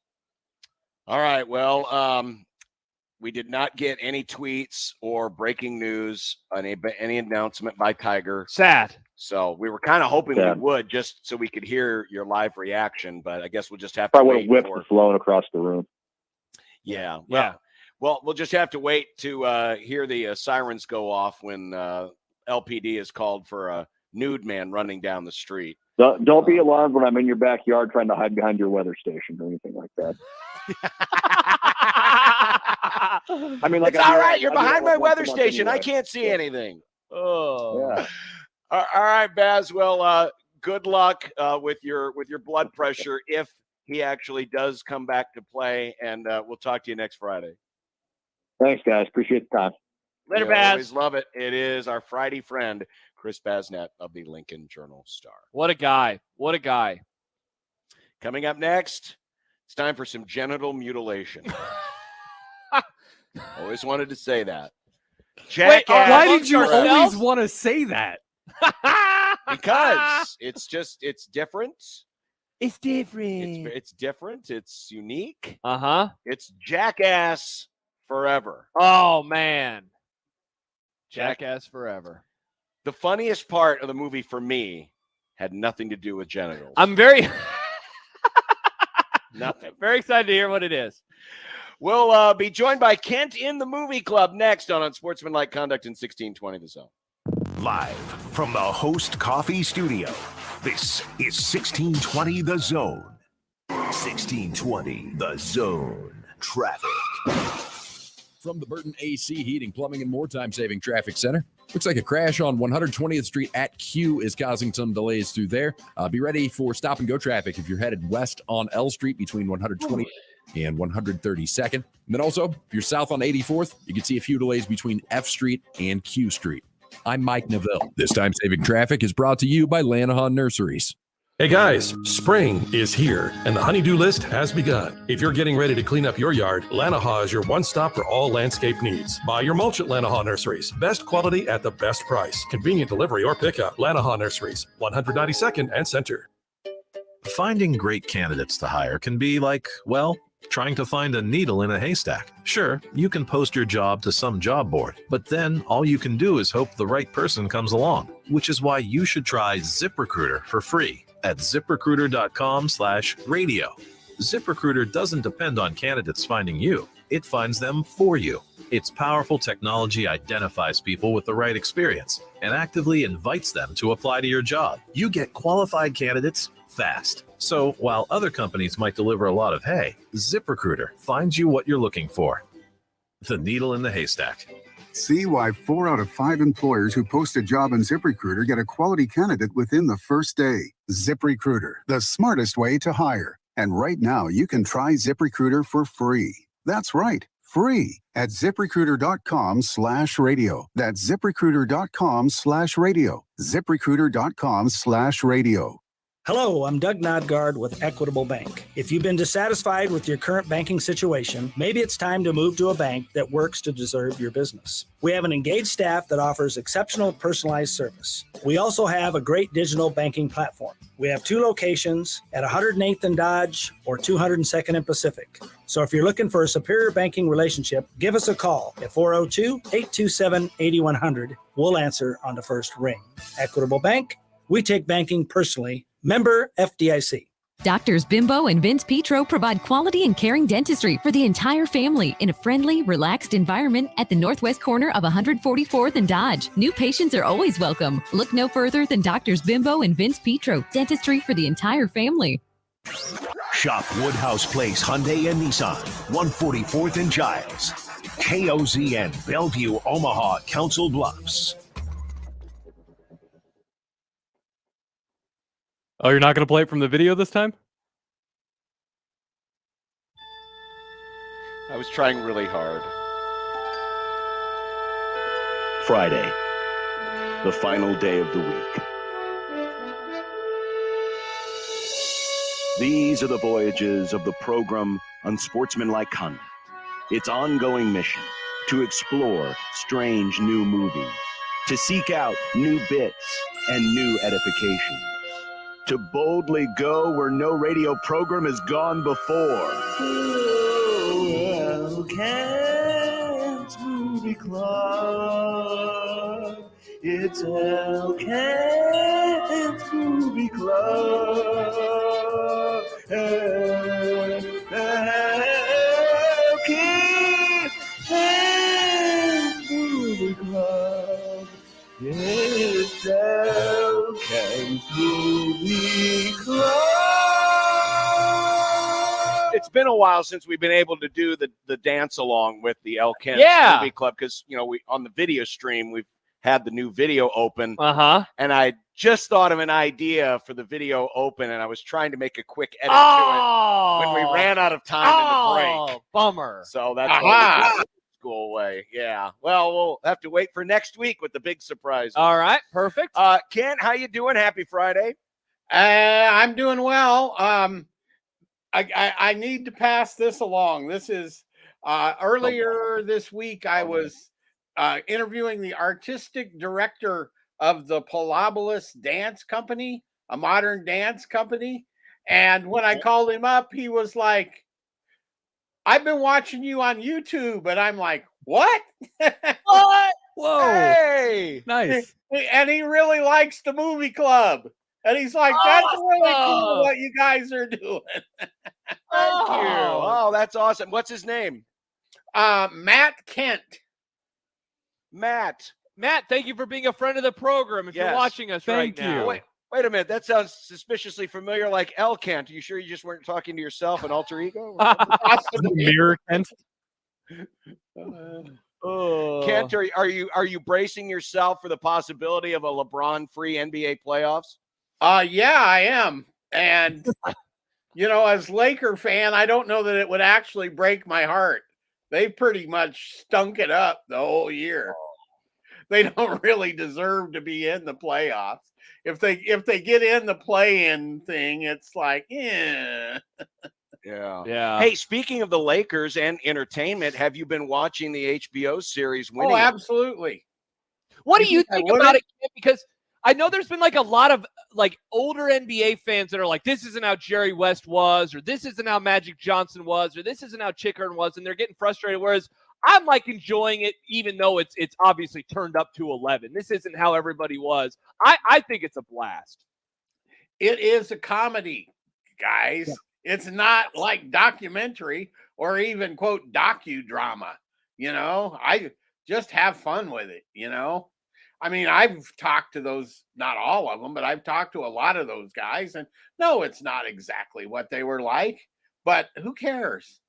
All right, well. We did not get any tweets or breaking news on any announcement by Tiger. Sad. So we were kind of hoping we would, just so we could hear your live reaction. But I guess we'll just have to wait. Whipped the flown across the room. Yeah. Well, we'll just have to wait to hear the sirens go off when LPD is called for a nude man running down the street. Don't be alarmed when I'm in your backyard trying to hide behind your weather station or anything like that. I mean, like, it's all right. You're behind my weather station. I can't see anything. Oh, yeah. All right, Baz. Well, good luck with your blood pressure if he actually does come back to play, and we'll talk to you next Friday. Thanks, guys. Appreciate the time. Later, Baz. Always love it. It is our Friday friend, Chris Basnet of the Lincoln Journal-Star. What a guy. What a guy. Coming up next, it's time for some genital mutilation. Always wanted to say that. Wait, why did you always want to say that? Because it's different. It's different. It's different. It's unique. Uh-huh. It's Jackass Forever. Oh, man. Jackass Forever. The funniest part of the movie for me had nothing to do with genitals. I'm very nothing. Very excited to hear what it is. We'll be joined by Kent in the Movie Club next on Unsportsmanlike Conduct in 1620 The Zone. Live from the Host Coffee Studio, this is 1620 The Zone. 1620 The Zone. Traffic. From the Burton AC Heating, Plumbing, and More Time-Saving Traffic Center. Looks like a crash on 120th Street at Q is causing some delays through there. Be ready for stop-and-go traffic if you're headed west on L Street between 120th and 132nd. And then also, if you're south on 84th, you can see a few delays between F Street and Q Street. I'm Mike Neville. This time-saving traffic is brought to you by Lanahan Nurseries. Hey guys, spring is here and the honeydew list has begun. If you're getting ready to clean up your yard, Lanahaw is your one-stop for all landscape needs. Buy your mulch at Lanahaw Nurseries. Best quality at the best price. Convenient delivery or pickup. Lanahaw Nurseries, 192nd and Center. Finding great candidates to hire can be like, well, trying to find a needle in a haystack. Sure, you can post your job to some job board, but then all you can do is hope the right person comes along, which is why you should try ZipRecruiter for free at ZipRecruiter.com/radio. ZipRecruiter doesn't depend on candidates finding you. It finds them for you. Its powerful technology identifies people with the right experience and actively invites them to apply to your job. You get qualified candidates fast. So while other companies might deliver a lot of hay, ZipRecruiter finds you what you're looking for. The needle in the haystack. See why 4 out of 5 employers who post a job on ZipRecruiter get a quality candidate within the first day. ZipRecruiter, the smartest way to hire. And right now, you can try ZipRecruiter for free. That's right, free at ZipRecruiter.com/radio. That's ZipRecruiter.com/radio. ZipRecruiter.com/radio. Hello, I'm Doug Nodgaard with Equitable Bank. If you've been dissatisfied with your current banking situation, maybe it's time to move to a bank that works to deserve your business. We have an engaged staff that offers exceptional personalized service. We also have a great digital banking platform. We have 2 locations at 108th and Dodge or 202nd and Pacific. So if you're looking for a superior banking relationship, give us a call at 402-827-8100. We'll answer on the first ring. Equitable Bank, we take banking personally. Member FDIC. Doctors Bimbo and Vince Petro provide quality and caring dentistry for the entire family in a friendly, relaxed environment at the northwest corner of 144th and Dodge. New patients are always welcome. Look no further than Doctors Bimbo and Vince Petro, dentistry for the entire family. Shop Woodhouse Place Hyundai and Nissan, 144th and Giles. KOZN, Bellevue, Omaha, Council Bluffs. Oh, you're not going to play it from the video this time? I was trying really hard. Friday, the final day of the week. These are the voyages of the program Unsportsmanlike Conduct. Its ongoing mission to explore strange new movies, to seek out new bits and new edification, to boldly go where no radio program has gone before. Oh, Elkent's Movie Club. It's Elkent's Movie Club. Elkent's Movie Club. It's Elkent's Movie Club. It's been a while since we've been able to do the dance along with the Elkent Movie Club because we on the video stream we've had the new video open. And I just thought of an idea for the video open, and I was trying to make a quick edit to it when we ran out of time in the break. Bummer. So that's why we school way. Yeah. Well, we'll have to wait for next week with the big surprise. All right. Perfect. Kent, how you doing? Happy Friday. I'm doing well. I need to pass this along. This is earlier this week. I was interviewing the artistic director of the Palabolis Dance Company, a modern dance company. And when I called him up, he was like, I've been watching you on YouTube. And I'm like, what? What? Whoa. Hey. Nice. And he really likes the movie club. And he's like, that's really cool what you guys are doing. Thank you. Oh, that's awesome. What's his name? Matt Kent. Matt, thank you for being a friend of the program. If you're watching us right now. Wait a minute. That sounds suspiciously familiar, like El Kent. Are you sure you just weren't talking to yourself, an alter ego? Mirror Kent. Kent, are you bracing yourself for the possibility of a LeBron-free NBA playoffs? Yeah, I am. And as Laker fan, I don't know that it would actually break my heart. They pretty much stunk it up the whole year. They don't really deserve to be in the playoffs. If they get in the play-in thing, it's like, Yeah. Hey, speaking of the Lakers and entertainment, have you been watching the HBO series Winning? Oh, absolutely. What do you think about it? Because I know there's been like a lot of like older NBA fans that are like, this isn't how Jerry West was, or this isn't how Magic Johnson was, or this isn't how Chick Hearn was, and they're getting frustrated. Whereas I'm like enjoying it, even though it's obviously turned up to 11. This isn't how everybody was. I think it's a blast. It is a comedy, guys. Yeah. It's not like documentary or even quote docudrama. I just have fun with it. I mean, I've talked to those, not all of them, but I've talked to a lot of those guys, and no, it's not exactly what they were like, but who cares?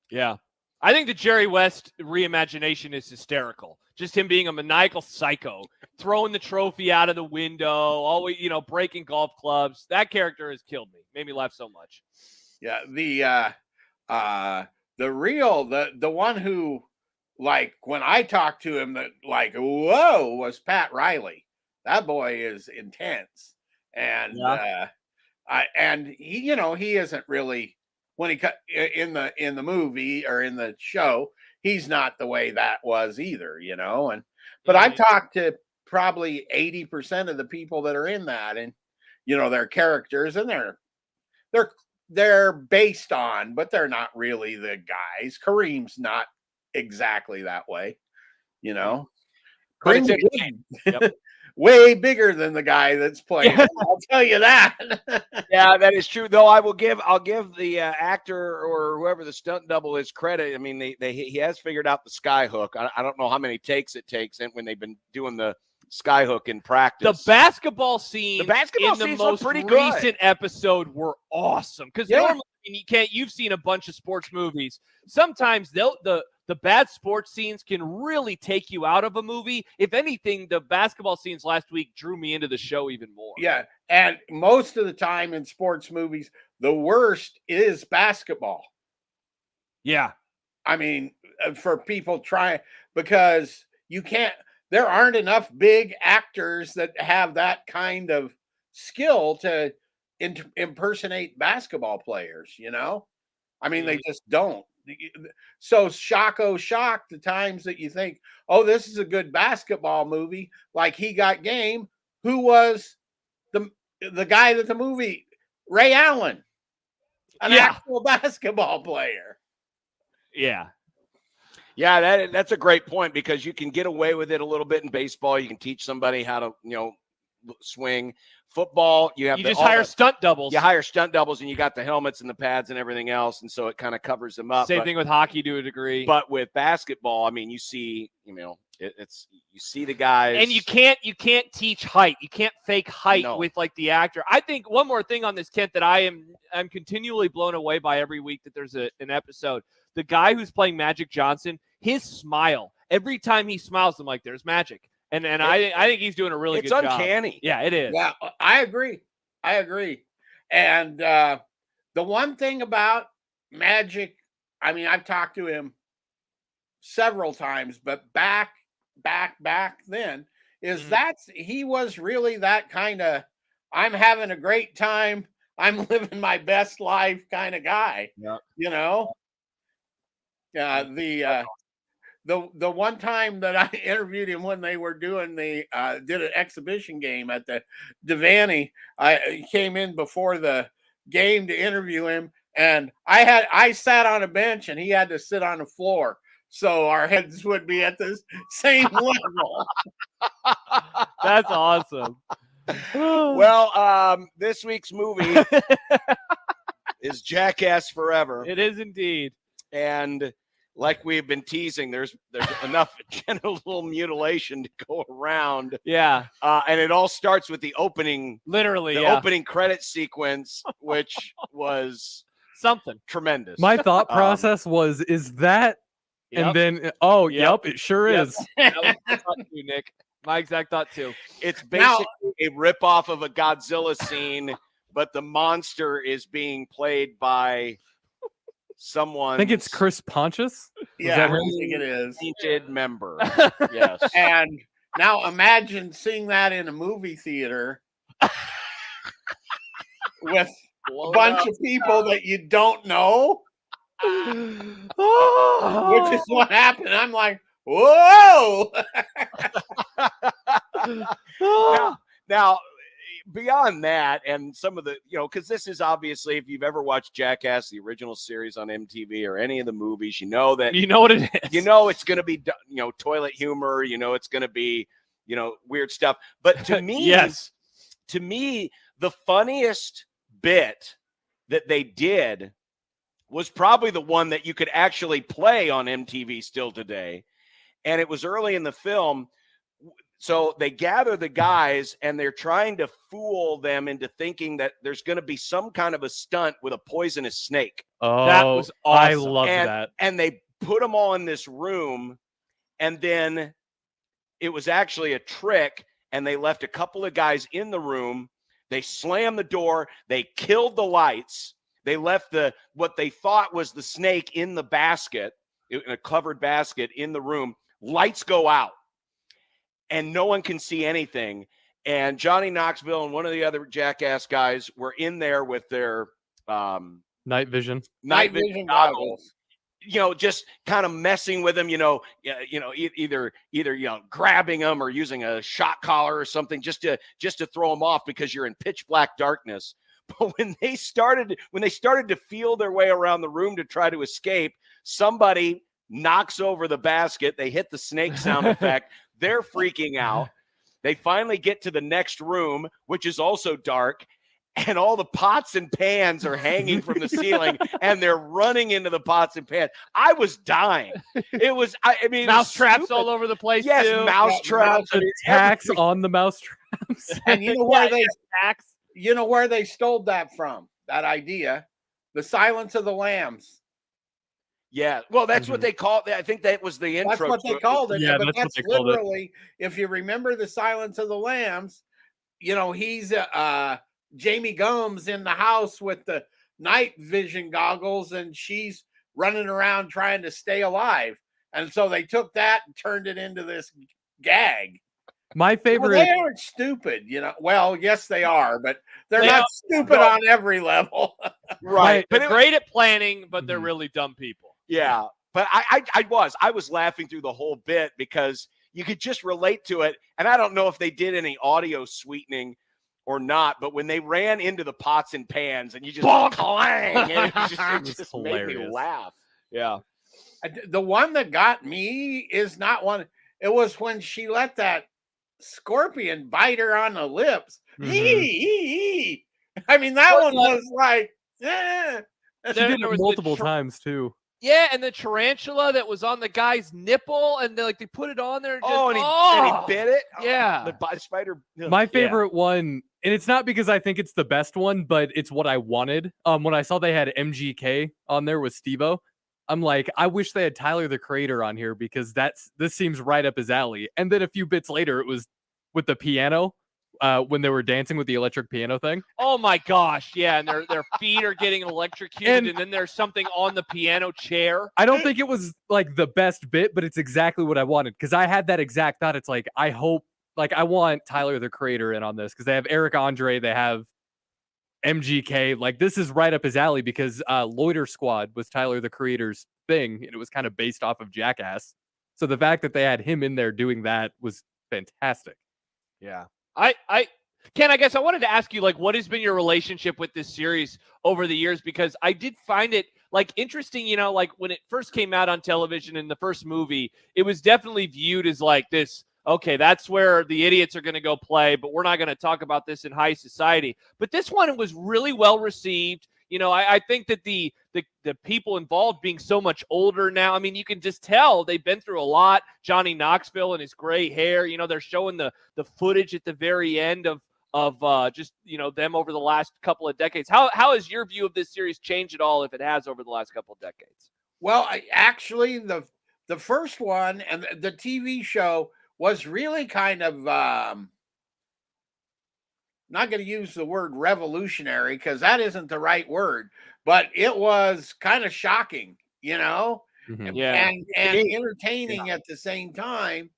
Yeah. I think the Jerry West reimagination is hysterical. Just him being a maniacal psycho, throwing the trophy out of the window, always, breaking golf clubs. That character has killed me. Made me laugh so much. Yeah. The one who, like, when I talked to him, that like, whoa, was Pat Riley. That boy is intense. And and he, he isn't really, when he cut in the movie or in the show, he's not the way that was either, but I've talked to probably 80% of the people that are in that, and their characters, and they're based on, but they're not really the guys. Kareem's not exactly that way, Kareem, yep. way bigger than the guy that's playing. I'll tell you that. Yeah, that is true. Though I'll give the actor or whoever the stunt double is credit. I mean, he has figured out the sky hook. I don't know how many takes it takes when they've been doing the sky hook in practice. The basketball scenes in the scenes most look pretty good. recent episode were awesome. Because normally, you've seen a bunch of sports movies. Sometimes the bad sports scenes can really take you out of a movie. If anything, the basketball scenes last week drew me into the show even more. Yeah, and most of the time in sports movies, the worst is basketball. Yeah. I mean, for people trying, because there aren't enough big actors that have that kind of skill to impersonate basketball players, I mean, they just don't. So shock, the times that you think, oh, this is a good basketball movie, like He Got Game, who was the guy that the movie, Ray Allen, an actual basketball player. Yeah. Yeah, that's a great point, because you can get away with it a little bit in baseball. You can teach somebody how to, swing. Football, you just hire stunt doubles. You hire stunt doubles, and you got the helmets and the pads and everything else, and so it kind of covers them up. Same thing with hockey to a degree. But with basketball, I mean, you see, you see the guys, and you can't teach height. You can't fake height with like the actor. I think one more thing on this, Kent, that I'm continually blown away by every week that there's an episode. The guy who's playing Magic Johnson, his smile, every time he smiles, I'm like, there's magic. And I think he's doing a really good job. It's uncanny. Yeah, it is. Yeah, I agree. And the one thing about Magic, I mean, I've talked to him several times, but back then, is he was really that kind of, I'm having a great time, I'm living my best life kind of guy. Yeah. The one time that I interviewed him when they were doing did an exhibition game at the Devaney, I came in before the game to interview him, and I sat on a bench and he had to sit on the floor, so our heads would be at the same level. That's awesome. Well, this week's movie is Jackass Forever. It is indeed. And like we've been teasing, there's enough genital mutilation to go around. Yeah. And it all starts with the opening. Literally, the opening credit sequence, which was something tremendous. My thought process was, is that? Yep. And then, it sure is. That was my thought too, Nick. My exact thought too. It's basically a ripoff of a Godzilla scene, but the monster is being played by someone. I think it's Chris Pontius. Yeah, I think it is. Painted member. Yes. And now imagine seeing that in a movie theater with a bunch of people that you don't know. Which is what happened. I'm like, whoa. Now, beyond that, and some of the, because this is obviously, if you've ever watched Jackass, the original series on MTV, or any of the movies, you know what it is. It's going to be, toilet humor. It's going to be, weird stuff. But to me, to me, the funniest bit that they did was probably the one that you could actually play on MTV still today. And it was early in the film. So they gather the guys and they're trying to fool them into thinking that there's going to be some kind of a stunt with a poisonous snake. Oh, that was awesome. I love that. And they put them all in this room, and then it was actually a trick, and they left a couple of guys in the room. They slammed the door. They killed the lights. They left what they thought was the snake in the basket, in a covered basket in the room. Lights go out, and no one can see anything. And Johnny Knoxville and one of the other Jackass guys were in there with their night vision goggles. Just kind of messing with them, either grabbing them or using a shot collar or something just to throw them off, because you're in pitch black darkness. But when they started to feel their way around the room to try to escape, somebody knocks over the basket. They hit the snake sound effect. They're freaking out. They finally get to the next room, which is also dark, and all the pots and pans are hanging from the ceiling, and they're running into the pots and pans. I was dying. It was, I mean, mouse traps all over the place. Yes, too. mouse traps. The tax on the mouse traps. And you know where you know where they stole that from? That idea, the Silence of the Lambs. Yeah, well, that's what they call it. I think that was the intro. That's what they called it. Yeah, but that's what that's they called it. literally, if you remember the Silence of the Lambs, you know, he's Jamie Gomes in the house with the night vision goggles, and she's running around trying to stay alive. And so they took that and turned it into this gag. My favorite. Well, they aren't stupid, you know. Well, yes, they are, but they're not stupid on every level. Right. But they're great at planning, but they're really dumb people. Yeah. But I was laughing through the whole bit because you could just relate to it. And I don't know if they did any audio sweetening or not, but when they ran into the pots and pans and you just clang, and it just made me laugh. Yeah. The one that got me is not one. It was when she let that scorpion bite her on the lips. I mean, that one was like, She did it multiple times too. Yeah, and the tarantula that was on the guy's nipple, and they put it on there. And and he bit it. Yeah, the spider. My favorite one, and it's not because I think it's the best one, but it's what I wanted. When I saw they had MGK on there with Steve-O, I'm like, I wish they had Tyler the Creator on here because this seems right up his alley. And then a few bits later, it was with the piano when they were dancing with the electric piano thing. Oh my gosh, yeah, and their feet are getting electrocuted, and then there's something on the piano chair. I don't think it was like the best bit, but it's exactly what I wanted because I had that exact thought. It's like I want Tyler the Creator in on this because they have Eric Andre, they have MGK. Like this is right up his alley because Loiter Squad was Tyler the Creator's thing, and it was kind of based off of Jackass. So the fact that they had him in there doing that was fantastic. Yeah. Ken, I guess I wanted to ask you, like, what has been your relationship with this series over the years? Because I did find it, like, interesting, you know, like, when it first came out on television in the first movie, it was definitely viewed as, like, this, okay, that's where the idiots are going to go play, but we're not going to talk about this in high society. But this one was really well received. You know, I think that the people involved being so much older now, I mean, you can just tell they've been through a lot. Johnny Knoxville and his gray hair, you know, they're showing the footage at the very end of just, you know, them over the last couple of decades. How has your view of this series changed at all, if it has, over the last couple of decades? Well, actually, the first one and the TV show was really kind of not going to use the word revolutionary because that isn't the right word, but it was kind of shocking, you know, and entertaining at the same time.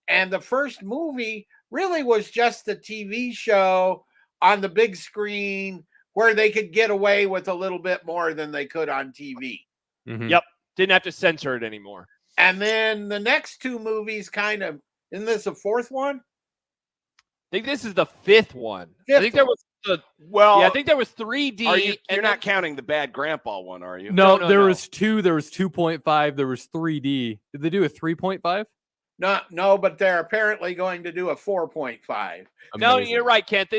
And the first movie really was just a TV show on the big screen where they could get away with a little bit more than they could on TV. Yep. Didn't have to censor it anymore. And then the next two movies isn't this a fourth one? I think this is the fifth one. I think there was I think there was 3D. You're not counting the Bad Grandpa one, are you? No, there was 2. There was 2.5. There was 3D. Did they do a 3.5? No, but they're apparently going to do a 4.5. No, you're right, Kent.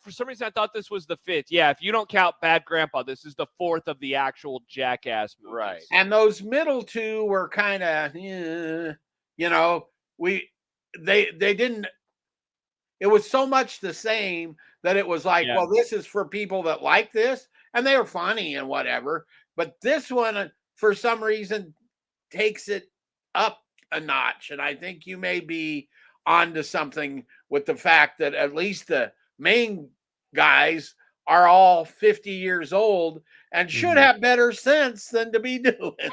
For some reason I thought this was the fifth. Yeah, if you don't count Bad Grandpa, this is the fourth of the actual Jackass movies. Right. And those middle two were kind of, you know, they didn't. It was so much the same that it was like, well, this is for people that like this, and they were funny and whatever. But this one, for some reason, takes it up a notch. And I think you may be onto something with the fact that at least the main guys are all 50 years old and should have better sense than to be doing it.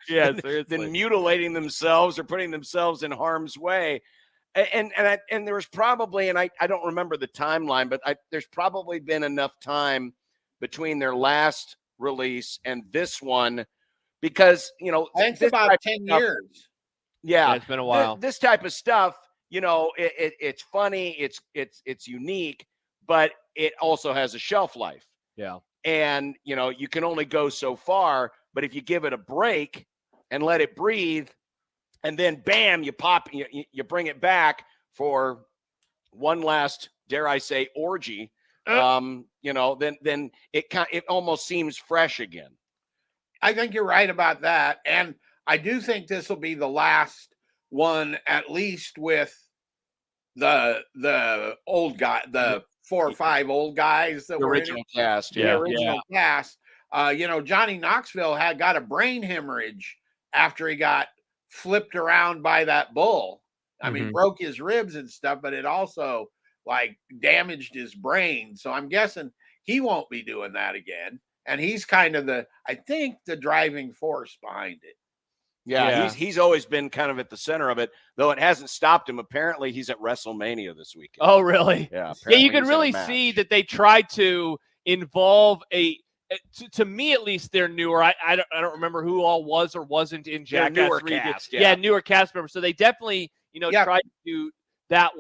Yeah, than mutilating themselves or putting themselves in harm's way. And there was probably, and I don't remember the timeline, but there's probably been enough time between their last release and this one because, you know, I think it's about 10 years. Yeah, it's been a while. This type of stuff, you know, it's funny, it's unique, but it also has a shelf life. Yeah. And, you know, you can only go so far, but if you give it a break and let it breathe, and then bam, you bring it back for one last, dare I say, orgy, then it almost seems fresh again. I think you're right about that. And I do think this will be the last one, at least with the old guy, the 4 or 5 old guys that The were original in it. cast, The original cast. Johnny Knoxville got a brain hemorrhage after he got flipped around by that bull. I mean, broke his ribs and stuff, but it also damaged his brain. So I'm guessing he won't be doing that again. And he's kind of the driving force behind it. Yeah, he's always been kind of at the center of it, though it hasn't stopped him. Apparently, he's at WrestleMania this weekend. Oh, really? Yeah. Yeah, you can really see that they tried to involve to me at least, they're newer. I don't remember who all was or wasn't in Jackass. Newer cast, newer cast members. So they definitely, tried to do that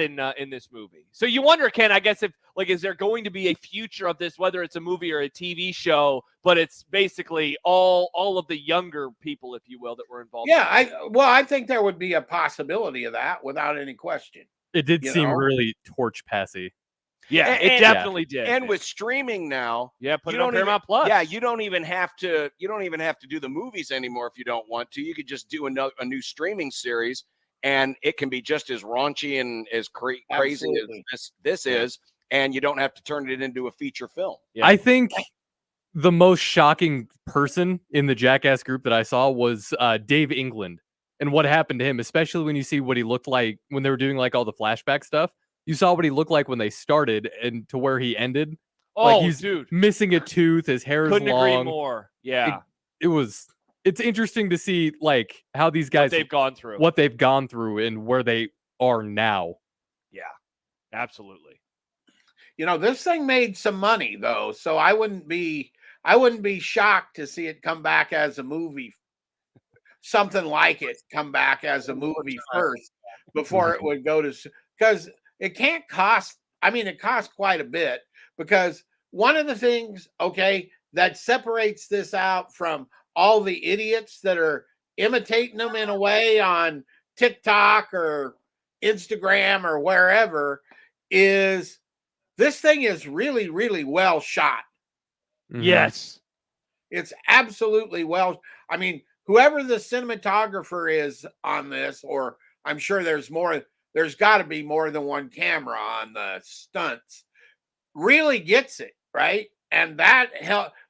in this movie. So you wonder, Ken, I guess, if is there going to be a future of this, whether it's a movie or a TV show, but it's basically all of the younger people, if you will, that were involved. Yeah, I think there would be a possibility of that without any question. It did seem really torch passy. Yeah, it definitely did. And with streaming now, put it on Paramount Plus. Yeah, you don't even have to do the movies anymore if you don't want to. You could just do a new streaming series, and it can be just as raunchy and as crazy as this is, and you don't have to turn it into a feature film. Yeah. I think the most shocking person in the Jackass group that I saw was Dave England, and what happened to him, especially when you see what he looked like when they were doing all the flashback stuff. You saw what he looked like when they started and to where he ended. Oh, he's dude, missing a tooth. His hair is long. Couldn't agree more. Yeah, it's interesting to see how these guys what they've gone through and where they are now. Yeah, absolutely. This thing made some money though, so I wouldn't be shocked to see it come back as a movie. Something like it come back as a movie first before it would go to, because it can't cost. I mean, it costs quite a bit, because one of the things, that separates this out from all the idiots that are imitating them in a way on TikTok or Instagram or wherever is this thing is really, really well shot. Yes. It's absolutely well. I mean, whoever the cinematographer is on this, or I'm sure there's got to be more than one camera on the stunts, really gets it, right? And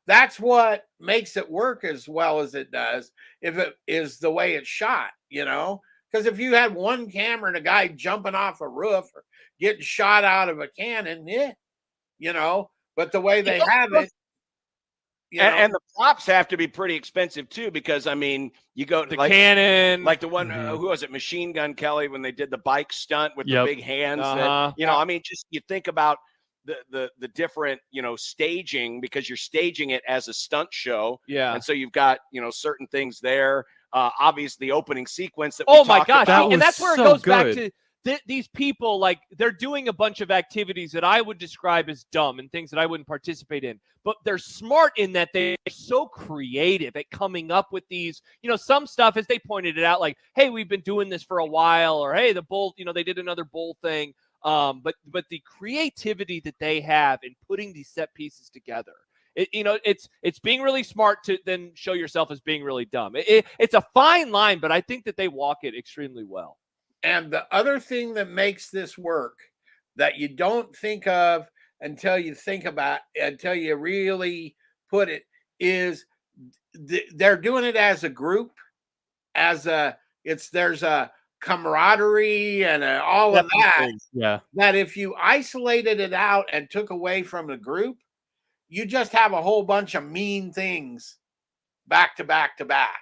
that's what makes it work as well as it does, if it is the way it's shot, because if you had one camera and a guy jumping off a roof or getting shot out of a cannon, but the way they have it, and the props have to be pretty expensive too, because I mean, you go the cannon, like the one who was it, Machine Gun Kelly, when they did the bike stunt with the big hands. I mean, just you think about the different staging, because you're staging it as a stunt show. Yeah, and so you've got certain things there. Obviously, the opening sequence that. Oh my gosh, and that's where it goes good. Back to. These people, they're doing a bunch of activities that I would describe as dumb and things that I wouldn't participate in. But they're smart in that they're so creative at coming up with these, some stuff, as they pointed it out, hey, we've been doing this for a while, or hey, the bull, they did another bull thing. But the creativity that they have in putting these set pieces together, it's being really smart to then show yourself as being really dumb. It's a fine line, but I think that they walk it extremely well. And the other thing that makes this work that you don't think of until you really put it is they're doing it as a group, there's a camaraderie and all of that. Yeah. That if you isolated it out and took away from the group, you just have a whole bunch of mean things back to back to back.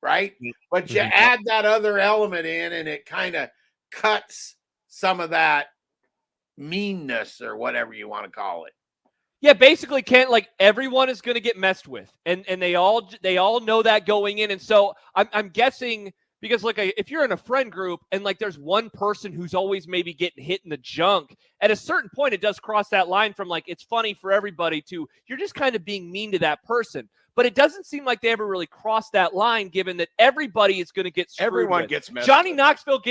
Right? But you add that other element in, and it kind of cuts some of that meanness, or whatever you want to call it. Yeah, basically, Kent, everyone is going to get messed with, and they all know that going in. And so I'm guessing, because if you're in a friend group and there's one person who's always maybe getting hit in the junk, at a certain point it does cross that line from it's funny for everybody to you're just kind of being mean to that person. but it doesn't seem like they ever really crossed that line, given that everybody is going to get screwed Everyone with. gets messed Johnny with. Knoxville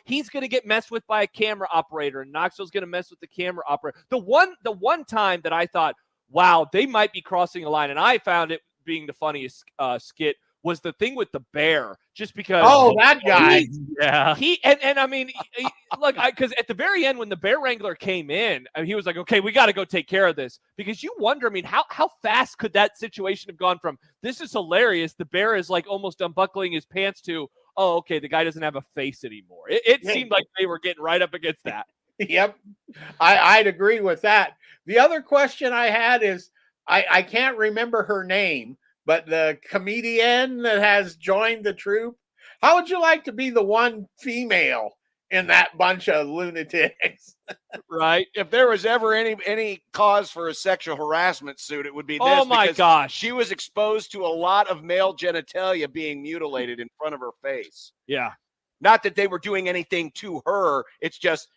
he's going to get messed with by a camera operator, and Knoxville's going to mess with the camera operator. The one time that I thought, wow, they might be crossing a line, and I found it being the funniest skit, was the thing with the bear, just because. Oh, that guy. Look, because at the very end, when the bear wrangler came in, he was like, okay, we got to go take care of this, because you wonder, how fast could that situation have gone from, this is hilarious, the bear is like almost unbuckling his pants, to, oh, okay, the guy doesn't have a face anymore. It seemed like they were getting right up against that. Yep. I'd agree with that. The other question I had is, I can't remember her name, but the comedian that has joined the troupe, how would you like to be the one female in that bunch of lunatics? Right. If there was ever any cause for a sexual harassment suit, it would be this. Oh my gosh. She was exposed to a lot of male genitalia being mutilated in front of her face. Yeah. Not that they were doing anything to her. It's just,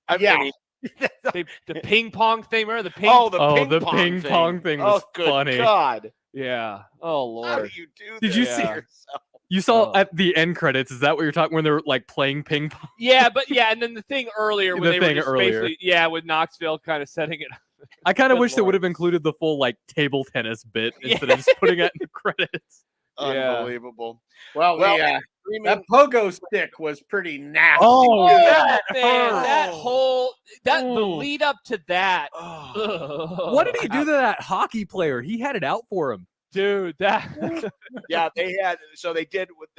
the ping pong thing, remember the ping? The ping pong thing was good funny. God. Yeah. Oh Lord. How do you do Did this you to see? yourself? You saw at the end credits. Is that what you're talking when they're like playing ping pong? Yeah, and then the thing earlier when they were just earlier. basically, with Knoxville kind of setting it. I kind of Good wish they Lord. would have included the full like table tennis bit instead of just putting it in the credits. Unbelievable. Well, that pogo stick was pretty nasty. Oh, that the lead up to that. What did he do to that hockey player? He had it out for him. Dude, that they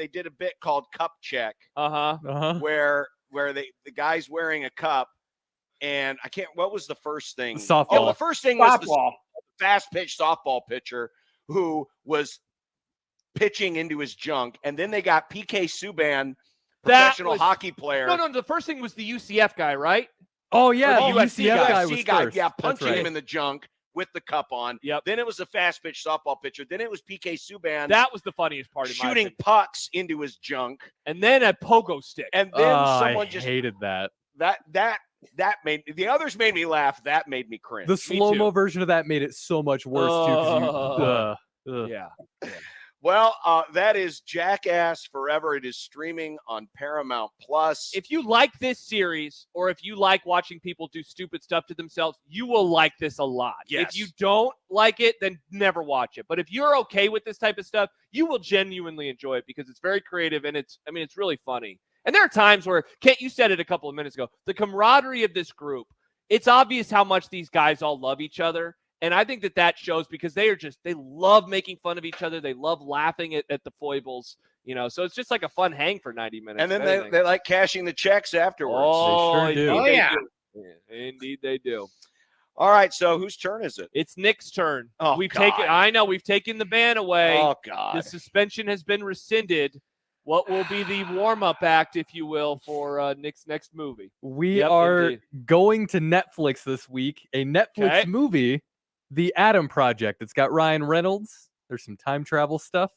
did a bit called Cup Check. Where the guy's wearing a cup, and I can't, what was the first thing? Softball. Oh, the first thing was the Softball. fast pitch softball pitcher who was pitching into his junk, and then they got PK Subban, professional hockey player. No, the first thing was the UCF guy, right? Oh yeah, the UCF guy was first. Yeah, punching That's him right. in the junk with the cup on. Yep. Then it was the fast pitch softball pitcher. Then it was PK Subban. That was the funniest part. Shooting pucks into his junk, and then a pogo stick. And then someone I just hated that. That made the others made me laugh. That made me cringe. The slow-mo version of that made it so much worse too. Yeah. Well, that is Jackass Forever. It is streaming on Paramount Plus. If you like this series, or if you like watching people do stupid stuff to themselves, you will like this a lot. Yes. If you don't like it, then never watch it. But if you're okay with this type of stuff, you will genuinely enjoy it, because it's very creative and it's really funny. And there are times where, Kent, you said it a couple of minutes ago, the camaraderie of this group, it's obvious how much these guys all love each other. And I think that shows, because they love making fun of each other. They love laughing at the foibles, so it's just like a fun hang for 90 minutes. And then they like cashing the checks afterwards. Oh, they sure do. Indeed Oh, they yeah. do. Indeed they do. All right, so whose turn is it? It's Nick's turn. Oh, we've God. taken the ban away. Oh, God. The suspension has been rescinded. What will be the warm-up act, if you will, for Nick's next movie? We Yep, are indeed. going to Netflix this week. A Netflix Okay. movie, The Atom Project. It's got Ryan Reynolds. There's some time travel stuff.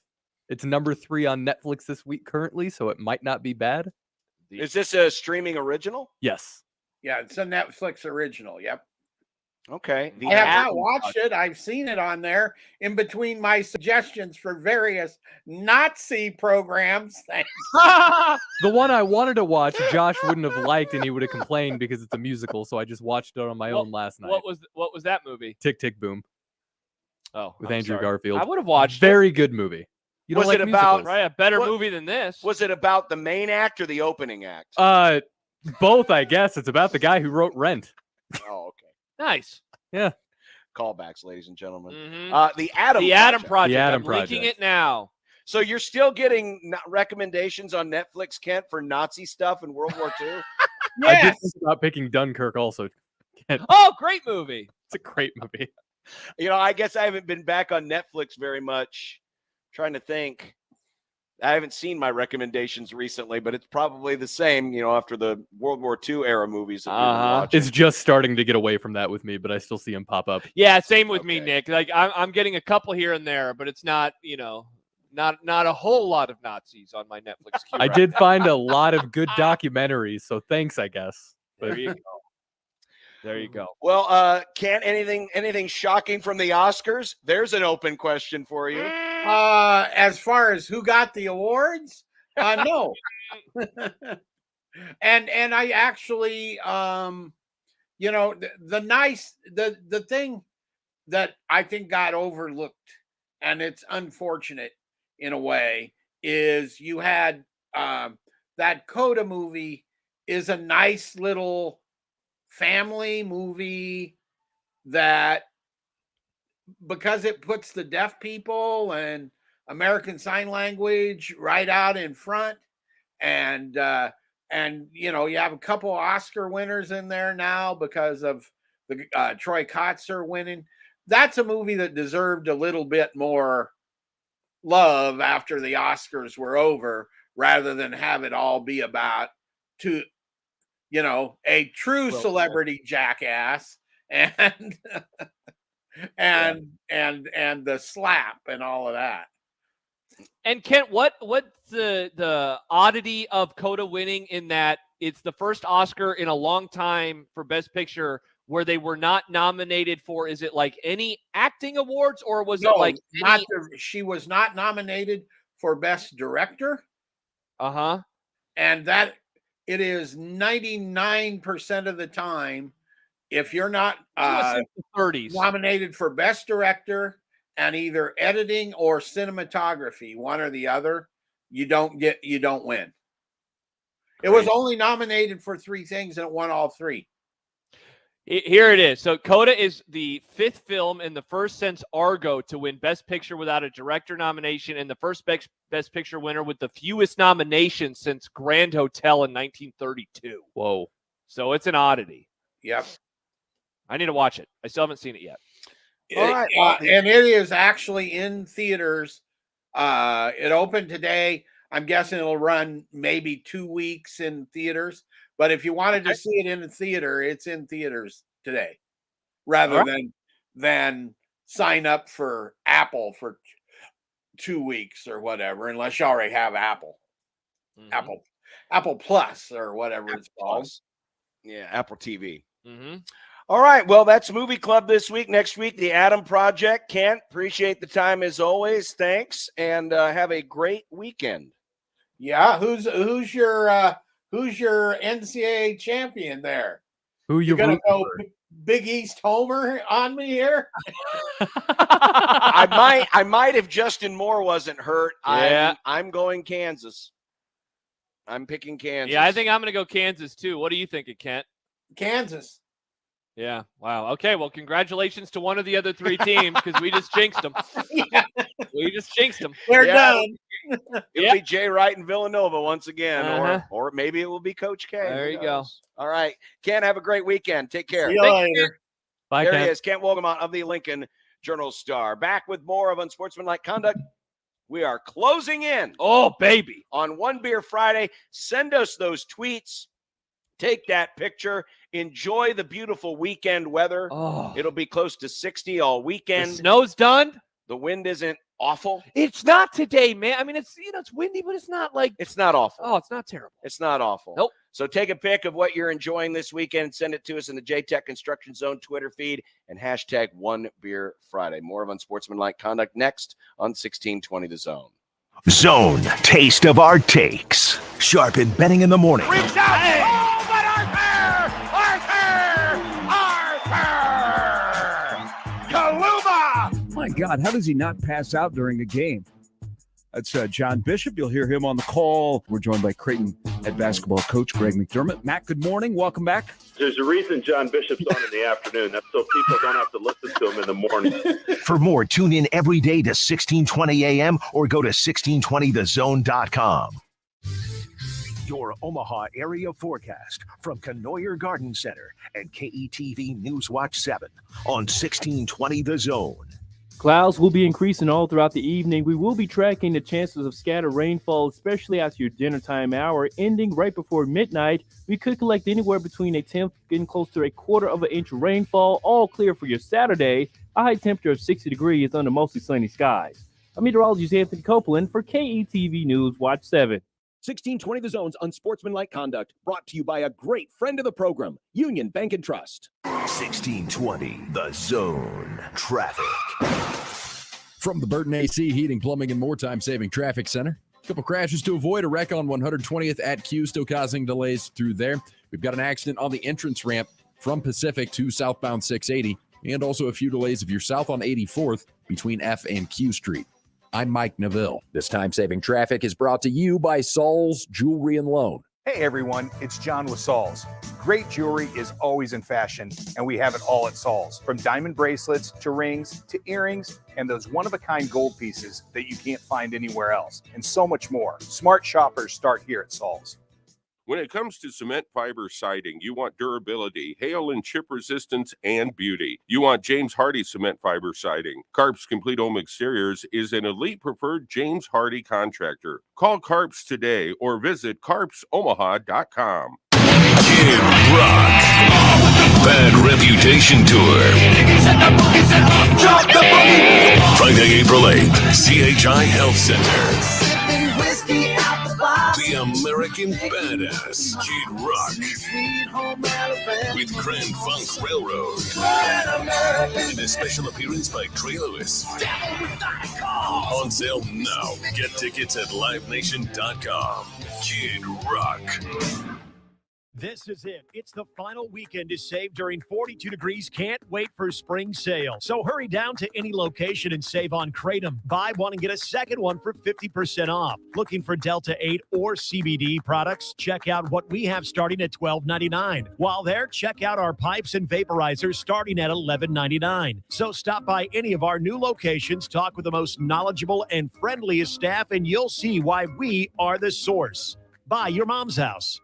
It's number 3 on Netflix this week currently, so it might not be bad. Is this a streaming original? Yes. Yeah, it's a Netflix original. Yep. Okay. I have not watched it. I've seen it on there in between my suggestions for various Nazi programs. Thanks. The one I wanted to watch, Josh wouldn't have liked, and he would have complained because it's a musical, so I just watched it on my own last night. What was that movie? Tick, Tick, Boom. Oh, with I'm Andrew sorry. Garfield. I would have watched Very good movie. You don't Was like it about- musicals. Right, a better movie than this. Was it about the main act or the opening act? Both, I guess. It's about the guy who wrote Rent. Oh, okay. Nice. Yeah. Callbacks, ladies and gentlemen. Mhm. The Atom The Atom Project. Project. The Atom I'm linking Project. it now. So you're still getting recommendations on Netflix, Kent, for Nazi stuff in World War II? I did Yes. think about picking Dunkirk also. It's Oh, great movie. a great movie. I guess I haven't been back on Netflix very much. Trying to think. I haven't seen my recommendations recently, but it's probably the same, after the World War II era movies that we've been watching. It's just starting to get away from that with me, but I still see him pop up. Yeah, same with me, Nick. Like I'm getting a couple here and there, but it's not, not a whole lot of Nazis on my Netflix queue. I did find a lot of good documentaries, so thanks, I guess. There But you go. There you go. Well, Kent, anything shocking from the Oscars? There's an open question for you. As far as who got the awards, no. and I actually, the thing that I think got overlooked, and it's unfortunate in a way, is you had that Coda movie is a nice little family movie that, because it puts the deaf people and American Sign Language right out in front, and you have a couple Oscar winners in there now because of the Troy Kotsur winning. That's a movie that deserved a little bit more love after the Oscars were over, rather than have it all be about a true celebrity jackass and and the slap and all of that. And Kent, what's the oddity of Coda winning in that it's the first Oscar in a long time for Best Picture where they were not nominated for? Is it like any acting awards, or was it like she was not nominated for Best Director? And that it is 99% of the time, if you're not 30s nominated for Best Director and either editing or cinematography, one or the other, you don't win. It was only nominated for 3 things and it won all 3. Here it is. So Coda is the 5th film and the first since Argo to win Best Picture without a director nomination, and the first Best Picture winner with the fewest nominations since Grand Hotel in 1932. Whoa. So it's an oddity. Yep. I need to watch it. I still haven't seen it yet. All right. And it is actually in theaters. It opened today. I'm guessing it'll run maybe 2 weeks in theaters. But if you wanted to see it in the theater, it's in theaters today, rather than sign up for Apple for 2 weeks or whatever, unless you already have Apple. Apple Plus or whatever it's called. Yeah, Apple TV. Mm-hmm. All right. Well, that's Movie Club this week. Next week, The Adam Project. Kent, appreciate the time as always. Thanks, and have a great weekend. Yeah. Who's your NCAA champion there? Who you're gonna go Big East Homer on me here? I might if Justin Moore wasn't hurt. Yeah. I'm going Kansas. I'm picking Kansas. Yeah, I think I'm going to go Kansas too. What do you think, Kent? Kansas. Yeah. Wow. Okay. Well, congratulations to one of the other 3 teams, because we just jinxed them. We just jinxed them. They're done. It'll be Jay Wright and Villanova once again, or maybe it will be Coach K. There you go. All right. Ken, have a great weekend. Take care. See you later. Bye, there Ken. he is, Kent Wogemont of the Lincoln Journal-Star. Back with more of Unsportsmanlike Conduct. We are closing in. Oh, baby. On One Beer Friday. Send us those tweets. Take that picture. Enjoy the beautiful weekend weather. Oh. It'll be close to 60 all weekend. The snow's done. The wind isn't awful. It's not today, man. I mean, it's windy, but it's not like it's not awful. Oh, it's not terrible. It's not awful. Nope. So take a pic of what you're enjoying this weekend and send it to us in the JTech Construction Zone Twitter feed and hashtag One Beer Friday. More of Unsportsmanlike Conduct next on 1620 The Zone. Zone, taste of our takes. Sharpen betting in the morning. Reach out! Oh, but Arthur! Kaluma! My God, how does he not pass out during a game? That's John Bishop. You'll hear him on the call. We're joined by Creighton head basketball coach Greg McDermott. Matt, good morning. Welcome back. There's a reason John Bishop's on in the afternoon. That's so people don't have to listen to him in the morning. For more, tune in every day to 1620 a.m. or go to 1620thezone.com. Your Omaha area forecast from Conoyer Garden Center and KETV Newswatch 7 on 1620 The Zone. Clouds will be increasing all throughout the evening. We will be tracking the chances of scattered rainfall, especially after your dinner time hour, ending right before midnight. We could collect anywhere between a tenth and close to a quarter of an inch of rainfall, all clear for your Saturday. A high temperature of 60 degrees under mostly sunny skies. I'm meteorologist Anthony Copeland for KETV News Watch 7. 1620 The Zone's Unsportsmanlike Conduct, brought to you by a great friend of the program, Union Bank and Trust. 1620 The Zone Traffic. From the Burton AC Heating, Plumbing, and More Time-Saving Traffic Center. A couple crashes to avoid. A wreck on 120th at Q, still causing delays through there. We've got an accident on the entrance ramp from Pacific to southbound 680, and also a few delays if you're south on 84th between F and Q Street. I'm Mike Neville. This time-saving traffic is brought to you by Saul's Jewelry and Loan. Hey everyone, it's John with Saul's. Great jewelry is always in fashion, and we have it all at Saul's. From diamond bracelets to rings to earrings and those one-of-a-kind gold pieces that you can't find anywhere else, and so much more. Smart shoppers start here at Saul's. When it comes to cement fiber siding, you want durability, hail and chip resistance, and beauty. You want James Hardy cement fiber siding. Carp's Complete Home Exteriors is an elite preferred James Hardy contractor. Call Carp's today or visit carpsomaha.com. Kid Rock. Bad Reputation Tour. Friday, April 8th, CHI Health Center. The American Badass, Kid Rock. With Grand Funk Railroad. And a special appearance by Trey Lewis. On sale now. Get tickets at livenation.com. Kid Rock. This is it. It's the final weekend to save during 42 degrees. Can't wait for spring sale. So hurry down to any location and save on Kratom. Buy one and get a second one for 50% off. Looking for Delta 8 or CBD products? Check out what we have starting at $12.99. While there, check out our pipes and vaporizers starting at $11.99. So stop by any of our new locations, talk with the most knowledgeable and friendliest staff, and you'll see why we are the source. Buy your mom's house.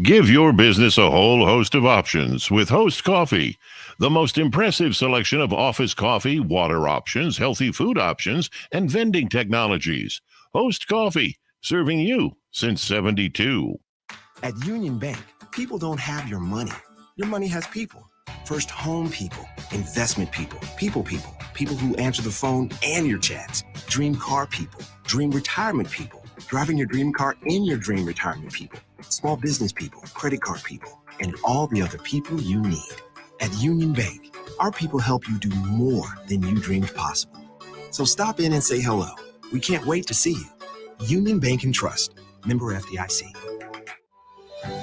Give your business a whole host of options with Host Coffee. The most impressive selection of office coffee, water options, healthy food options, and vending technologies. Host Coffee, serving you since 72. At Union Bank, people don't have your money. Your money has people. First home people, investment people, people who answer the phone and your chats, dream car people, dream retirement people, driving your dream car in your dream retirement people, small business people, credit card people, and all the other people you need. At Union Bank, our people help you do more than you dreamed possible. So stop in and say hello. We can't wait to see you. Union Bank and Trust, member FDIC.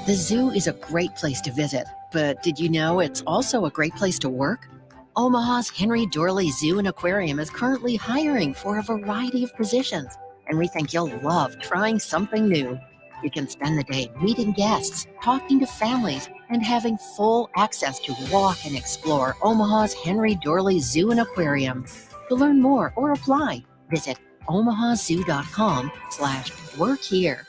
The zoo is a great place to visit, but did you know it's also a great place to work? Omaha's Henry Doorly Zoo and Aquarium is currently hiring for a variety of positions, and we think you'll love trying something new. You can spend the day meeting guests, talking to families, and having full access to walk and explore Omaha's Henry Doorly Zoo and Aquarium. To learn more or apply, visit omahazoo.com/work here.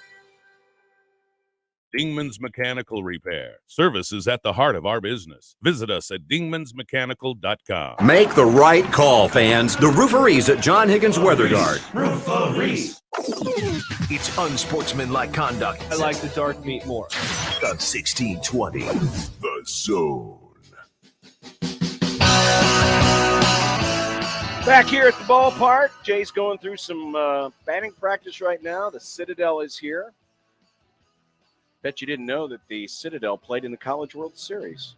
Dingman's Mechanical Repair. Service is at the heart of our business. Visit us at dingmansmechanical.com. Make the right call, fans. The Rooferees at John Higgins Weather Guard. Rooferees. It's unsportsmanlike conduct. I like the dark meat more. On 1620 The Zone. Back here at the ballpark, Jay's going through some batting practice right now. The Citadel is here. Bet you didn't know that the Citadel played in the College World Series.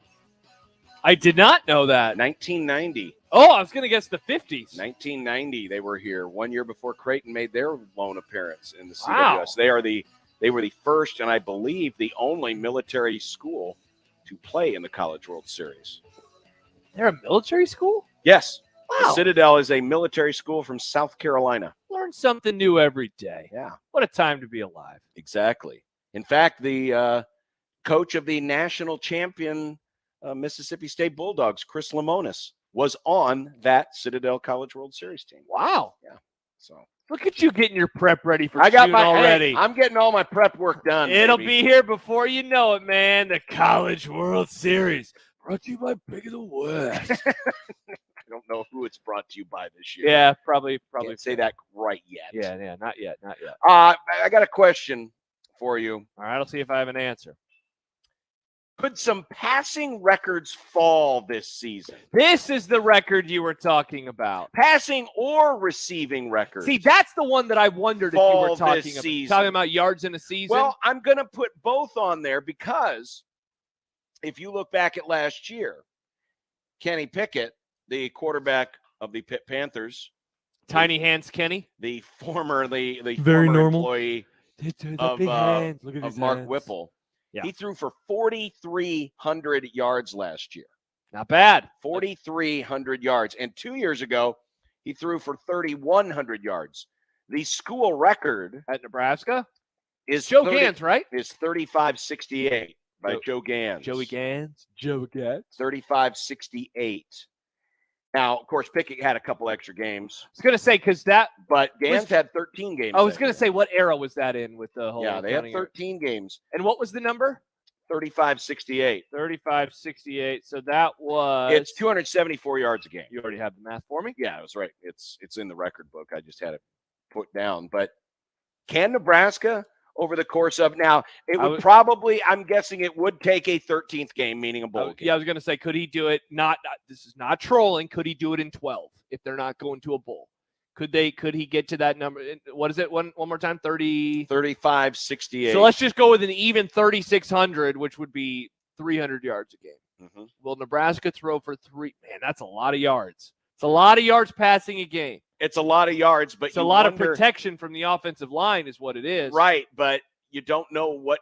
I did not know that. 1990. Oh, I was going to guess the 50s. 1990, they were here 1 year before Creighton made their lone appearance in the CWS. Wow. They were the first and I believe the only military school to play in the College World Series. They're a military school? Yes. Wow. The Citadel is a military school from South Carolina. Learn something new every day. Yeah. What a time to be alive. Exactly. In fact, the coach of the national champion Mississippi State Bulldogs, Chris Lemonis, was on that Citadel College World Series team. Wow. Yeah. So look at you getting your prep ready for I got June my already. Hey, I'm getting all my prep work done. It'll baby. be here before you know it, man. The College World Series. Brought to you by Big of the West. I don't know who it's brought to you by this year. Yeah, probably. Can't say that right yet. Yeah, not yet. I got a question for you. All right, I'll see if I have an answer. Could some passing records fall this season? This is the record you were talking about. Passing or receiving records. See, that's the one that I wondered if you were talking about yards in a season. Well, I'm going to put both on there because if you look back at last year, Kenny Pickett, the quarterback of the Pitt Panthers, Tiny Hands Kenny, the former Very former normal. employee of Mark Whipple. Yeah. He threw for 4,300 yards last year. Not bad. 4,300 yards. And 2 years ago, he threw for 3,100 yards. The school record at Nebraska is Joe Gans, right? Is 35.68 by Joe Gans. Joey Gans. Joe Gans. 35.68. Now, of course, Pickett had a couple extra games. I was going to say, but Gans had 13 games. I was going to say, what era was that in with the whole? Yeah, they had 13 games. And what was the number? 35.68. 35.68. So that was. It's 274 yards a game. You already have the math for me? Yeah, I was right. It's in the record book. I just had it put down. But can Nebraska, over the course of now, it would probably, I'm guessing it would take a 13th game, meaning a bowl game. Yeah, I was going to say, could he do it? This is not trolling. Could he do it in 12 if they're not going to a bowl? Could he get to that number? What is it? One more time, 35.68. So let's just go with an even 3,600, which would be 300 yards a game. Mm-hmm. Will Nebraska throw for three? Man, that's a lot of yards. It's a lot of yards passing a game. It's a lot of yards, but it's a lot of protection from the offensive line is what it is. Right, but you don't know what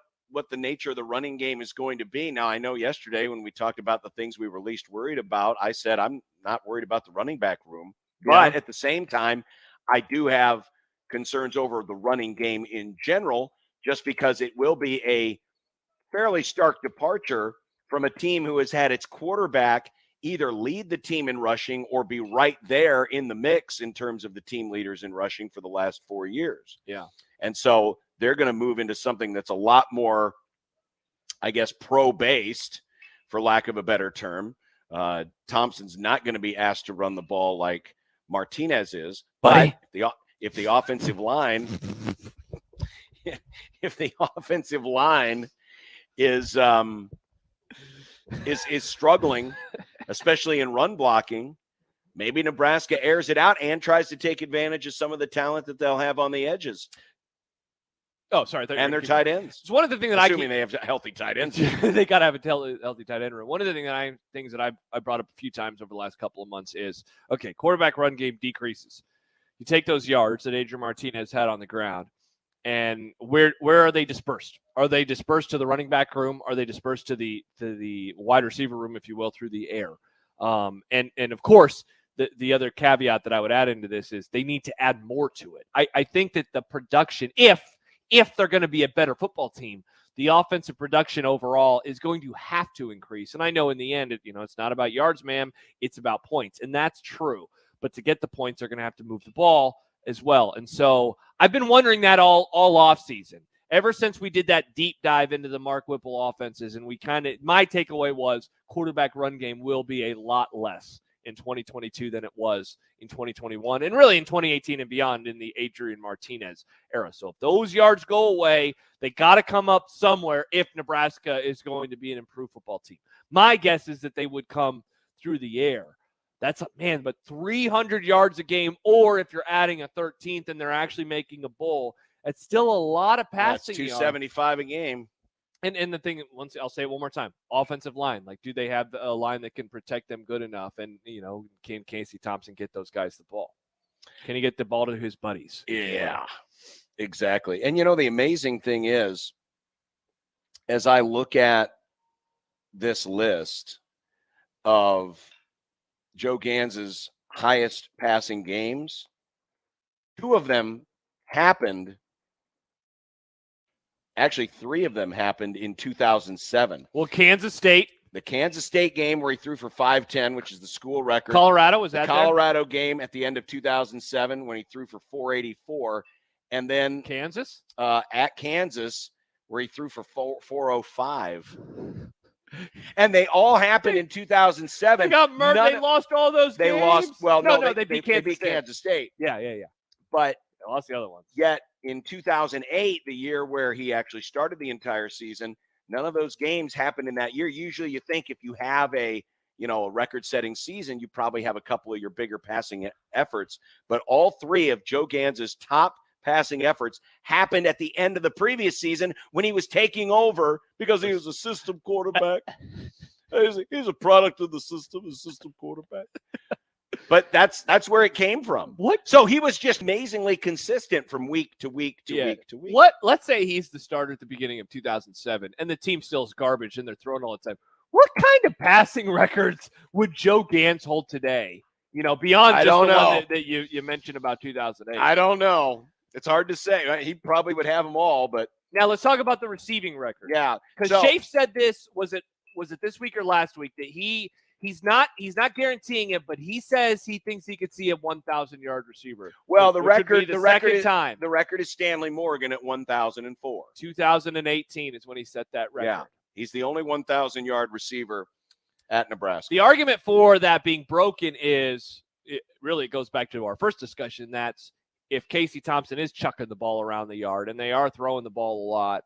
the nature of the running game is going to be. Now, I know yesterday when we talked about the things we were least worried about, I said I'm not worried about the running back room. But at the same time, I do have concerns over the running game in general, just because it will be a fairly stark departure from a team who has had its quarterback either lead the team in rushing or be right there in the mix in terms of the team leaders in rushing for the last 4 years. Yeah. And so they're going to move into something that's a lot more, I guess, pro-based, for lack of a better term. Thompson's not going to be asked to run the ball like Martinez is, but if the offensive line is struggling, especially in run blocking, maybe Nebraska airs it out and tries to take advantage of some of the talent that they'll have on the edges. Oh, sorry. And their tight ends. It's one of the things that assuming they have healthy tight ends. They got to have a healthy tight end room. One of the things that I brought up a few times over the last couple of months is, okay, quarterback run game decreases. You take those yards that Adrian Martinez had on the ground, and where are they dispersed? Are they dispersed to the running back room? Are they dispersed to the wide receiver room, if you will, through the air? And of course, the other caveat that I would add into this is they need to add more to it. I think that the production, if they're going to be a better football team, the offensive production overall is going to have to increase. And I know in the end, it's not about yards, ma'am. It's about points. And that's true. But to get the points, they're going to have to move the ball as well. And so I've been wondering that all off season, ever since we did that deep dive into the Mark Whipple offenses. And my takeaway was quarterback run game will be a lot less in 2022 than it was in 2021 and really in 2018 and beyond in the Adrian Martinez era. So if those yards go away, they got to come up somewhere if Nebraska is going to be an improved football team. My guess is that they would come through the air. But 300 yards a game, or if you're adding a 13th and they're actually making a bowl, it's still a lot of passing. That's 275 a game. And the thing, I'll say it one more time, offensive line. Like, do they have a line that can protect them good enough? And, can Casey Thompson get those guys the ball? Can he get the ball to his buddies? Yeah, exactly. And, the amazing thing is, as I look at this list of Joe Gans's highest passing games, 2 of them happened. Actually, 3 of them happened in 2007. Well, Kansas State. The Kansas State game where he threw for 510, which is the school record. Colorado, was that the Colorado game at the end of 2007 when he threw for 484. And then Kansas? At Kansas where he threw for 405. And they all happened in 2007. They got murdered. They lost all those games. They lost. Well, no, they beat Kansas State. Yeah. But they lost the other ones. Yet in 2008, the year where he actually started the entire season, None of those games happened in that year. Usually you think if you have a record-setting season, you probably have a couple of your bigger passing efforts. But all three of Joe Ganz's top passing efforts happened at the end of the previous season when he was taking over because he was a system quarterback. He's a product of the system, a system quarterback. But that's where it came from. What? So he was just amazingly consistent from week to week to week to week. Let's say he's the starter at the beginning of 2007, and the team still is garbage, and they're throwing all the time. What kind of passing records would Joe Ganz hold today? Beyond just the one that you mentioned about 2008. I don't know. It's hard to say. He probably would have them all, but now let's talk about the receiving record. Yeah, because Shafe said this was it this week or last week that he's not guaranteeing it, but he says he thinks he could see a 1,000-yard receiver. Well, the record is Stanley Morgan at 1,004. 2018 is when he set that record. Yeah, he's the only 1,000-yard receiver at Nebraska. The argument for that being broken is it goes back to our first discussion. That's if Casey Thompson is chucking the ball around the yard and they are throwing the ball a lot,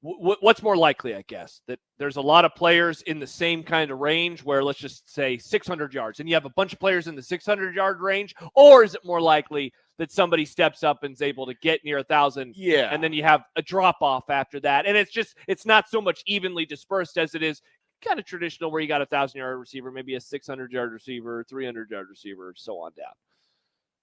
what's more likely, I guess, that there's a lot of players in the same kind of range where let's just say 600 yards and you have a bunch of players in the 600-yard range, or is it more likely that somebody steps up and is able to get near 1,000 and then you have a drop-off after that? And it's not so much evenly dispersed as it is kind of traditional where you got a 1,000-yard receiver, maybe a 600-yard receiver, 300-yard receiver, so on down.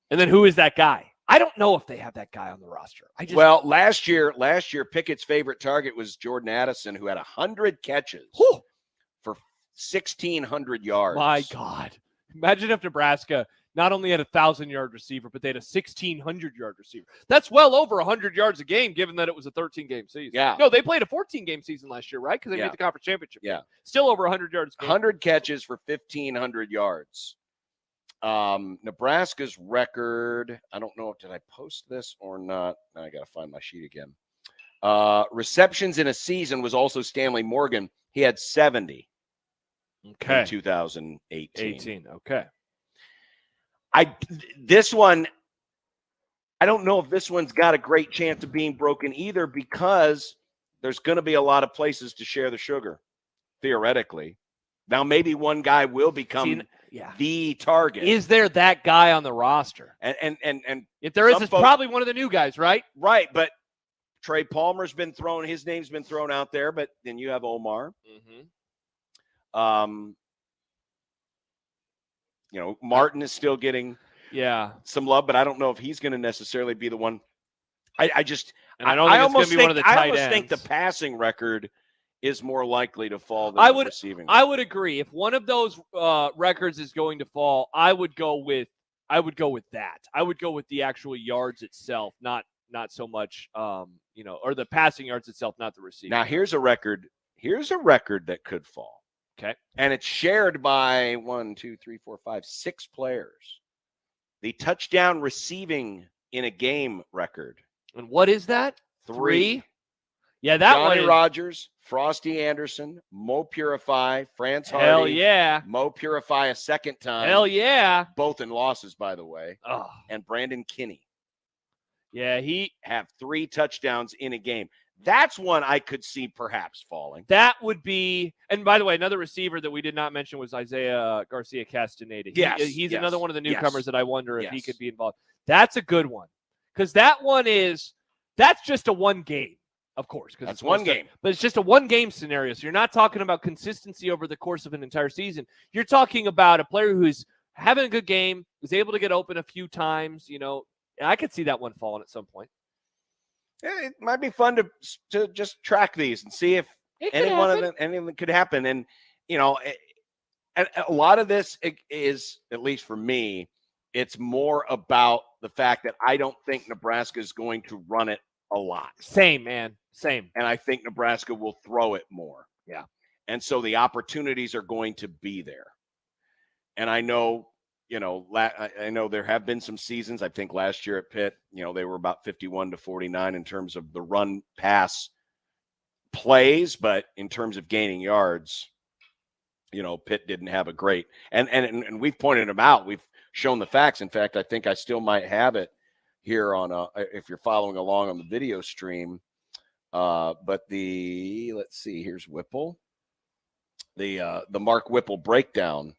And then who is that guy? I don't know if they have that guy on the roster. Last year Pickett's favorite target was Jordan Addison, who had 100 catches for 1,600 yards. My God. Imagine if Nebraska not only had a 1,000-yard receiver, but they had a 1,600-yard receiver. That's well over 100 yards a game, given that it was a 13-game season. Yeah. No, they played a 14-game season last year, right? Because they made the conference championship. Yeah. Still over 100 yards a game. 100 catches for 1,500 yards. Nebraska's record, I don't know, did I post this or not? I got to find my sheet again. Receptions in a season was also Stanley Morgan. He had 70 in 2018. Okay. This one, I don't know if this one's got a great chance of being broken either, because there's going to be a lot of places to share the sugar, theoretically. Now, maybe one guy will become the target. Is there that guy on the roster? And if there is, it's probably one of the new guys, right? Right, but Trey Palmer's been thrown. His name's been thrown out there, but then you have Omar. Martin is still getting some love, but I don't know if he's going to necessarily be the one. I don't think it's going to be one of the tight ends. I almost think the passing record is more likely to fall than the receiving. I would agree. If one of those records is going to fall, I would go with that. I would go with the actual yards itself, not so much or the passing yards itself, not the receiving. Now here's a record that could fall. Okay. And it's shared by 6 players. The touchdown receiving in a game record. And what is that? 3. Yeah, that Johnny one. Rogers, Frosty Anderson, Mo Purify, France Hardy. Hell yeah. Mo Purify a second time. Hell yeah. Both in losses, by the way. Oh. And Brandon Kinney. Yeah, he have 3 touchdowns in a game. That's one I could see perhaps falling. That would be, and by the way, another receiver that we did not mention was Isaiah Garcia Castaneda. He's another one of the newcomers that I wonder if he could be involved. That's a good one, because that's just a one game. Of course, because it's one game. But it's just a one-game scenario. So you're not talking about consistency over the course of an entire season. You're talking about a player who's having a good game, was able to get open a few times. I could see that one falling at some point. It might be fun to just track these and see if any of them could happen. And and a lot of this is, at least for me, it's more about the fact that I don't think Nebraska is going to run it a lot. Same, man. Same. And I think Nebraska will throw it more. Yeah. And so the opportunities are going to be there. And I know, I know there have been some seasons. I think last year at Pitt, they were about 51-49 in terms of the run pass plays, but in terms of gaining yards, Pitt didn't have a great. And we've pointed them out. We've shown the facts. In fact, I think I still might have it here on if you're following along on the video stream. But let's see, here's Whipple. The Mark Whipple breakdown.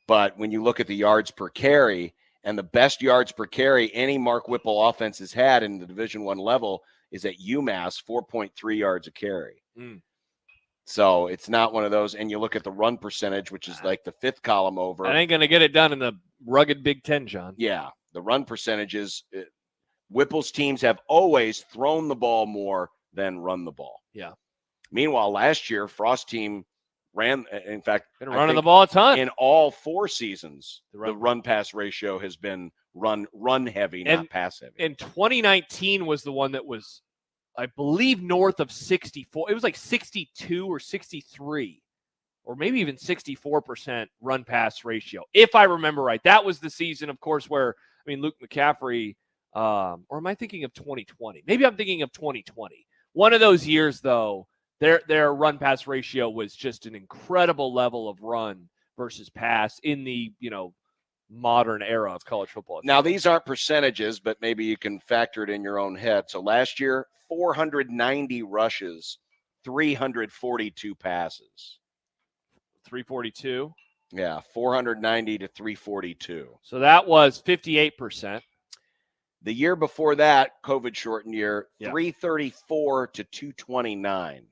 But when you look at the yards per carry, and the best yards per carry any Mark Whipple offense has had in the Division I level is at UMass, 4.3 yards a carry. So it's not one of those. And you look at the run percentage, which is like the fifth column over. That ain't going to get it done in the rugged Big Ten, John. Yeah, the run percentages. Whipple's teams have always thrown the ball more than run the ball. Yeah. Meanwhile, last year, Frost's team ran, in fact, been running the ball a ton. In all 4 seasons, the run-pass ratio has been run heavy, not pass heavy. And 2019 was the one that was, I believe, north of 64. It was like 62 or 63, or maybe even 64% run-pass ratio, if I remember right. That was the season, of course, where, Luke McCaffrey, or am I thinking of 2020? Maybe I'm thinking of 2020. One of those years, though, their run-pass ratio was just an incredible level of run versus pass in the, modern era of college football. Now, these aren't percentages, but maybe you can factor it in your own head. So last year, 490 rushes, 342 passes. 342? Yeah, 490 to 342. So that was 58%. The year before that, COVID-shortened year, 334 to 229.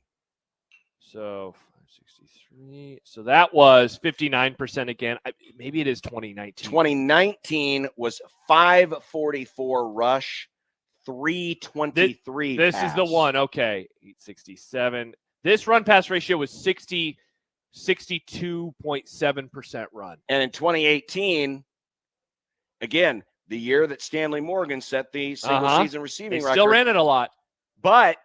So 563. So that was 59% again. Maybe it is 2019. 2019 was 544 rush, 323 This pass. is the one. Okay, 867. This run pass ratio was 62.7% run. And in 2018, again, the year that Stanley Morgan set the single-season receiving record. Still ran it a lot. But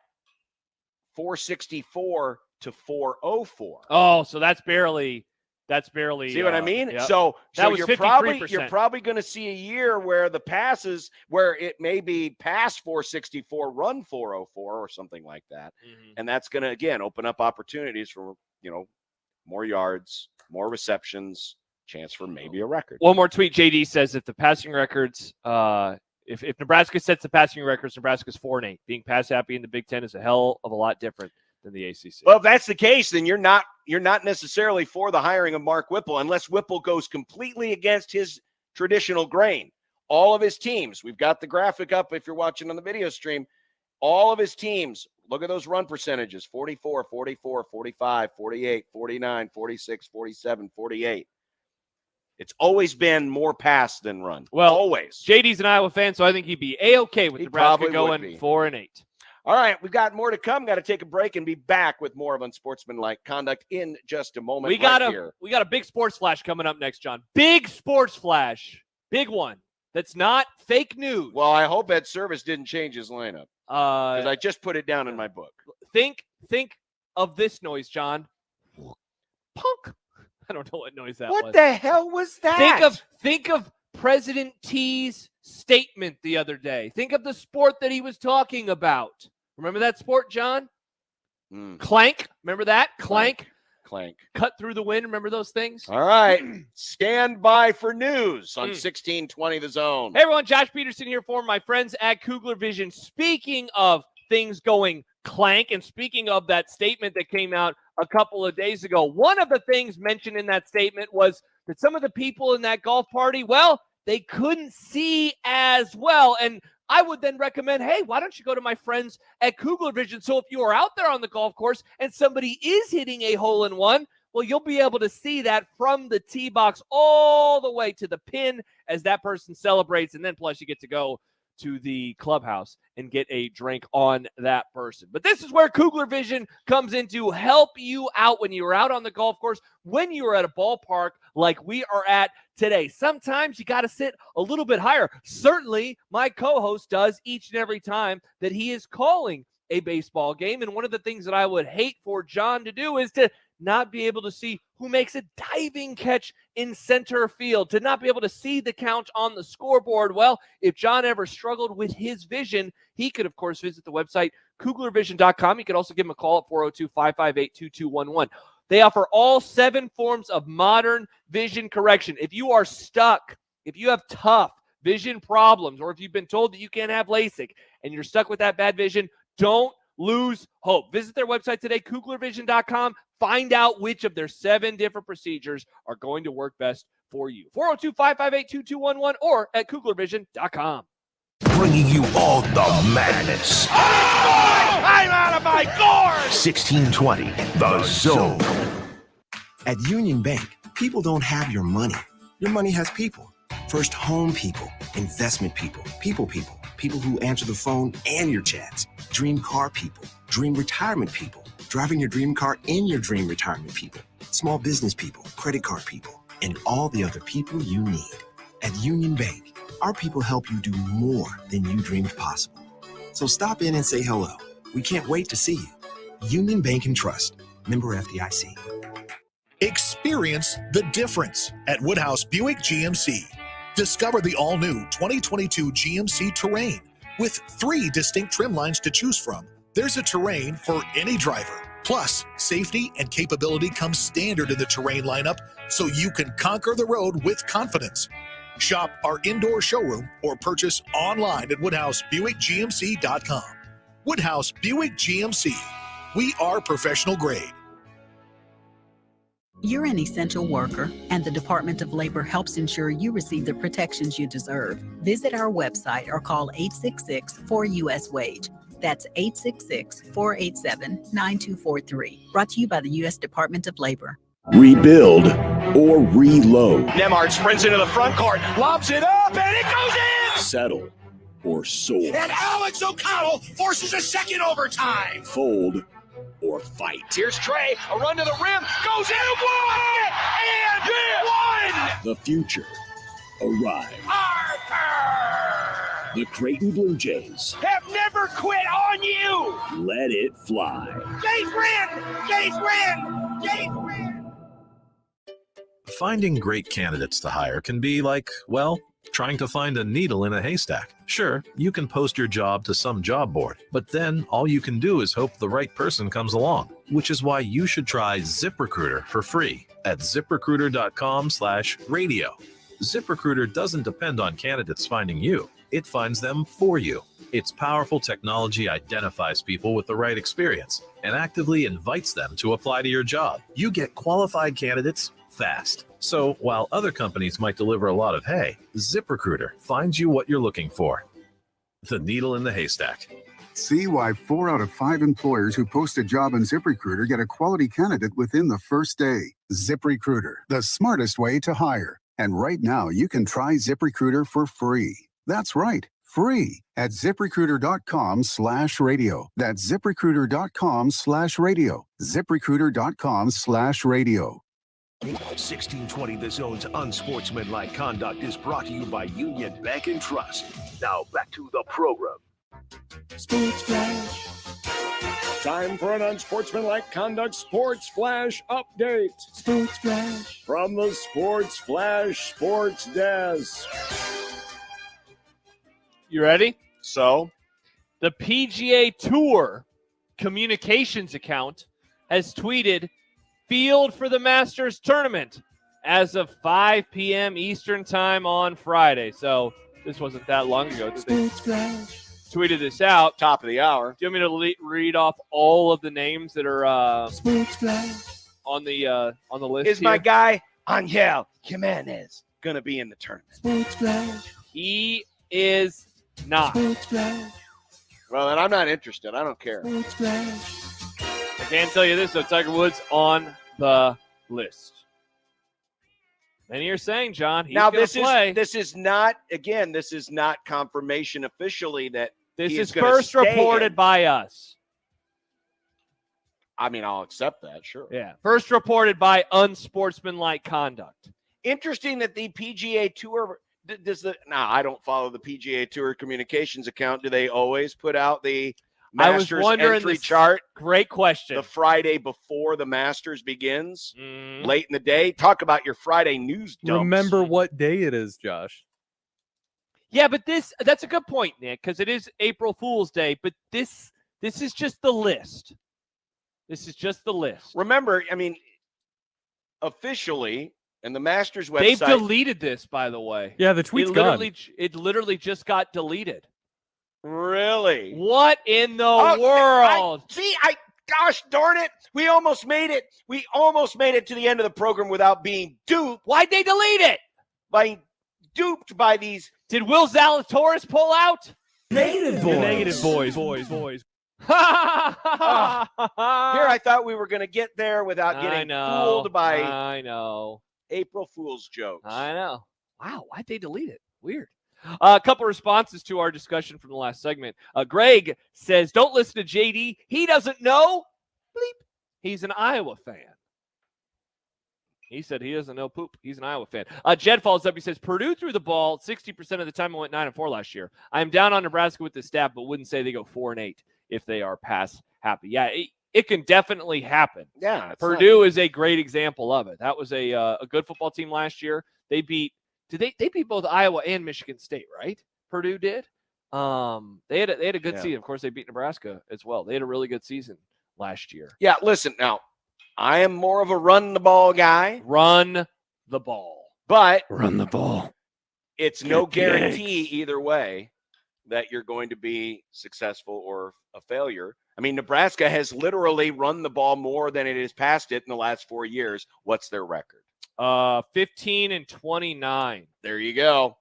464 to 404. Oh, so that's barely. See what I mean? Yep. So that was you're 53%. probably going to see a year where the passes, where it may be pass 464, run 404 or something like that. And that's going to, again, open up opportunities for, more yards, more receptions, chance for maybe a record. One more tweet. JD says if the passing records, if Nebraska sets the passing records, Nebraska's 4-8. Being pass happy in the Big Ten is a hell of a lot different than the ACC. Well, if that's the case, then you're not necessarily for the hiring of Mark Whipple, unless Whipple goes completely against his traditional grain. All of his teams, we've got the graphic up if you're watching on the video stream, all of his teams, look at those run percentages, 44, 44, 45, 48, 49, 46, 47, 48. It's always been more pass than run. Well, always. JD's an Iowa fan, so I think he'd be A-okay with Nebraska going 4-8. All right, we've got more to come. Got to take a break and be back with more of Unsportsmanlike Conduct in just a moment. We got a big sports flash coming up next, John. Big sports flash. Big one. That's not fake news. Well, I hope Ed Service didn't change his lineup. Because I just put it down in my book. Think of this noise, John. Punk. I don't know what noise that was. What the hell was that? Think of President T's statement the other day. Think of the sport that he was talking about. Remember that sport, John? Clank. Remember that? Clank. Cut through the wind. Remember those things? All right. Stand by for news on 1620 The Zone. Hey, everyone. Josh Peterson here for my friends at Kugler Vision. Speaking of things going clank, and speaking of that statement that came out a couple of days ago, one of the things mentioned in that statement was that some of the people in that golf party, well, they couldn't see as well. And I would then recommend, hey, why don't you go to my friends at Kugler Vision? So if you are out there on the golf course and somebody is hitting a hole-in-one, well, you'll be able to see that from the tee box all the way to the pin as that person celebrates. And then plus you get to go to the clubhouse and get a drink on that person. But this is where Kugler Vision comes in to help you out when you're out on the golf course, when you're at a ballpark like we are at today. Sometimes you got to sit a little bit higher. Certainly, my co-host does each and every time that he is calling a baseball game. And one of the things that I would hate for John to do is to not be able to see who makes a diving catch in center field, to not be able to see the count on the scoreboard. Well, if John ever struggled with his vision, he could, of course, visit the website, KuglerVision.com. You could also give him a call at 402-558-2211. They offer all 7 forms of modern vision correction. If you are stuck, if you have tough vision problems, or if you've been told that you can't have LASIK and you're stuck with that bad vision, don't lose hope. Visit their website today, kuglervision.com. Find out which of their 7 different procedures are going to work best for you. 402-558-2211 or at kuglervision.com. Bringing you all the madness. I'm out of my gourd! 1620, The Zone. At Union Bank, people don't have your money. Your money has people. First home people, investment people, people who answer the phone and your chats. Dream car people, dream retirement people, driving your dream car in your dream retirement people. Small business people, credit card people, and all the other people you need. At Union Bank, our people help you do more than you dreamed possible. So stop in and say hello. We can't wait to see you. Union Bank and Trust. Member FDIC. Experience the difference at Woodhouse Buick GMC. Discover the all-new 2022 GMC Terrain. With 3 distinct trim lines to choose from, there's a Terrain for any driver. Plus, safety and capability come standard in the Terrain lineup, so you can conquer the road with confidence. Shop our indoor showroom or purchase online at WoodhouseBuickGMC.com. Woodhouse Buick GMC. We are professional grade. You're an essential worker, and the Department of Labor helps ensure you receive the protections you deserve. Visit our website or call 866-4US-WAGE. That's 866-487-9243. Brought to you by the U.S. Department of Labor. Rebuild or reload. Nemard sprints into the front court, lobs it up, and it goes in! Settle or soar. And Alex O'Connell forces a second overtime. Fold or fight. Here's Trey, a run to the rim, goes in and one! The future arrived. Harper! The Creighton Blue Jays Have never quit on you! let it fly. Jays win! Jays win! Jays win! Finding great candidates to hire can be like, well, trying to find a needle in a haystack. Sure, you can post your job to some job board, but then all you can do is hope the right person comes along, which is why you should try ZipRecruiter for free at ZipRecruiter.com/radio. ZipRecruiter doesn't depend on candidates finding you. It finds them for you. Its powerful technology identifies people with the right experience and actively invites them to apply to your job. You get qualified candidates fast. So while other companies might deliver a lot of hay, ZipRecruiter finds you what you're looking for. The needle in the haystack. See why 4 out of 5 employers who post a job on ZipRecruiter get a quality candidate within the first day. ZipRecruiter, the smartest way to hire. And right now, you can try ZipRecruiter for free. That's right, free at ZipRecruiter.com/radio. That's ZipRecruiter.com/radio. ZipRecruiter.com/radio. 1620 The Zone's Unsportsmanlike Conduct is brought to you by Union Bank and Trust. Now back to the program. Sports Flash. Time for an Unsportsmanlike Conduct Sports Flash update. Sports Flash. From the Sports Flash Sports Desk. You ready? So? The PGA Tour communications account has tweeted, "Field for the Masters tournament as of 5 p.m. Eastern time on Friday." So this wasn't that long ago that they tweeted this out. Top of the hour. Do you want me to read off all of the names that are on the list? Is my guy Angel Jimenez going to be in the tournament? He is not. Well, then I'm not interested. I don't care. I can't tell you this, though. Tiger Woods on the list. And you're saying, John, he's going to play. This is not confirmation officially that this he is gonna first stay reported in. by us. I mean, I'll accept that, sure. Yeah, first reported by Unsportsmanlike Conduct. Interesting that the PGA Tour I don't follow the PGA Tour communications account. Do they always put out the Masters entry chart? Great question. The Friday before the Masters begins, late in the day. Talk about your Friday news dumps. Remember what day it is, Josh. Yeah, but that's a good point, Nick, because it is April Fool's Day, but this is just the list. This is just the list. Remember, I mean, officially, and the Masters website. They've deleted this, by the way. Yeah, the tweet's gone. It literally just got deleted. Really? What in the world? Gosh darn it. We almost made it. We almost made it to the end of the program without being duped. Why'd they delete it? Duped by these. Did Will Zalatoris pull out? Negative boys. Here I thought we were going to get there without getting fooled by April Fool's jokes. I know. Wow, why'd they delete it? Weird. A couple responses to our discussion from the last segment. Greg says, don't listen to JD. He doesn't know. Bleep. He's an Iowa fan. He said he doesn't know poop. He's an Iowa fan. Jed follows up. He says, Purdue threw the ball 60% of the time and went 9-4 last year. I'm down on Nebraska with the staff, but wouldn't say they go 4-8 if they are pass happy. Yeah, it can definitely happen. Yeah. Purdue is a great example of it. That was a good football team last year. They beat they beat both Iowa and Michigan State, right? Purdue did. They had a good season. Of course, they beat Nebraska as well. They had a really good season last year. Yeah, listen, now, I am more of a run the ball guy. Run the ball. But run the ball. It's no guarantee either way that you're going to be successful or a failure. I mean, Nebraska has literally run the ball more than it has passed it in the last 4 years. What's their record? 15-29. There you go.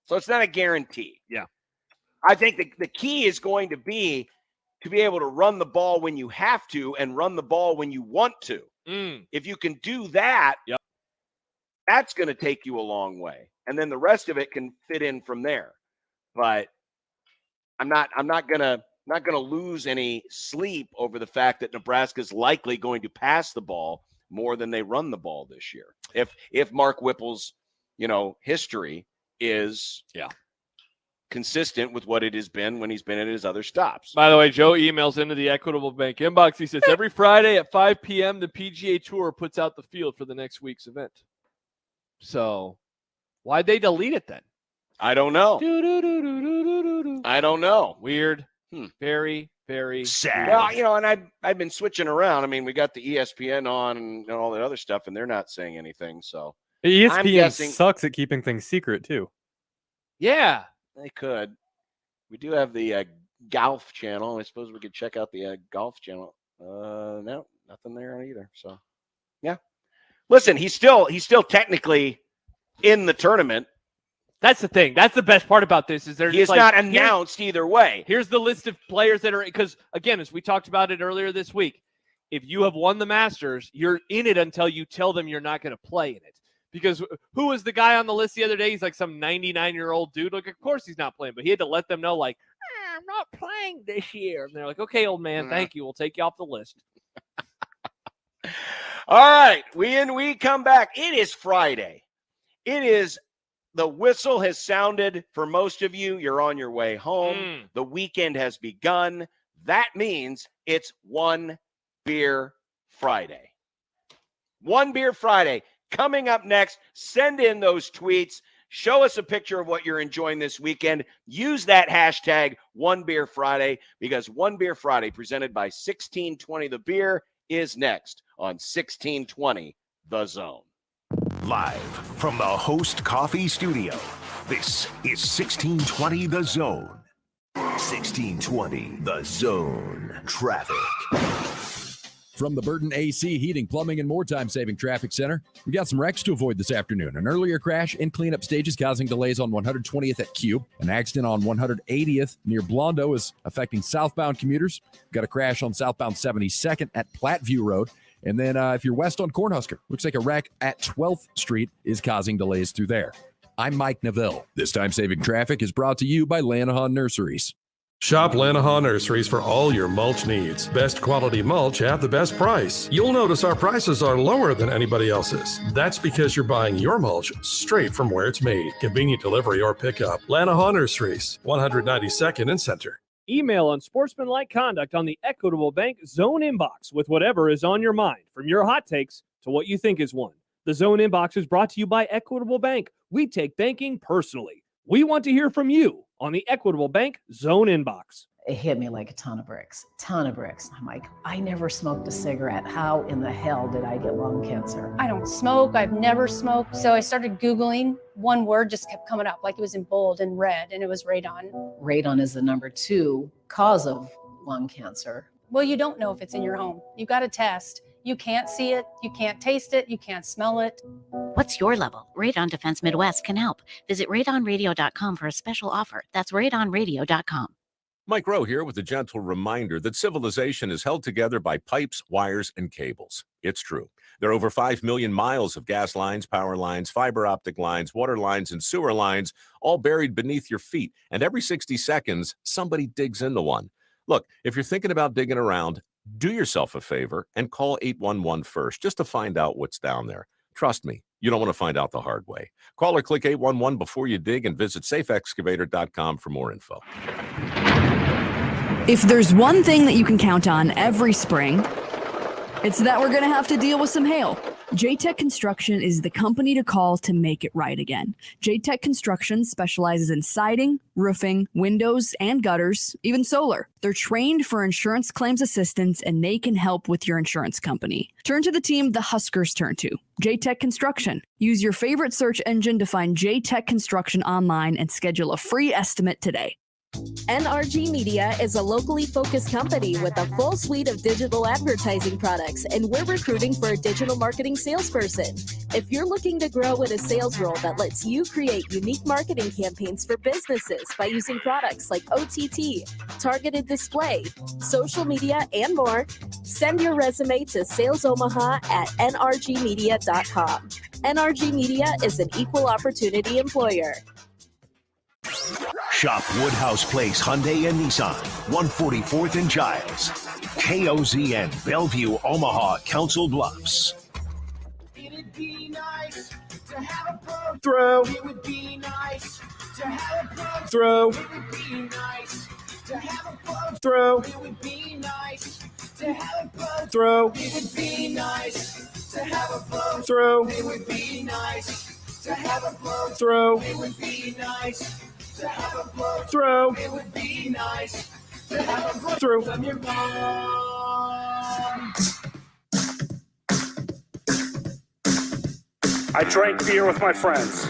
So it's not a guarantee. Yeah. I think the key is going to be able to run the ball when you have to and run the ball when you want to. If you can do that, that's going to take you a long way. And then the rest of it can fit in from there. But I'm not going to lose any sleep over the fact that Nebraska's likely going to pass the ball more than they run the ball this year. If Mark Whipple's, history is consistent with what it has been when he's been at his other stops. By the way, Joe emails into the Equitable Bank inbox. He says, every Friday at 5 p.m., the PGA Tour puts out the field for the next week's event. So why'd they delete it then? I don't know. I don't know. Weird. Very, very sad. Well, and I've been switching around. I mean, we got the ESPN on and all that other stuff, and they're not saying anything. So ESPN sucks at keeping things secret, too. Yeah. They could. We do have the golf channel. I suppose we could check out the golf channel. No, nothing there either. So, yeah. Listen, he's still technically in the tournament. That's the thing. That's the best part about this is he's not announced either way. Here's the list of players that are because again, as we talked about it earlier this week, if you have won the Masters, you're in it until you tell them you're not going to play in it. Because who was the guy on the list the other day? He's like some 99-year-old dude. Like, of course he's not playing, but he had to let them know, like, I'm not playing this year. And they're like, okay, old man, thank you. We'll take you off the list. All right. We come back. It is Friday. It is the whistle has sounded for most of you. You're on your way home. The weekend has begun. That means it's One Beer Friday. One Beer Friday. Coming up next, send in those tweets. Show us a picture of what you're enjoying this weekend. Use that hashtag OneBeerFriday because One Beer Friday presented by 1620 The Beer is next on 1620 The Zone. Live from the Host Coffee Studio, this is 1620 The Zone. 1620 The Zone. Traffic. From the Burton AC Heating, Plumbing, and More Time-Saving Traffic Center, we got some wrecks to avoid this afternoon. An earlier crash in cleanup stages causing delays on 120th at Q. An accident on 180th near Blondo is affecting southbound commuters. Got a crash on southbound 72nd at Platteview Road. And then if you're west on Cornhusker, looks like a wreck at 12th Street is causing delays through there. I'm Mike Neville. This time-saving traffic is brought to you by Lanahan Nurseries. Shop Lanahan Nurseries for all your mulch needs. Best quality mulch at the best price. You'll notice our prices are lower than anybody else's. That's because you're buying your mulch straight from where it's made. Convenient delivery or pickup. Lanahan Nurseries, 192nd and Center. Email Unsportsmanlike conduct on the Equitable Bank Zone inbox with whatever is on your mind, from your hot takes to what you think is one. The Zone inbox is brought to you by Equitable Bank. We take banking personally. We want to hear from you on the Equitable Bank Zone inbox. It hit me like a ton of bricks. I'm like, I never smoked a cigarette. How in the hell did I get lung cancer? I don't smoke. I've never smoked. So I started Googling. One word just kept coming up, like it was in bold and red, and it was radon. Radon is the number 2 cause of lung cancer. Well, you don't know if it's in your home. You got to test. You can't see it. You can't taste it. You can't smell it. What's your level? Radon Defense Midwest can help. Visit radonradio.com for a special offer. That's radonradio.com. Mike Rowe here with a gentle reminder that civilization is held together by pipes, wires, and cables. It's true. There are over 5 million miles of gas lines, power lines, fiber optic lines, water lines, and sewer lines, all buried beneath your feet. And every 60 seconds, somebody digs into one. Look, if you're thinking about digging around, do yourself a favor and call 811 first just to find out what's down there. Trust me, you don't want to find out the hard way. Call or click 811 before you dig and visit safeexcavator.com for more info. If there's one thing that you can count on every spring, it's that we're going to have to deal with some hail. J-Tech Construction is the company to call to make it right again. J-Tech Construction specializes in siding, roofing, windows, and gutters, even solar. They're trained for insurance claims assistance, and they can help with your insurance company. Turn to the team the Huskers turn to, J-Tech Construction. Use your favorite search engine to find J-Tech Construction online and schedule a free estimate today. NRG Media is a locally focused company with a full suite of digital advertising products, and we're recruiting for a digital marketing salesperson. If you're looking to grow in a sales role that lets you create unique marketing campaigns for businesses by using products like OTT, targeted display, social media, and more, send your resume to salesomaha@nrgmedia.com. NRG Media is an equal opportunity employer. Shop Woodhouse Place Hyundai and Nissan, 144th and Giles. KOZN, Bellevue, Omaha, Council Bluffs. It'd be nice to have a throw. It would be nice to have a throw. It would be nice to have a throw. It would be nice to have a throw. It would be nice to have a throw. It would be nice to have a throw. It would be nice to have a throw. It would be nice to have a throw from your mom. I drank beer with my friends.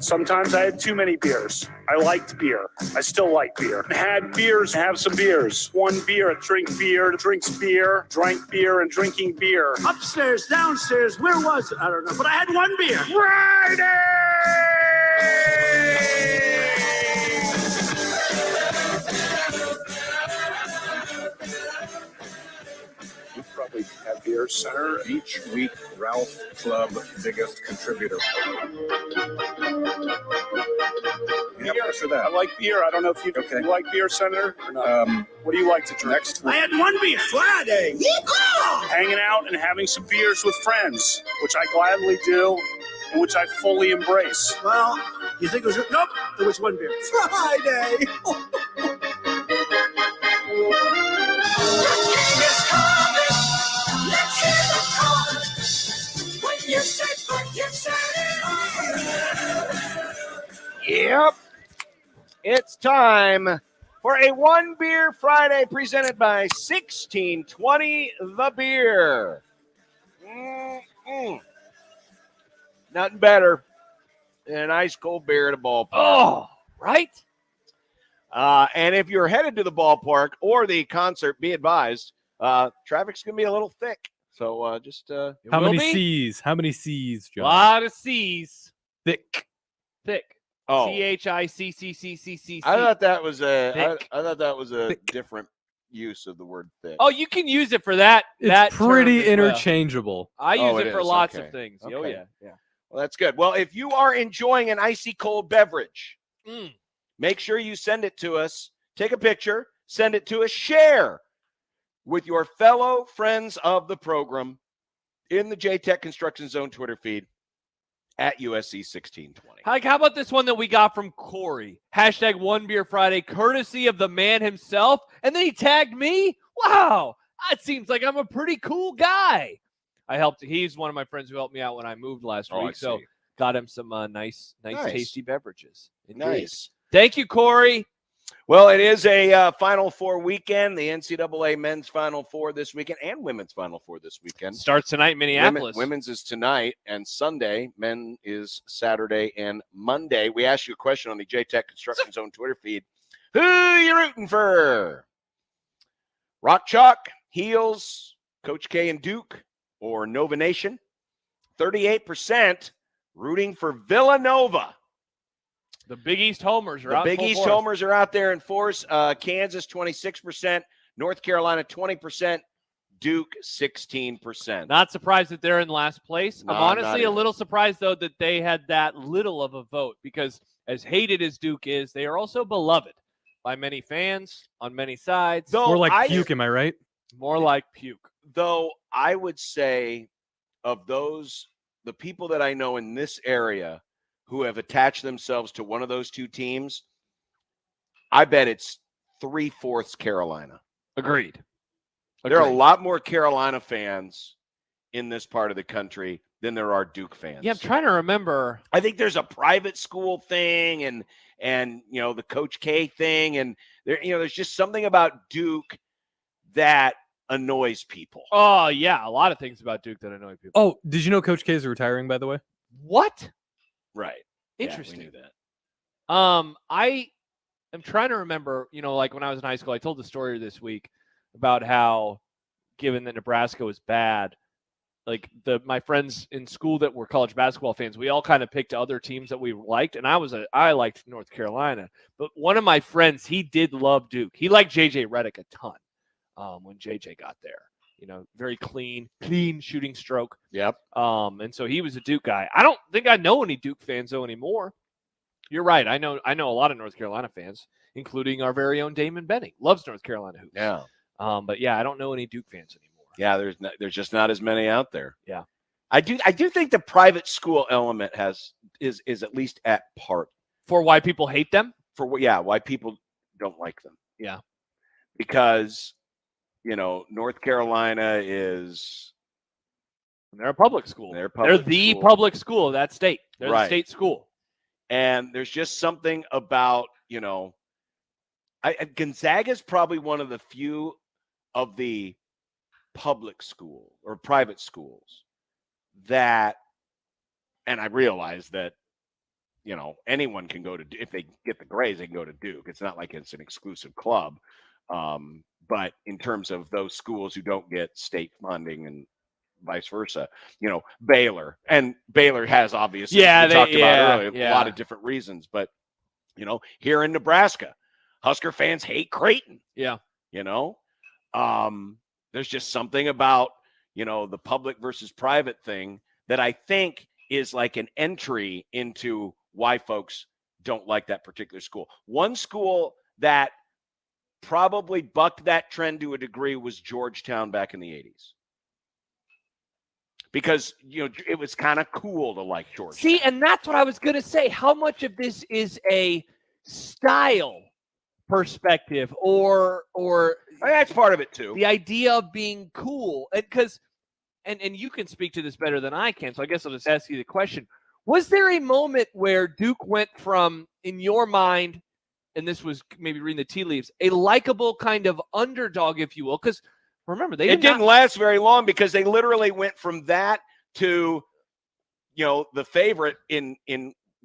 Sometimes I had too many beers. I liked beer. I still like beer. Had beers, have some beers. One beer, drink beer, drinks beer, drank beer, and drinking beer. Upstairs, downstairs, where was it? I don't know, but I had one beer. Friday! You probably have Beer Center each week. Ralph Club, biggest contributor. Yeah, for that. I like beer. I don't know if you like Beer Center or not. What do you like to drink? Next I had one beer. Friday. Hanging out and having some beers with friends, which I gladly do and which I fully embrace. Well, you think it was... Nope, it was one beer. Friday. Yep. It's time for a One Beer Friday presented by 1620 The Beer. Nothing better than an ice cold beer at a ballpark. Oh, right? And if you're headed to the ballpark or the concert, be advised, traffic's going to be a little thick. So just How many C's? How many C's, A John? lot of C's. Thick. Oh. CHICCCCCC. I thought that was a Thick. I thought that was a different use of the word thick. Oh, you can use it for that. It's that pretty term as well. interchangeable. I use it it for is. lots Okay. of things. Okay. Oh, yeah. Well, that's good. Well, if you are enjoying an icy cold beverage, make sure you send it to us. Take a picture, send it to us, share with your fellow friends of the program in the J-Tech Construction Zone Twitter feed at USC 1620. Like, how about this one that we got from Corey? Hashtag One Beer Friday, courtesy of the man himself. And then he tagged me. Wow. That seems like I'm a pretty cool guy. He's one of my friends who helped me out when I moved last week. So got him some nice, tasty beverages. Indeed. Nice. Thank you, Corey. Well, it is a Final Four weekend. The NCAA men's Final Four this weekend and women's Final Four this weekend. Starts tonight in Minneapolis. Women's is tonight and Sunday. Men is Saturday and Monday. We asked you a question on the J-Tech Construction Zone Twitter feed. Who are you rooting for? Rock Chalk, Heels, Coach K and Duke, or Nova Nation? 38% rooting for Villanova. The Big East homers are out. The Big East homers are out there in force. Kansas, 26%. North Carolina, 20%. Duke, 16%. Not surprised that they're in last place. No, I'm honestly a little surprised, though, that they had that little of a vote because as hated as Duke is, they are also beloved by many fans on many sides. Though More like puke, am I right? More like puke. Though I would say of those, the people that I know in this area who have attached themselves to one of those two teams, I bet it's 3/4 Carolina. Agreed. There are a lot more Carolina fans in this part of the country than there are Duke fans. Yeah, I'm trying to remember. I think there's a private school thing and the Coach K thing, and there's just something about Duke that annoys people. Oh, yeah, a lot of things about Duke that annoy people. Oh, did you know Coach K is retiring, by the way? What? Right. Interesting. Yeah, we knew that. I am trying to remember, like when I was in high school, I told the story this week about how, given that Nebraska was bad, like my friends in school that were college basketball fans, we all kind of picked other teams that we liked, and I liked North Carolina. But one of my friends, he did love Duke. He liked JJ Redick a ton when JJ got there. Very clean shooting stroke. Yep. And so he was a Duke guy. I don't think I know any Duke fans though anymore. You're right. I know a lot of North Carolina fans, including our very own Damon Benning. Loves North Carolina hoops. Yeah. But yeah, I don't know any Duke fans anymore. Yeah, there's just not as many out there. Yeah. I do think the private school element is at least at part. For why people hate them? Why people don't like them. Yeah. Because North Carolina is they're a public school. They're the public school of that state. They're the state school. And there's just something about, Gonzaga's probably one of the few of the public school or private schools that, and I realize that, anyone can go to, if they get the grades, they can go to Duke. It's not like it's an exclusive club. But in terms of those schools who don't get state funding and vice versa, Baylor has obviously, we talked about earlier, a lot of different reasons. But, here in Nebraska, Husker fans hate Creighton. Yeah. There's just something about, the public versus private thing that I think is like an entry into why folks don't like that particular school. One school that probably bucked that trend to a degree was Georgetown back in the 80s. Because, it was kind of cool to like Georgetown. See, and that's what I was going to say. How much of this is a style perspective or that's part of it too. The idea of being cool. And you can speak to this better than I can, so I guess I'll just ask you the question. Was there a moment where Duke went from, in your mind, and this was maybe reading the tea leaves, a likable kind of underdog, if you will? Because remember, it didn't last very long because they literally went from that to, the favorite in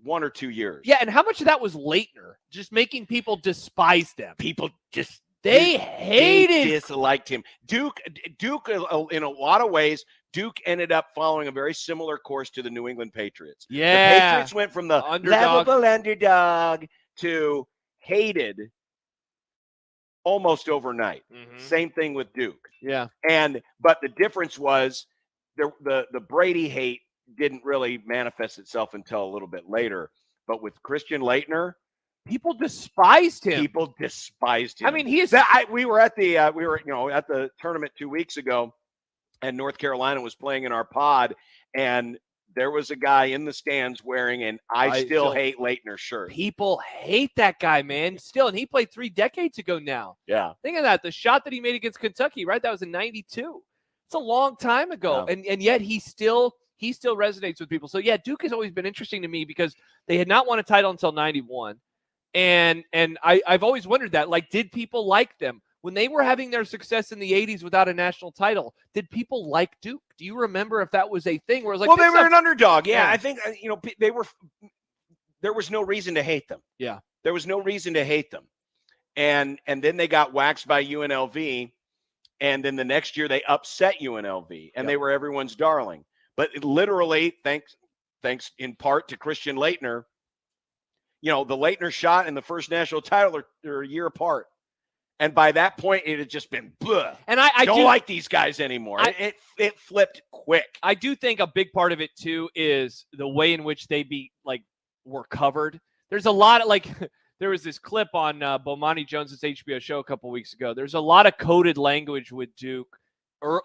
1 or 2 years. Yeah, and how much of that was Leitner just making people despise them? People just disliked him. Duke, in a lot of ways, Duke ended up following a very similar course to the New England Patriots. Yeah, the Patriots went from the lovable underdog to hated almost overnight. Same thing with Duke. Yeah, but the difference was the Brady hate didn't really manifest itself until a little bit later. But with Christian Leitner, people despised him. I mean, we were at the tournament 2 weeks ago, and North Carolina was playing in our pod, and there was a guy in the stands wearing an I still hate Leitner shirt. People hate that guy, man. Still, and he played 3 decades ago now. Yeah. Think of that. The shot that he made against Kentucky, right? That was in 92. It's a long time ago. Yeah. And yet he still resonates with people. So, yeah, Duke has always been interesting to me because they had not won a title until 91. And I've always wondered that, like, did people like them? When they were having their success in the 80s without a national title, did people like Duke? Do you remember if that was a thing where it was like, well, they were an underdog. Yeah, Yeah. I think, there was no reason to hate them. Yeah. There was no reason to hate them. And then they got waxed by UNLV. And then the next year they upset UNLV, and they were everyone's darling. But literally, thanks in part to Christian Laettner, the Laettner shot and the first national title are a year apart. And by that point, it had just been, bleh. And I don't like these guys anymore. It flipped quick. I do think a big part of it, too, is the way in which they were covered. There's a lot of, there was this clip on Bomani Jones's HBO show a couple weeks ago. There's a lot of coded language with Duke,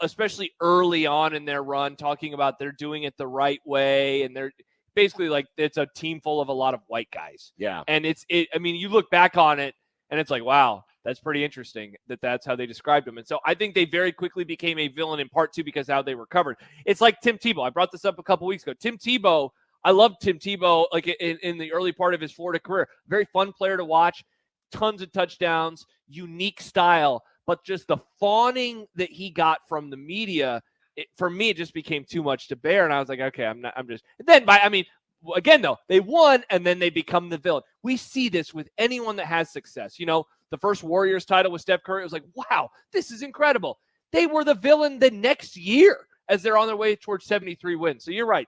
especially early on in their run, talking about they're doing it the right way. And they're basically it's a team full of a lot of white guys. Yeah. And you look back on it and it's like, wow, that's pretty interesting that's how they described him. And so I think they very quickly became a villain in part two because how they were covered. It's like Tim Tebow. I brought this up a couple weeks ago. Tim Tebow, I love Tim Tebow in the early part of his Florida career. Very fun player to watch, tons of touchdowns, unique style, but just the fawning that he got from the media, for me, it just became too much to bear. And I was like, okay, again, though, they won and then they become the villain. We see this with anyone that has success. The first Warriors title with Steph Curry, it was like, wow, this is incredible. They were the villain the next year as they're on their way towards 73 wins. So you're right.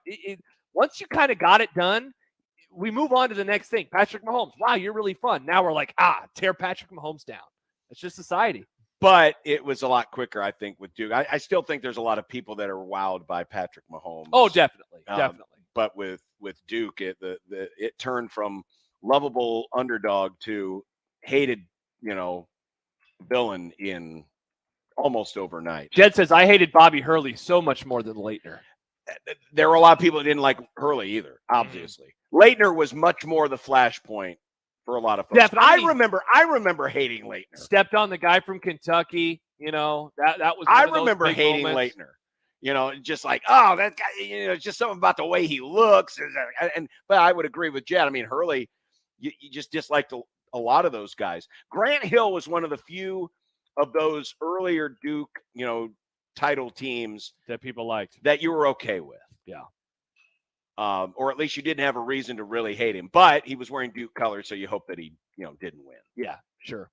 Once you kind of got it done, we move on to the next thing. Patrick Mahomes. Wow, you're really fun. Now we're like, tear Patrick Mahomes down. It's just society. But it was a lot quicker, I think, with Duke. I still think there's a lot of people that are wowed by Patrick Mahomes. Oh, definitely. Definitely. But with Duke, it turned from lovable underdog to hated, villain in almost overnight. Jed says, I hated Bobby Hurley so much more than Laettner. There were a lot of people that didn't like Hurley either, obviously. Laettner was much more the flashpoint for a lot of folks. Definitely. I remember hating Laettner. Stepped on the guy from Kentucky, that was I remember hating Laettner. Just like, oh, that guy, just something about the way he looks. But I would agree with Jed. Hurley, you just disliked a lot of those guys. Grant Hill was one of the few of those earlier Duke, title teams that people liked, that you were okay with. Yeah. Or at least you didn't have a reason to really hate him, but he was wearing Duke colors. So you hope that he, didn't win. Yeah, sure.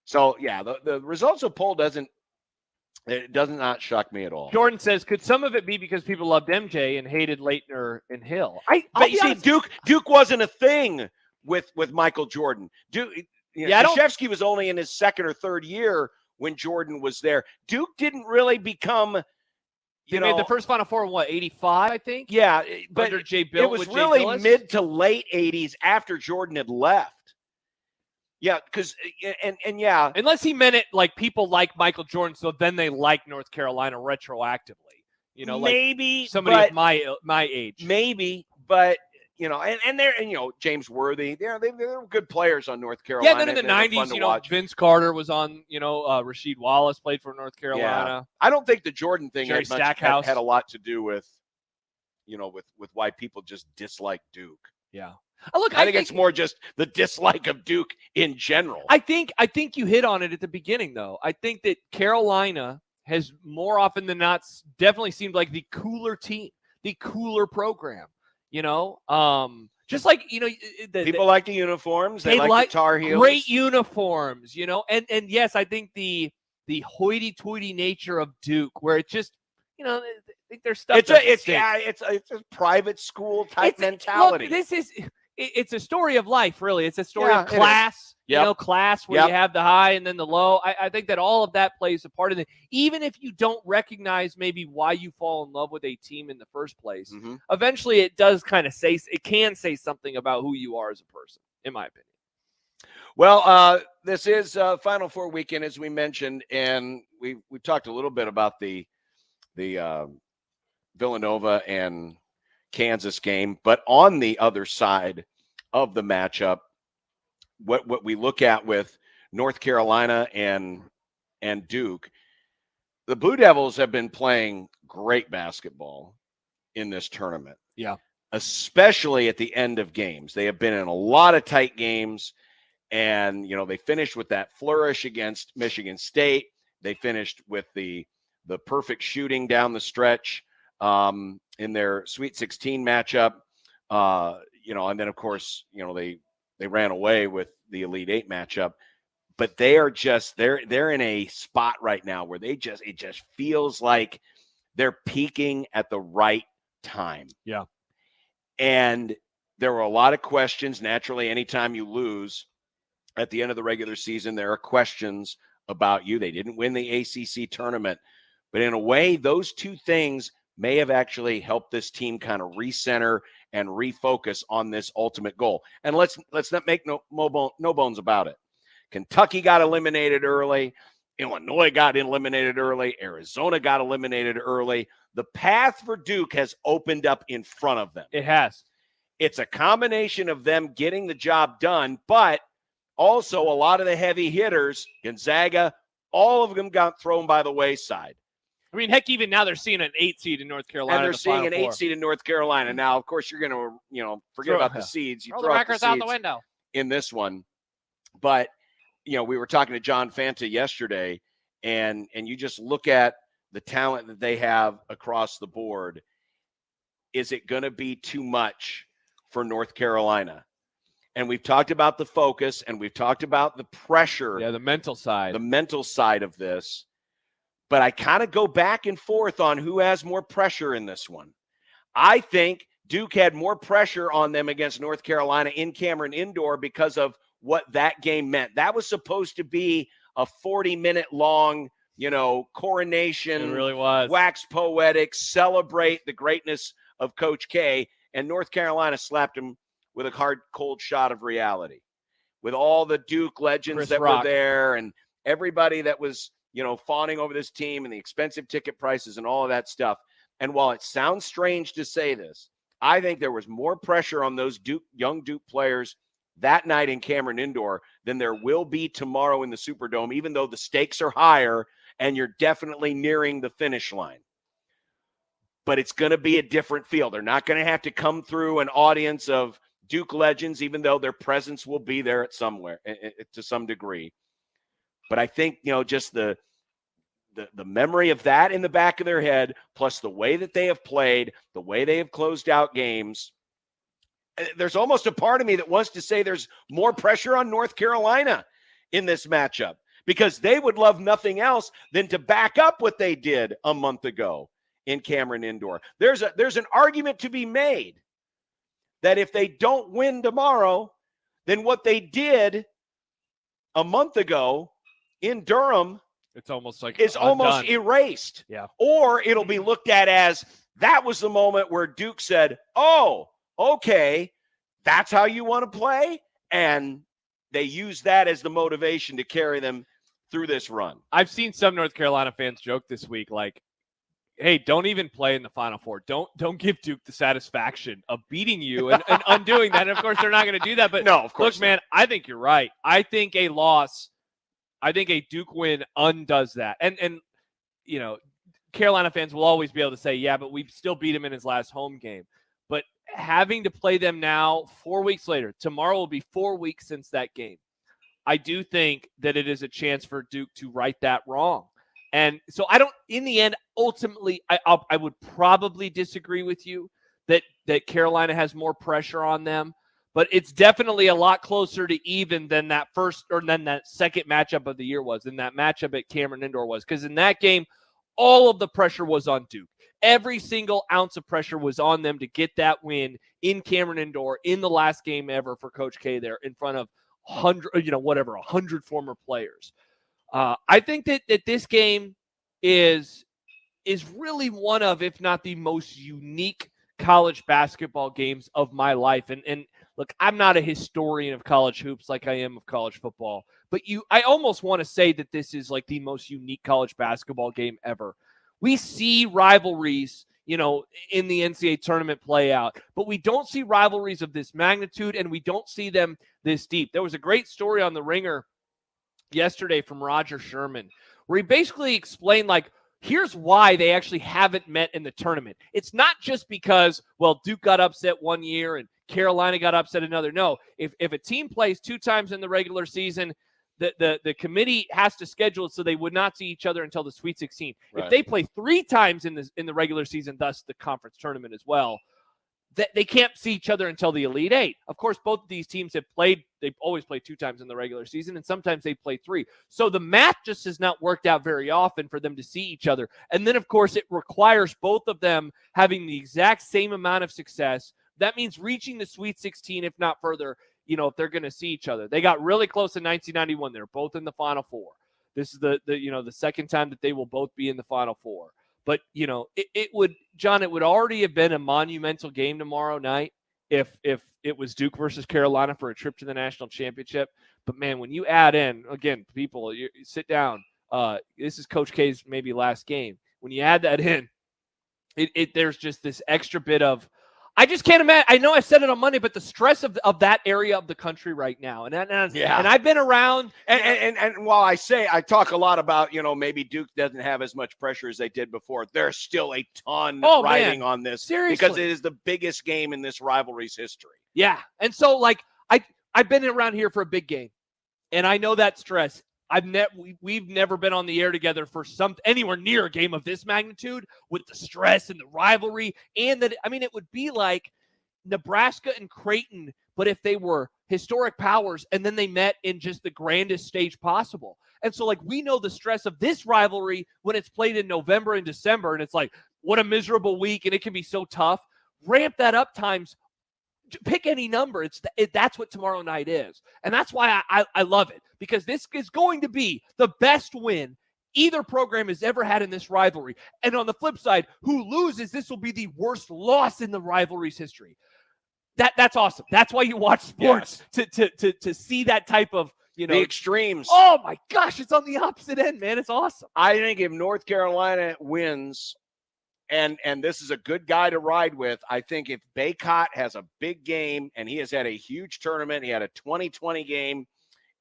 So yeah, the results of poll does not shock me at all. Jordan says, could some of it be because people loved MJ and hated Laettner and Hill? But you see, Duke wasn't a thing with Michael Jordan. Krzyzewski was only in his second or third year when Jordan was there. Duke didn't really become, They made the first Final Four in 85, I think? Yeah, but under Jay Bill. It was really mid to late 80s after Jordan had left. Yeah, because and yeah, unless he meant it like people like Michael Jordan, so then they like North Carolina retroactively. Maybe like somebody of my age. Maybe, but James Worthy, they were good players on North Carolina. Yeah, then in the 90s, Vince Carter was on, Rasheed Wallace played for North Carolina. Yeah. I don't think the Jordan thing Jerry had a lot to do with, with why people just dislike Duke. Yeah. I think it's more just the dislike of Duke in general. I think you hit on it at the beginning, though. I think that Carolina has more often than not definitely seemed like the cooler team, the cooler program. Just like people like the uniforms, they like the Tar Heels, great uniforms, and yes, I think the hoity-toity nature of Duke, where it just, I think there's stuff. It's a private school type mentality. Look, it's a story of life, really. It's a story of class. Class where you have the high and then the low. I think that all of that plays a part in it. Even if you don't recognize maybe why you fall in love with a team in the first place, eventually it does kind of can say something about who you are as a person, in my opinion. Well, this is Final Four weekend, as we mentioned, and we talked a little bit about the Villanova and Kansas game, but on the other side of the matchup, what we look at with North Carolina and Duke, the Blue Devils have been playing great basketball in this tournament. Yeah. Especially at the end of games. They have been in a lot of tight games, And, they finished with that flourish against Michigan State. They finished with the perfect shooting down the stretch in their Sweet 16 matchup. And then, of course, they ran away with the Elite Eight matchup. But they are just they're in a spot right now where it just feels like they're peaking at the right time. Yeah. And there were a lot of questions. Naturally, anytime you lose at the end of the regular season, there are questions about you. They didn't win the ACC tournament. But in a way, those two things may have actually helped this team kind of recenter and refocus on this ultimate goal. And let's not make no bones about it. Kentucky got eliminated early. Illinois got eliminated early. Arizona got eliminated early. The path for Duke has opened up in front of them. It has. It's a combination of them getting the job done, but also a lot of the heavy hitters, Gonzaga, all of them got thrown by the wayside. I mean, heck, even now they're seeing an 8 seed in North Carolina. And they're seeing an 8 seed in North Carolina. Now, of course, you're going to, forget about the seeds. You throw throw the out records the out seeds the window in this one. But, we were talking to John Fanta yesterday, and you just look at the talent that they have across the board. Is it going to be too much for North Carolina? And we've talked about the focus, and we've talked about the pressure. Yeah, the mental side. The mental side of this. But I kind of go back and forth on who has more pressure in this one. I think Duke had more pressure on them against North Carolina in Cameron Indoor because of what that game meant. That was supposed to be a 40-minute long, coronation. It really was. Wax poetic, celebrate the greatness of Coach K. And North Carolina slapped him with a hard, cold shot of reality. With all the Duke legends Chris that Rock. were there and everybody that was, fawning over this team and the expensive ticket prices and all of that stuff. And while it sounds strange to say this, I think there was more pressure on those young Duke players that night in Cameron Indoor than there will be tomorrow in the Superdome, even though the stakes are higher and you're definitely nearing the finish line. But it's going to be a different feel. They're not going to have to come through an audience of Duke legends, even though their presence will be there at somewhere to some degree. But I think, just the memory of that in the back of their head, plus the way that they have played, the way they have closed out games, there's almost a part of me that wants to say there's more pressure on North Carolina in this matchup because they would love nothing else than to back up what they did a month ago in Cameron Indoor. There's an argument to be made that if they don't win tomorrow, then what they did a month ago in Durham it's almost like is almost erased. Yeah. Or it'll be looked at as that was the moment where Duke said, oh, okay, that's how you want to play? And they use that as the motivation to carry them through this run. I've seen some North Carolina fans joke this week, like, hey, don't even play in the Final Four. Don't give Duke the satisfaction of beating you and undoing that. And, of course, they're not going to do that. But, no, of course look, man, I think you're right. I think a Duke win undoes that. And Carolina fans will always be able to say, yeah, but we still beat him in his last home game. But having to play them now 4 weeks later, tomorrow will be 4 weeks since that game. I do think that it is a chance for Duke to right that wrong. And so in the end, ultimately, I would probably disagree with you that Carolina has more pressure on them, but it's definitely a lot closer to even than that first or than that second matchup of the year was, than that matchup at Cameron Indoor was. Because in that game, all of the pressure was on Duke. Every single ounce of pressure was on them to get that win in Cameron Indoor in the last game ever for Coach K there in front of 100 former players. I think that this game is really one of, if not the most unique college basketball games of my life. And look, I'm not a historian of college hoops like I am of college football, but I almost want to say that this is like the most unique college basketball game ever. We see rivalries, in the NCAA tournament play out, but we don't see rivalries of this magnitude, and we don't see them this deep. There was a great story on The Ringer yesterday from Roger Sherman, where he basically explained, here's why they actually haven't met in the tournament. It's not just because, Duke got upset one year and Carolina got upset another. No, if a team plays 2 times in the regular season, the committee has to schedule it so they would not see each other until the Sweet 16. Right. If they play 3 times in the regular season, thus the conference tournament as well, they can't see each other until the Elite Eight. Of course, both of these teams they've always played 2 times in the regular season, and sometimes they play 3. So the math just has not worked out very often for them to see each other. And then, of course, it requires both of them having the exact same amount of success. That means reaching the Sweet 16, if not further, if they're going to see each other. They got really close in 1991. They're both in the Final Four. This is the second time that they will both be in the Final Four. But, it would already have been a monumental game tomorrow night if it was Duke versus Carolina for a trip to the national championship. But, man, when you add in, again, people, you sit down. This is Coach K's maybe last game. When you add that in, there's just this extra bit of, I just can't imagine. I know I said it on Monday, but the stress of that area of the country right now, and I've been around. And while I talk a lot about, maybe Duke doesn't have as much pressure as they did before, there's still a ton riding on this. Seriously. Because it is the biggest game in this rivalry's history. Yeah. And so, I've been around here for a big game, and I know that stress. We've never been on the air together for anywhere near a game of this magnitude with the stress and the rivalry. And that, it would be like Nebraska and Creighton, but if they were historic powers and then they met in just the grandest stage possible. And so, we know the stress of this rivalry when it's played in November and December, and it's like, what a miserable week, and it can be so tough. Ramp that up times. Pick any number. That's what tomorrow night is. And that's why I love it, because this is going to be the best win either program has ever had in this rivalry. And on the flip side, who loses, this will be the worst loss in the rivalry's history. That's awesome. That's why you watch sports, to see that type of, the extremes. Oh my gosh, it's on the opposite end, man. It's awesome. I think if North Carolina wins, and this is a good guy to ride with, I think if Boycott has a big game, and he has had a huge tournament, he had a 2020 game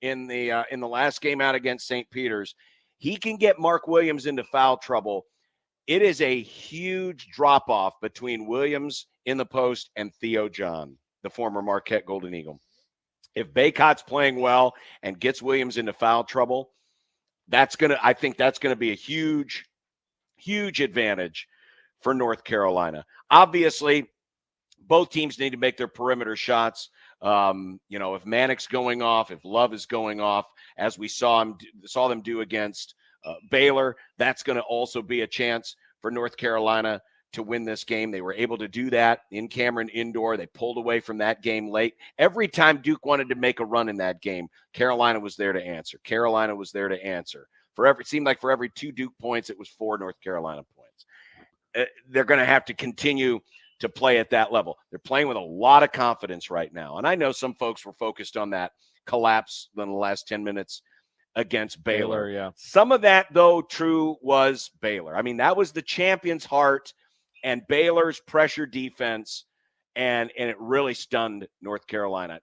in the last game out against St. Peter's, he can get Mark Williams into foul trouble. It is a huge drop-off between Williams in the post and Theo John, the former Marquette Golden Eagle. If Boycott's playing well and gets Williams into foul trouble, I think that's gonna be a huge, huge advantage for North Carolina. Obviously, both teams need to make their perimeter shots. If Manick's going off, if Love is going off, as we saw them do against Baylor, that's going to also be a chance for North Carolina to win this game. They were able to do that in Cameron Indoor. They pulled away from that game late. Every time Duke wanted to make a run in that game, Carolina was there to answer. Carolina was there to answer. It seemed like for every 2 Duke points, it was 4 North Carolina points. They're going to have to continue to play at that level. They're playing with a lot of confidence right now. And I know some folks were focused on that collapse in the last 10 minutes against Baylor. Yeah. Some of that, though, true was Baylor. That was the champion's heart and Baylor's pressure defense, and it really stunned North Carolina.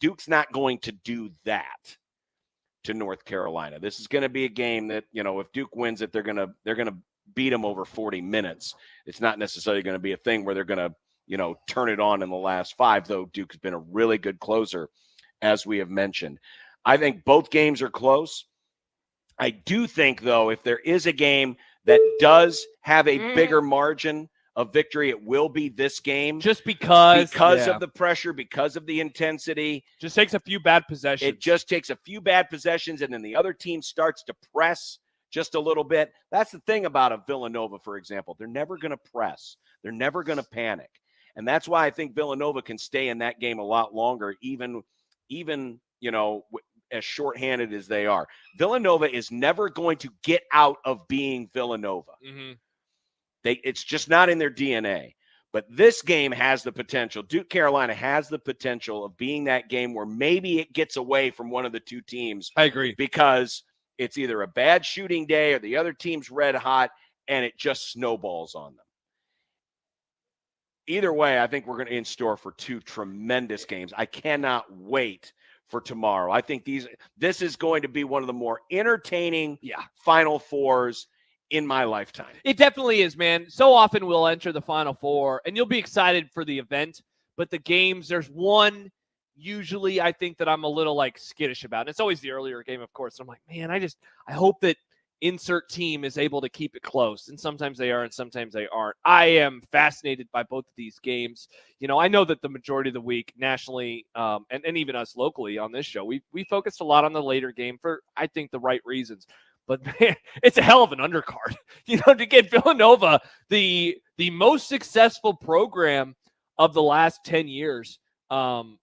Duke's not going to do that to North Carolina. This is going to be a game that, if Duke wins it, they're going to beat them over 40 minutes. It's not necessarily going to be a thing where they're going to, turn it on in the last 5, though Duke has been a really good closer, as we have mentioned. I think both games are close. I do think, though, if there is a game that does have a bigger margin of victory, it will be this game. Just because of the pressure, because of the intensity. Just takes a few bad possessions. It just takes a few bad possessions, and then the other team starts to press just a little bit. That's the thing about a Villanova, for example. They're never going to press. They're never going to panic. And that's why I think Villanova can stay in that game a lot longer, even as shorthanded as they are. Villanova is never going to get out of being Villanova. Mm-hmm. It's just not in their DNA. But this game has the potential. Duke Carolina has the potential of being that game where maybe it gets away from one of the 2 teams. I agree. Because it's either a bad shooting day or the other team's red hot, and it just snowballs on them. Either way, I think we're going to in store for 2 tremendous games. I cannot wait for tomorrow. I think this is going to be one of the more entertaining Final Fours in my lifetime. It definitely is, man. So often we'll enter the Final Four, and you'll be excited for the event, but the games, there's one usually I think that I'm a little like skittish about. And it's always the earlier game, of course. I'm like, man, I hope that insert team is able to keep it close. And sometimes they are, and sometimes they aren't. I am fascinated by both of these games. I know that the majority of the week nationally, and even us locally on this show, we focused a lot on the later game for, I think, the right reasons. But man, it's a hell of an undercard, to get Villanova, the most successful program of the last 10 years,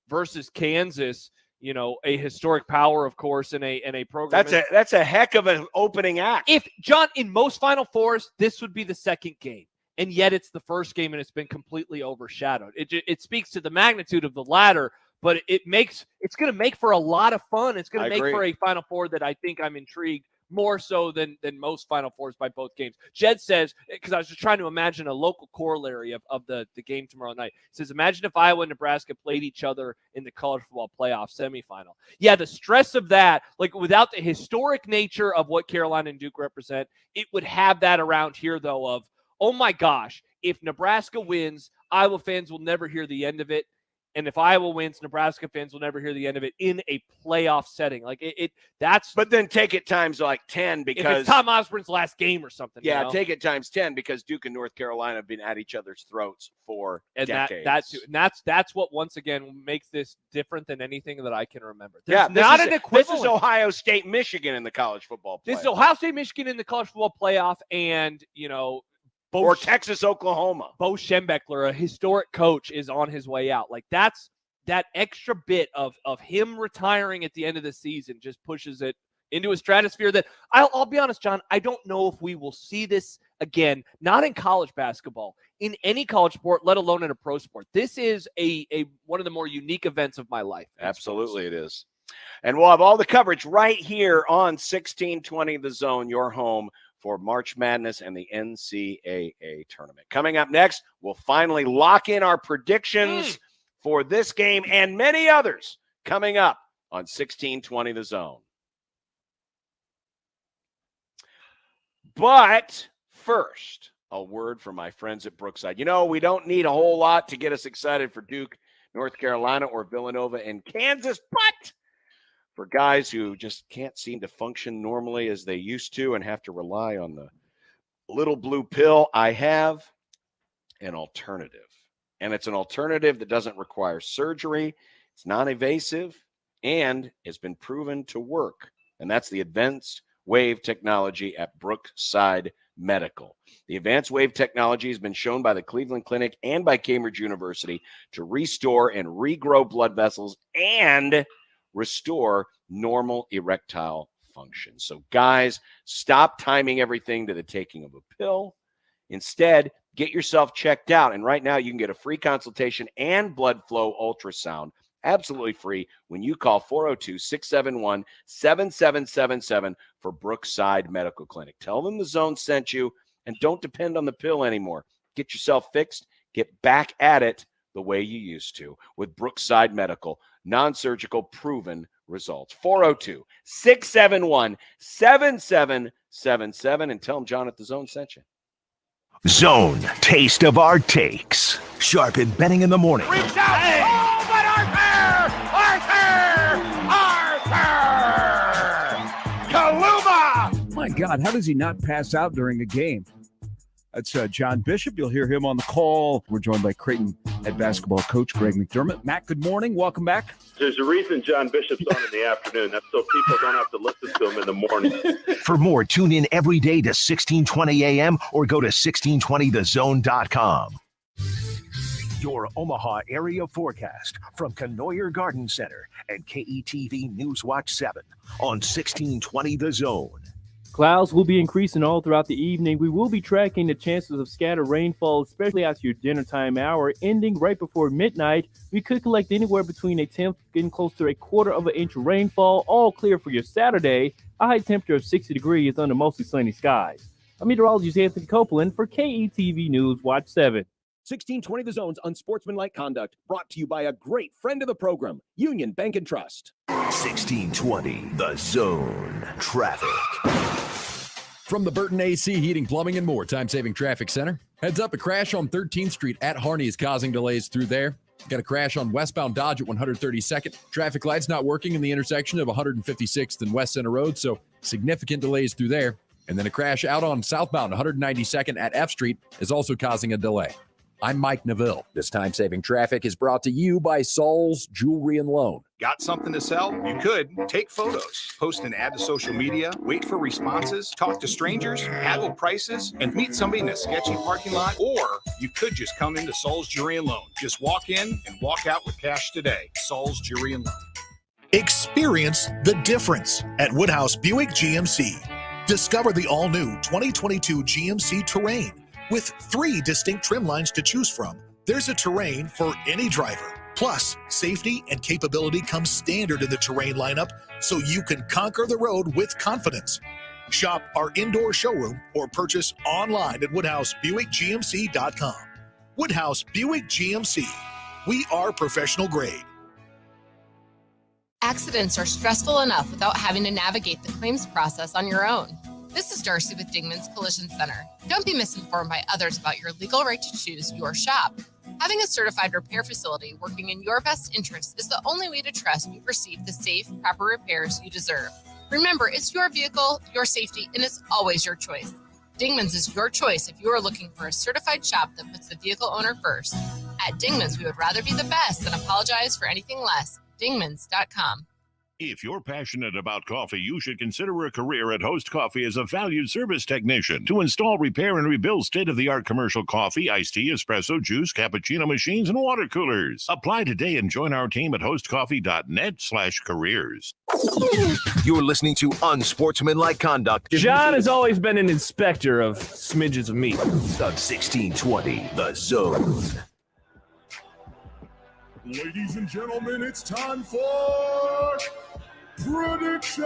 versus Kansas, a historic power, of course, in a program. That's a heck of an opening act. If John, in most Final Fours, this would be the second game, and yet it's the first game, and it's been completely overshadowed. It speaks to the magnitude of the latter, but it's going to make for a lot of fun. It's going to make for a Final Four that I think I'm intrigued more so than most Final Fours by both games. Jed says, because I was just trying to imagine a local corollary of the game tomorrow night. He says, imagine if Iowa and Nebraska played each other in the college football playoff semifinal. Yeah, the stress of that, like without the historic nature of what Carolina and Duke represent, it would have that around here, though, of, oh my gosh, if Nebraska wins, Iowa fans will never hear the end of it. And if Iowa wins, Nebraska fans will never hear the end of it in a playoff setting. Like that's. But then take it times like 10 because if it's Tom Osborne's last game or something. Yeah, take it times 10 because Duke and North Carolina have been at each other's throats for decades. That's what once again makes this different than anything that I can remember. There's not an equivalent. This is Ohio State, Michigan in the college football playoff. This is Ohio State, Michigan in the college football playoff, and or Texas, Oklahoma. Bo Schembechler, a historic coach, is on his way out. Like that's that extra bit of him retiring at the end of the season just pushes it into a stratosphere that I'll be honest, John, I don't know if we will see this again, not in college basketball, in any college sport, let alone in a pro sport. This is a one of the more unique events of my life. Absolutely it is. And we'll have all the coverage right here on 1620 The Zone, your home for March Madness and the NCAA tournament. Coming up next, we'll finally lock in our predictions for this game and many others coming up on 1620 The Zone. But first, a word from my friends at Brookside. We don't need a whole lot to get us excited for Duke, North Carolina, or Villanova and Kansas, but for guys who just can't seem to function normally as they used to and have to rely on the little blue pill, I have an alternative. And it's an alternative that doesn't require surgery. It's non-invasive and has been proven to work. And that's the advanced wave technology at Brookside Medical. The advanced wave technology has been shown by the Cleveland Clinic and by Cambridge University to restore and regrow blood vessels and restore normal erectile function. So guys, stop timing everything to the taking of a pill. Instead, get yourself checked out. And right now you can get a free consultation and blood flow ultrasound absolutely free when you call 402-671-7777 for Brookside Medical Clinic. Tell them the Zone sent you and don't depend on the pill anymore. Get yourself fixed. Get back at it the way you used to with Brookside Medical. Non-surgical proven results. 402-671-7777 and tell them John at the Zone sent you. Zone, taste of our takes. Sharp and Benning in the morning. Reach out! Hey. Oh, but Arthur! Kaluma! My God, how does he not pass out during a game? That's John Bishop. You'll hear him on the call. We're joined by Creighton head basketball coach Greg McDermott. Matt, good morning. Welcome back. There's a reason John Bishop's on in the afternoon. That's so people don't have to listen to him in the morning. For more, tune in every day to 1620 a.m. or go to 1620thezone.com. Your Omaha area forecast from Canoyer Garden Center and KETV News Watch 7 on 1620 The Zone. Clouds will be increasing all throughout the evening. We will be tracking the chances of scattered rainfall, especially after your dinner time hour, ending right before midnight. We could collect anywhere between a tenth, getting close to a quarter of an inch of rainfall, all clear for your Saturday. A high temperature of 60 degrees under mostly sunny skies. I'm meteorologist Anthony Copeland for KETV News Watch 7. 1620 The Zone's Unsportsmanlike Conduct, brought to you by a great friend of the program, Union Bank and Trust. 1620 The Zone. Traffic. From the Burton AC Heating, Plumbing, and More Time-Saving Traffic Center. Heads up, a crash on 13th Street at Harney is causing delays through there. Got a crash on westbound Dodge at 132nd. Traffic lights not working in the intersection of 156th and West Center Road, so significant delays through there. And then a crash out on southbound 192nd at F Street is also causing a delay. I'm Mike Neville. This time-saving traffic is brought to you by Saul's Jewelry and Loan. Got something to sell? You could take photos, post an ad to social media, wait for responses, talk to strangers, haggle prices, and meet somebody in a sketchy parking lot. Or you could just come into Saul's Jewelry and Loan. Just walk in and walk out with cash today. Saul's Jewelry and Loan. Experience the difference at Woodhouse Buick GMC. Discover the all-new 2022 GMC Terrain. With 3 distinct trim lines to choose from, there's a Terrain for any driver. Plus, safety and capability come standard in the Terrain lineup, so you can conquer the road with confidence. Shop our indoor showroom or purchase online at WoodhouseBuickGMC.com. Woodhouse Buick GMC. We are professional grade. Accidents are stressful enough without having to navigate the claims process on your own. This is Darcy with Dingman's Collision Center. Don't be misinformed by others about your legal right to choose your shop. Having a certified repair facility working in your best interest is the only way to trust you receive the safe, proper repairs you deserve. Remember, it's your vehicle, your safety, and it's always your choice. Dingman's is your choice if you are looking for a certified shop that puts the vehicle owner first. At Dingman's, we would rather be the best than apologize for anything less. Dingmans.com. If you're passionate about coffee, you should consider a career at Host Coffee as a valued service technician to install, repair, and rebuild state-of-the-art commercial coffee, iced tea, espresso, juice, cappuccino machines, and water coolers. Apply today and join our team at hostcoffee.net/careers. You're listening to Unsportsmanlike Conduct. John has always been an inspector of smidges of meat. On 1620, The Zone. Ladies and gentlemen, it's time for predictions.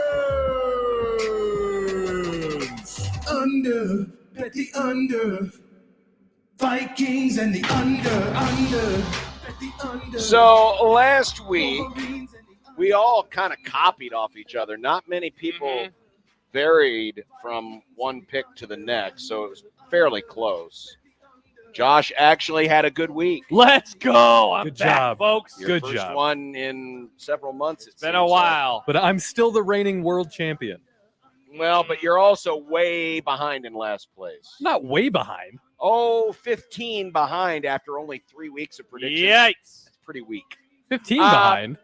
Under, bet the under. Vikings and the under, bet the under. So last week, we all kind of copied off each other. Not many people varied from one pick to the next, so it was fairly close. Josh actually had a good week. Let's go. I'm Good back, job. folks. Your Good first job. one in several months. It's Been a while. But I'm still the reigning world champion. Well, but you're also way behind in last place. I'm not way behind. Oh, 15 behind after only 3 weeks of predictions. Yikes. That's pretty weak. 15 behind.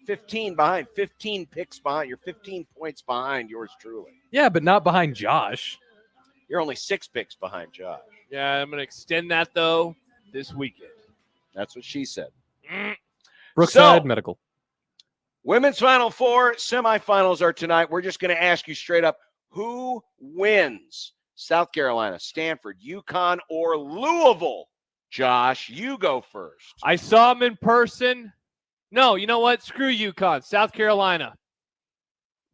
15 behind. 15 picks behind. You're 15 points behind yours truly. Yeah, but not behind Josh. You're only 6 picks behind Josh. Yeah, I'm going to extend that, though, this weekend. That's what she said. Brookside Medical. Women's Final Four semifinals are tonight. We're just going to ask you straight up, who wins? South Carolina, Stanford, UConn, or Louisville? Josh, you go first. I saw him in person. No, you know what? Screw UConn. South Carolina.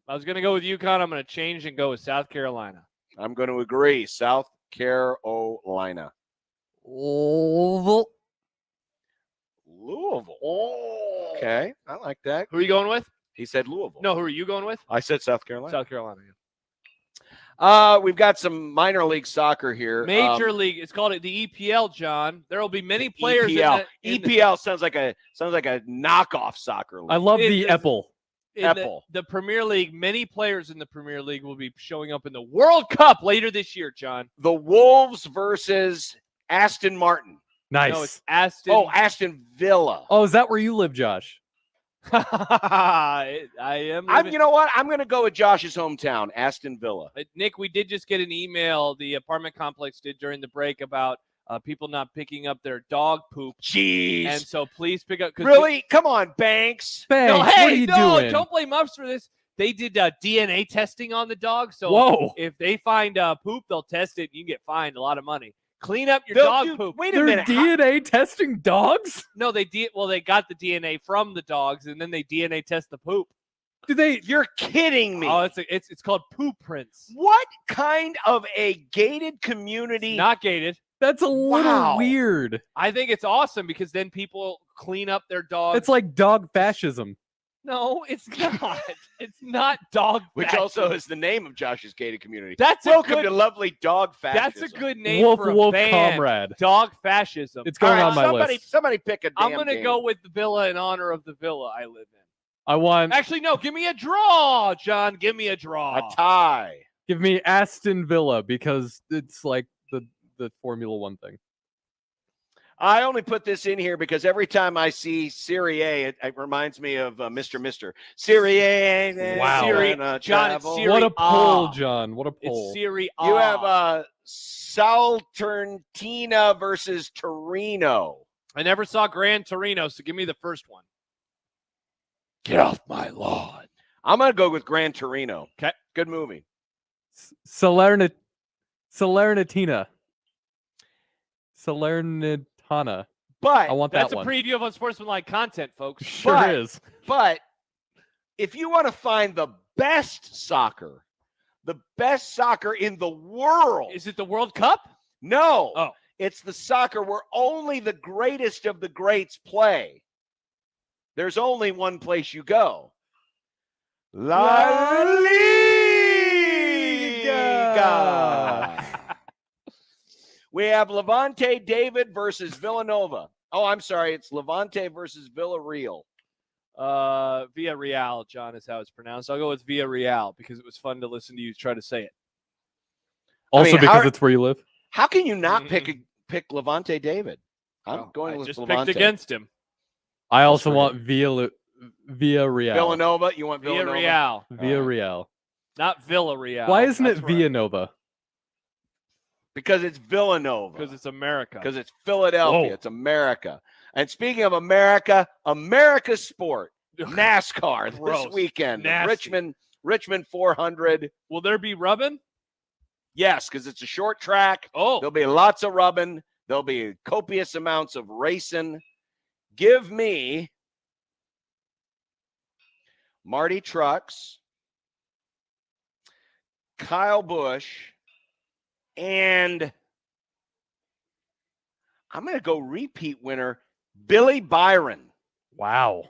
I was going to go with UConn. I'm going to change and go with South Carolina. I'm going to agree. South Carolina. Louisville. Louisville. Okay, I like that. Who are you going with? He said Louisville. No, who are you going with? I said South Carolina. South Carolina. We've got some minor league soccer here. Major league. It's called the EPL, John. There will be many players. EPL. EPL sounds like a knockoff soccer league. I love the Apple. The Premier League, many players in the Premier League will be showing up in the World Cup later this year, John. The Wolves versus Aston Martin. Nice. No, it's Aston. Oh, Aston Villa. Oh, is that where you live, Josh? I am. You know what? I'm going to go with Josh's hometown, Aston Villa. Nick, we did just get an email the apartment complex did during the break about people not picking up their dog poop. Jeez. And so please pick up. Really? Come on, Banks. Banks, No, hey, what are you doing? Don't blame us for this. They did DNA testing on the dog. So Whoa. if they find poop, they'll test it. And you can get fined a lot of money. Clean up your dog poop. Wait a They're minute. DNA testing dogs? No, they got the DNA from the dogs, and then they DNA test the poop. Do they? You're kidding me. Oh, it's called poop prints. What kind of a gated community? Not gated. That's a little Wow. weird. I think it's awesome because then people clean up their dogs. It's like dog fascism. No, it's not. It's not dog Which fascism. also is the name of Josh's gated community. That's Welcome a good, to lovely dog fascism. That's a good name Wolf for a Wolf band. Comrade. Dog fascism. It's going All on my somebody, list. Somebody pick a damn I'm going to game. go with the villa in honor of the villa I live in. I want. Actually, no. Give me a draw, John. Give me a draw. A tie. Give me Aston Villa because it's like the Formula One thing. I only put this in here because every time I see Serie A, it reminds me of Mr. Serie A. Wow. John, it's Serie What a A. poll, John. What a poll. It's Serie A. You have Salernitana versus Torino. I never saw Gran Torino, so give me the first one. Get off my lawn. I'm going to go with Gran Torino. Okay. Good movie. Salernitana. But I want That's that a one. preview of Unsportsmanlike content, folks. Sure is. But if you want to find the best soccer in the world. Is it the World Cup? No. Oh. It's the soccer where only the greatest of the greats play. There's only one place you go. La Liga. We have Levante David versus Villanova. Oh, I'm sorry. It's Levante versus Villarreal. Villarreal, John, is how it's pronounced. I'll go with Villarreal because it was fun to listen to you try to say it. Also because it's where you live. How can you not pick Levante David? I'm going with just Levante. picked against him. I also want Villarreal. Villanova. You want Villanova? Villarreal. Not Villarreal. Why isn't it That's right. Villanova? Because it's Villanova. Because it's America. Because it's Philadelphia. Whoa. It's America. And speaking of America, America's sport, NASCAR Gross. this weekend. Nasty. Richmond 400. Will there be rubbing? Yes, because it's a short track. Oh. There'll be lots of rubbing. There'll be copious amounts of racing. Give me Marty Trucks, Kyle Busch, and I'm going to go repeat winner, Billy Byron. Wow.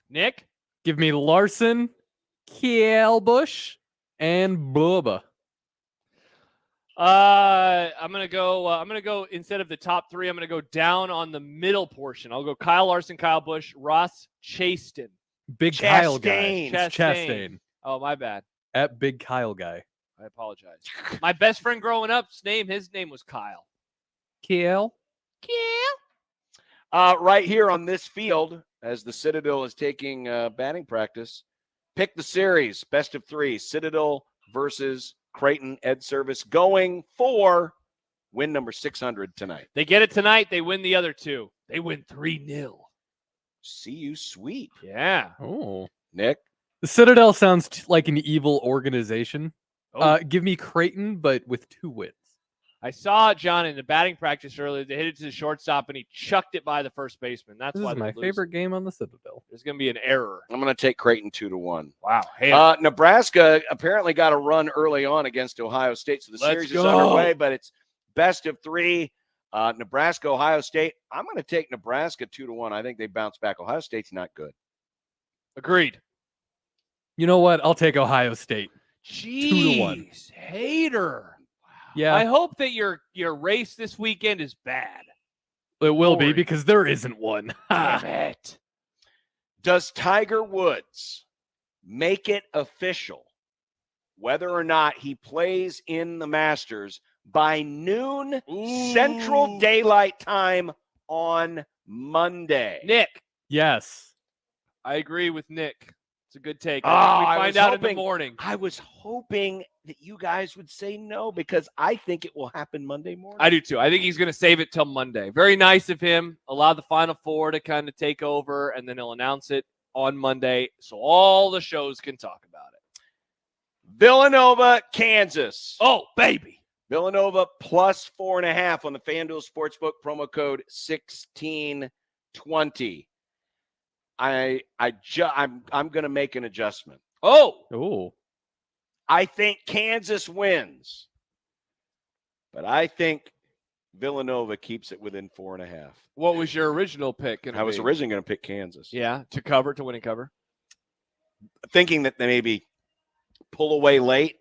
Nick? Give me Larson, Kyle Busch, and Bubba. I'm gonna go instead of the top three, I'm gonna go down on the middle portion. I'll go Kyle Larson, Kyle Busch, Ross Chastain. Big Kyle guy. Chastain. Oh, my bad. At Big Kyle guy. I apologize. My best friend growing up's his name was Kyle. Kyle. Right here on this field, as the Citadel is taking batting practice, pick the series, best of three, Citadel versus Creighton Ed Service, going for win number 600 tonight. They get it tonight. They win the other two. They win 3-0. See you sweep. Yeah. Oh. Nick? The Citadel sounds like an evil organization. Oh. Give me Creighton, but with 2 wins. I saw John in the batting practice earlier. They hit it to the shortstop, and he chucked it by the first baseman. That's This why is my they're favorite game on the Citadel. There's going to be an error. I'm going to take Creighton 2-1. Wow. Hey, Nebraska apparently got a run early on against Ohio State, so the series is underway, but it's best of 3. Nebraska, Ohio State. I'm going to take Nebraska 2-1. I think they bounce back. Ohio State's not good. Agreed. You know what? I'll take Ohio State. Jeez, 2-1. Hater. Yeah. I hope that your race this weekend is bad. It will be because there isn't one. Damn it. Does Tiger Woods make it official whether or not he plays in the Masters by noon Central Daylight Time on Monday? Nick. Yes. I agree with Nick. It's a good take. Oh, We find out in the morning. I was hoping that you guys would say no because I think it will happen Monday morning. I do too. I think he's going to save it till Monday. Very nice of him. Allow the Final Four to kind of take over, and then he'll announce it on Monday so all the shows can talk about it. Villanova, Kansas. Oh, baby. Villanova plus 4.5 on the FanDuel Sportsbook, promo code 1620. I'm going to make an adjustment. Oh. I think Kansas wins. But I think Villanova keeps it within 4.5. What was your original pick? I was originally going to pick Kansas. Yeah, to win and cover. Thinking that they maybe pull away late,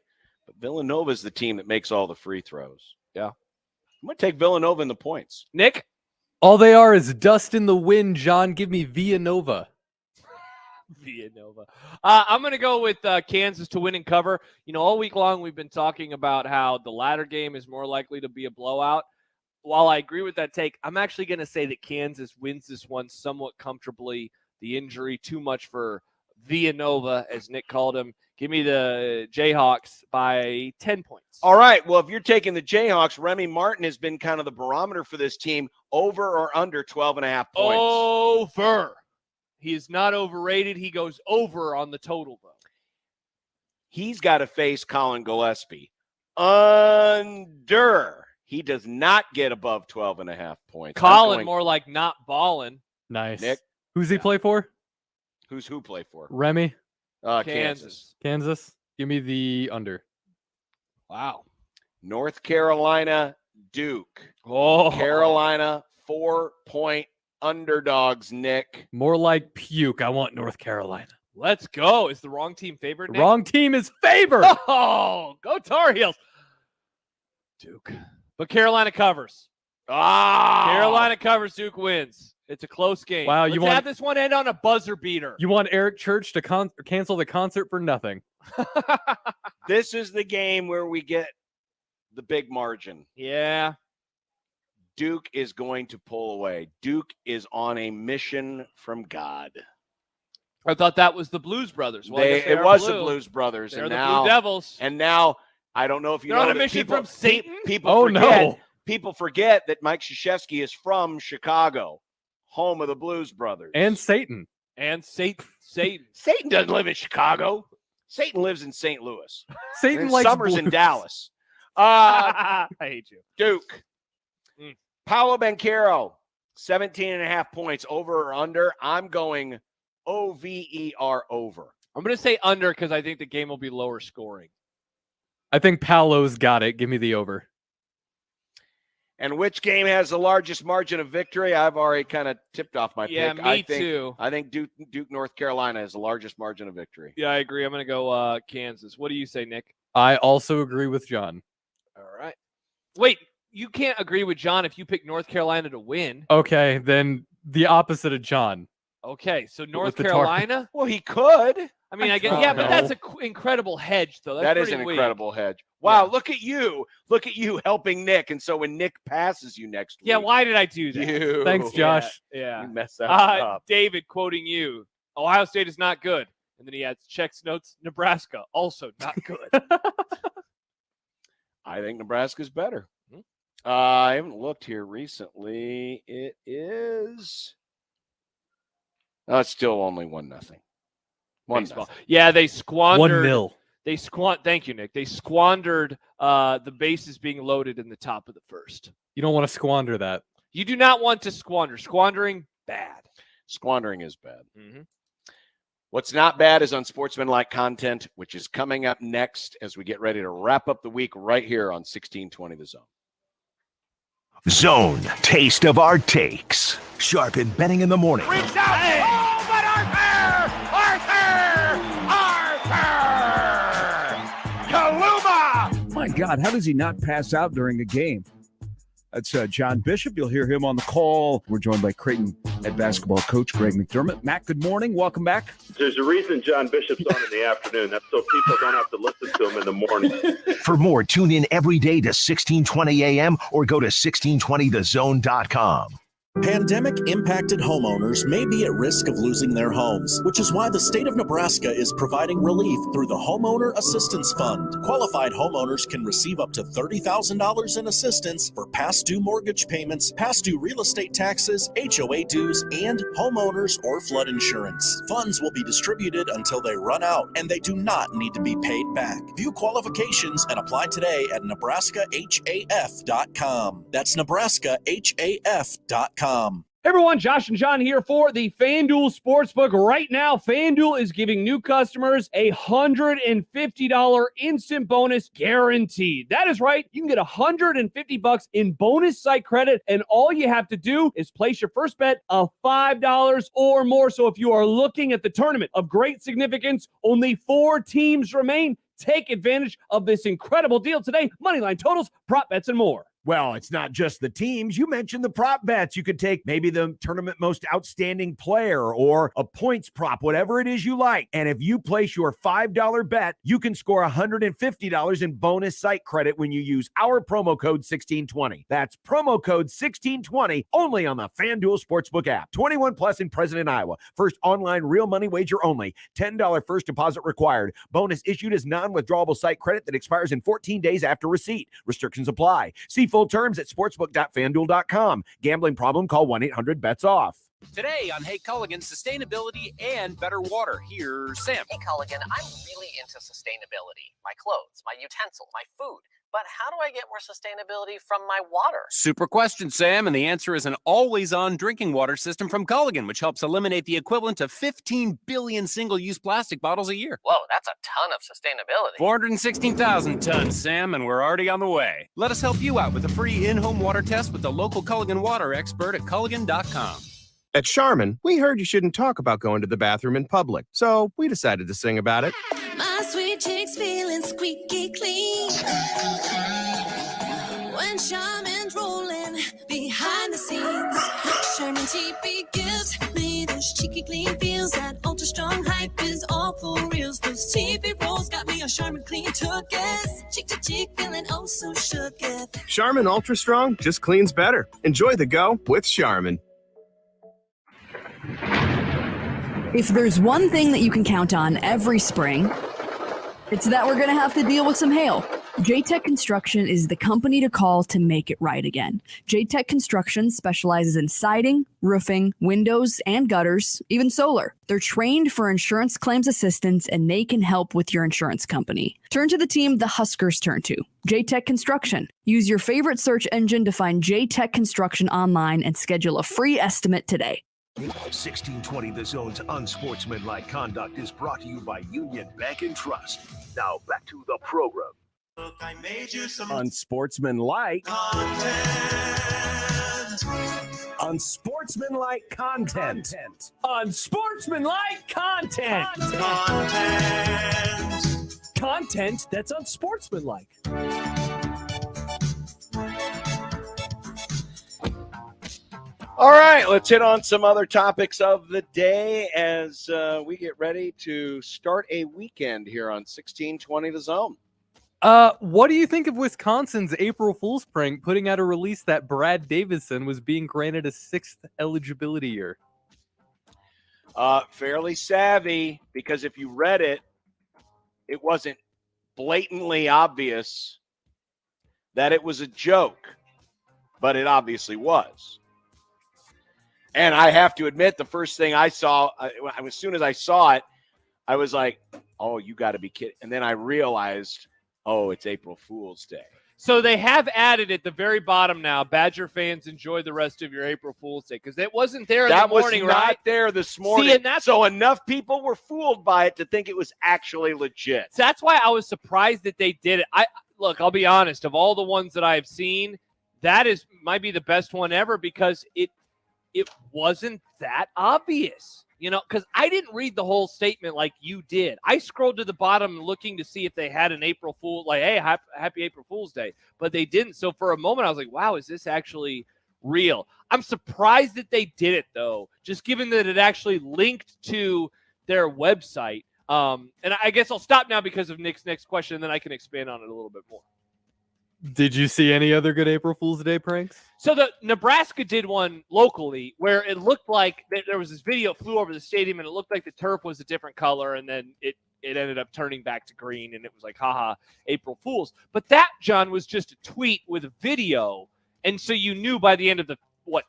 but Villanova's the team that makes all the free throws. Yeah. I'm going to take Villanova in the points. Nick? All they are is dust in the wind, John. Give me Villanova. Villanova. I'm going to go with Kansas to win and cover. You know, all week long we've been talking about how the latter game is more likely to be a blowout. While I agree with that take, I'm actually going to say that Kansas wins this one somewhat comfortably. The injury too much for Villanova, as Nick called him. Give me the Jayhawks by 10 points. All right. Well, if you're taking the Jayhawks, Remy Martin has been kind of the barometer for this team. Over or under 12.5 points? Over. He is not overrated. He goes over on the total, though. He's got to face Colin Gillespie. Under. He does not get above 12.5 points. Colin, more like not balling. Nice. Nick? Who's he play for? Who's who play for? Remy. Kansas. Kansas. Give me the under. Wow. North Carolina, Duke. Oh. Carolina, 4-point underdogs, Nick. More like puke. I want North Carolina. Let's go. Is the wrong team favored, The Nick? wrong team is favored. Oh, go Tar Heels. Duke. But Carolina covers. Carolina covers. Duke wins. It's a close game. Wow, Let's have this one end on a buzzer beater. You want Eric Church to cancel the concert for nothing. This is the game where we get the big margin. Yeah. Duke is going to pull away. Duke is on a mission from God. I thought that was the Blues Brothers. Well, It was the Blues Brothers. They're and the now, Blue Devils. And now, I don't know if you They're know on a that mission people, from Satan? People forget, People forget that Mike Krzyzewski is from Chicago, home of the Blues Brothers. And Satan. And Satan. Satan doesn't live in Chicago. Satan lives in St. Louis. Satan and likes Summers in blues. Dallas. I hate you. Duke. Paolo Banchero, 17.5 points, over or under. I'm going over over. I'm going to say under because I think the game will be lower scoring. I think Paolo's got it. Give me the over. And which game has the largest margin of victory? I've already kind of tipped off my Yeah, pick. too. I think Duke, North Carolina has the largest margin of victory. Yeah, I agree. I'm going to go Kansas. What do you say, Nick? I also agree with John. All right. Wait, you can't agree with John if you pick North Carolina to win. Okay, then the opposite of John. Okay, so North with the Carolina? Well, he could. I mean, I guess, yeah, but that's an incredible hedge, though. That's That is pretty an weak. incredible hedge. Wow, look at you. Look at you helping Nick. And so when Nick passes you next week. Yeah, why did I do that? You. Thanks, Josh. Yeah. You mess that up. David quoting you. Ohio State is not good. And then he adds checks notes. Nebraska, also not good. I think Nebraska's better. I haven't looked here recently. It is. Oh, it's still only 1-0. Baseball. Yeah, they squandered. 1-0. Thank you, Nick. They squandered the bases being loaded in the top of the first. You don't want to squander that. You do not want to squander. Squandering, bad. Squandering is bad. Mm-hmm. What's not bad is Unsportsmanlike content, which is coming up next as we get ready to wrap up the week right here on 1620 The Zone. Zone, taste of our takes. Sharp and Betting in the morning. Reach out! Oh, but Arthur! Kaluma! My God, how does he not pass out during a game? That's John Bishop. You'll hear him on the call. We're joined by Creighton head basketball coach Greg McDermott. Matt, good morning. Welcome back. There's a reason John Bishop's on in the afternoon. That's so people don't have to listen to him in the morning. For more, tune in every day to 1620 a.m. or go to 1620thezone.com. Pandemic-impacted homeowners may be at risk of losing their homes, which is why the state of Nebraska is providing relief through the Homeowner Assistance Fund. Qualified homeowners can receive up to $30,000 in assistance for past due mortgage payments, past due real estate taxes, HOA dues, and homeowners or flood insurance. Funds will be distributed until they run out, and they do not need to be paid back. View qualifications and apply today at NebraskaHAF.com. That's NebraskaHAF.com. Hey everyone, Josh and John here for the FanDuel Sportsbook. Right now, FanDuel is giving new customers a $150 instant bonus guaranteed. That is right. You can get $150 in bonus site credit, and all you have to do is place your first bet of $5 or more. So if you are looking at the tournament of great significance, only 4 teams remain. Take advantage of this incredible deal today. Moneyline totals, prop bets, and more. Well, it's not just the teams. You mentioned the prop bets. You could take maybe the tournament most outstanding player or a points prop, whatever it is you like. And if you place your $5 bet, you can score $150 in bonus site credit when you use our promo code 1620. That's promo code 1620 only on the FanDuel Sportsbook app. 21 plus in President, Iowa. First online real money wager only. $10 first deposit required. Bonus issued as non-withdrawable site credit that expires in 14 days after receipt. Restrictions apply. See full terms at sportsbook.fanduel.com. Gambling problem? Call 1-800-BETS-OFF. Today on Hey Culligan, sustainability and better water. Here's Sam. Hey Culligan, I'm really into sustainability. My clothes, my utensils, my food. But how do I get more sustainability from my water? Super question, Sam, and the answer is an always-on drinking water system from Culligan, which helps eliminate the equivalent of 15 billion single-use plastic bottles a year. Whoa, that's a ton of sustainability. 416,000 tons, Sam, and we're already on the way. Let us help you out with a free in-home water test with the local Culligan water expert at Culligan.com. At Charmin, we heard you shouldn't talk about going to the bathroom in public, so we decided to sing about it. My sweet cheeks feeling squeaky clean when Charmin's rolling behind the scenes. Charmin TP gives me those cheeky clean feels. That ultra strong hype is all for reals. Those TP rolls got me a Charmin clean took-es. Cheek to cheek feeling oh so shook-es. Charmin Ultra Strong just cleans better. Enjoy the go with Charmin. If there's one thing that you can count on every spring, it's that we're going to have to deal with some hail. J-Tech Construction is the company to call to make it right again. J-Tech Construction specializes in siding, roofing, windows, and gutters, even solar. They're trained for insurance claims assistance, and they can help with your insurance company. Turn to the team the Huskers turn to, J-Tech Construction. Use your favorite search engine to find J-Tech Construction online and schedule a free estimate today. 1620 The Zone's Unsportsmanlike Conduct is brought to you by Union Bank and Trust. Now back to the program. Look, I made you some Unsportsmanlike content. Unsportsmanlike content. Unsportsmanlike content. Content that's unsportsmanlike. All right, let's hit on some other topics of the day as we get ready to start a weekend here on 1620 The Zone. What do you think of Wisconsin's April Fool's prank putting out a release that Brad Davison was being granted a 6th eligibility year? Fairly savvy, because if you read it, it wasn't blatantly obvious that it was a joke, but it obviously was. And I have to admit, the first thing I saw, as soon as I saw it, I was like, oh, you got to be kidding. And then I realized, oh, it's April Fool's Day. So they have added at the very bottom now, Badger fans, enjoy the rest of your April Fool's Day, because it wasn't there in the morning, was not right? there this morning. See, and that's, so enough people were fooled by it to think it was actually legit. So that's why I was surprised that they did it. Look, I'll be honest, of all the ones that I've seen, that might be the best one ever, because it wasn't that obvious, because I didn't read the whole statement like you did. I scrolled to the bottom looking to see if they had an April Fool, like, hey, happy April Fool's Day, but they didn't. So for a moment, I was like, wow, is this actually real? I'm surprised that they did it, though, just given that it actually linked to their website. And I guess I'll stop now because of Nick's next question, and then I can expand on it a little bit more. Did you see any other good April Fool's Day pranks? So the Nebraska did one locally where it looked like there was this video flew over the stadium, and it looked like the turf was a different color, and then it ended up turning back to green, and it was like, haha, April Fools. But that, John, was just a tweet with a video, and so you knew by the end of the,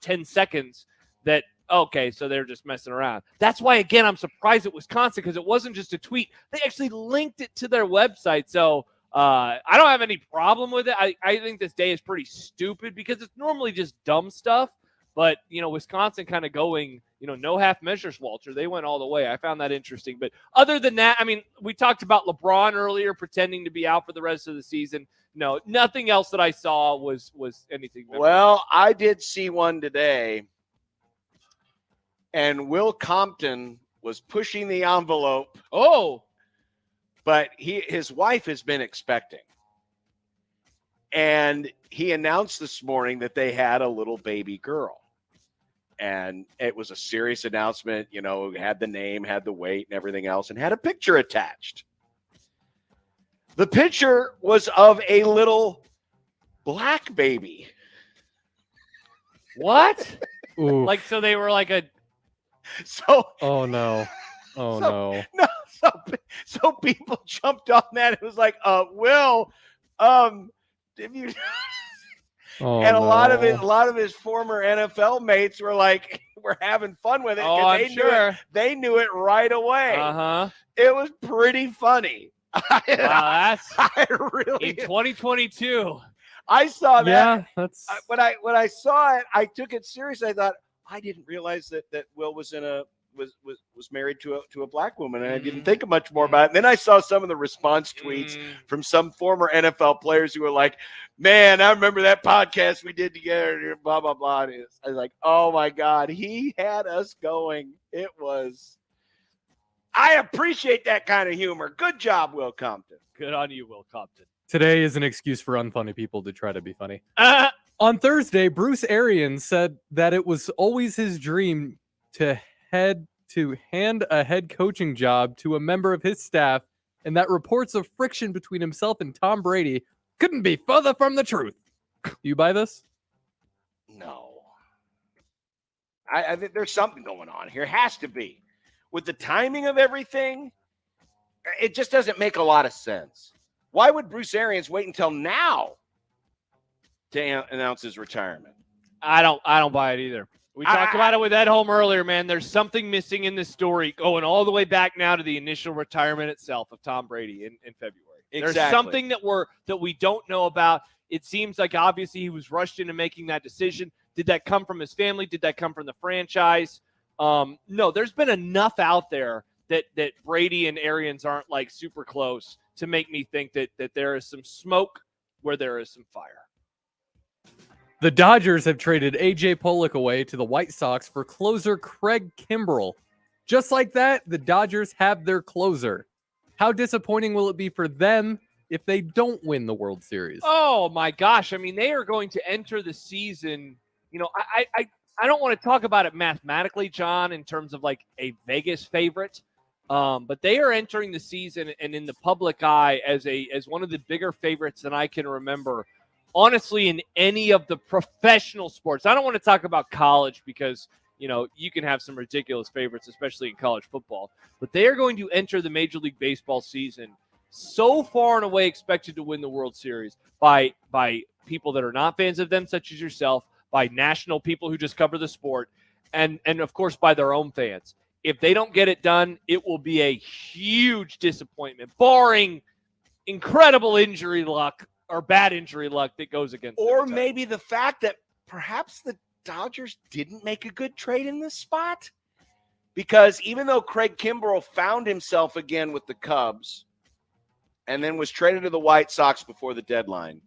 10 seconds that, okay, so they're just messing around. That's why, again, I'm surprised at Wisconsin, because it wasn't just a tweet. They actually linked it to their website, so I don't have any problem with it. I think this day is pretty stupid because it's normally just dumb stuff, But, Wisconsin kind of going, no half measures, Walter. They went all the way. I found that interesting. But other than that, we talked about LeBron earlier pretending to be out for the rest of the season. No, nothing else that I saw was anything memorable. Well, I did see one today, and Will Compton was pushing the envelope. Oh, but his wife has been expecting. And he announced this morning that they had a little baby girl. And it was a serious announcement, had the name, had the weight and everything else, and had a picture attached. The picture was of a little black baby. What? Ooh. So they were like a... So... Oh, no. Oh, no. No. So people jumped on that. It was like, Will, if you... And a lot of his former NFL mates were like, we're having fun with it. Oh, I'm sure. They knew it right away. Uh-huh. It was pretty funny. Wow, that's I really in 2022. I saw that. Yeah, that's when I saw it, I took it seriously. I thought, I didn't realize that Will was was married to a black woman, and I didn't think much more about it. And then I saw some of the response tweets from some former NFL players who were like, man, I remember that podcast we did together, blah, blah, blah. And I was like, oh, my God, he had us going. It was – I appreciate that kind of humor. Good job, Will Compton. Good on you, Will Compton. Today is an excuse for unfunny people to try to be funny. On Thursday, Bruce Arians said that it was always his dream to hand a head coaching job to a member of his staff, and that reports of friction between himself and Tom Brady couldn't be further from the truth. Do you buy this? No. I think there's something going on here. Has to be. With the timing of everything, it just doesn't make a lot of sense. Why would Bruce Arians wait until now to announce his retirement? I don't buy it either. We talked about it with Ed Holm earlier, man. There's something missing in this story going all the way back now to the initial retirement itself of Tom Brady in February. Exactly. There's something that we don't know about. It seems like obviously he was rushed into making that decision. Did that come from his family? Did that come from the franchise? No, there's been enough out there that Brady and Arians aren't like super close to make me think that there is some smoke where there is some fire. The Dodgers have traded A.J. Pollock away to the White Sox for closer Craig Kimbrell. Just like that, the Dodgers have their closer. How disappointing will it be for them if they don't win the World Series? Oh, my gosh. They are going to enter the season. I don't want to talk about it mathematically, John, in terms of like a Vegas favorite. But they are entering the season and in the public eye as one of the bigger favorites than I can remember. Honestly, in any of the professional sports. I don't want to talk about college because, you can have some ridiculous favorites, especially in college football. But they are going to enter the Major League Baseball season so far and away expected to win the World Series by people that are not fans of them, such as yourself, by national people who just cover the sport, and of course, by their own fans. If they don't get it done, it will be a huge disappointment, barring incredible injury luck or bad injury luck that goes against them. Or maybe the fact that perhaps the Dodgers didn't make a good trade in this spot. Because even though Craig Kimbrell found himself again with the Cubs and then was traded to the White Sox before the deadline,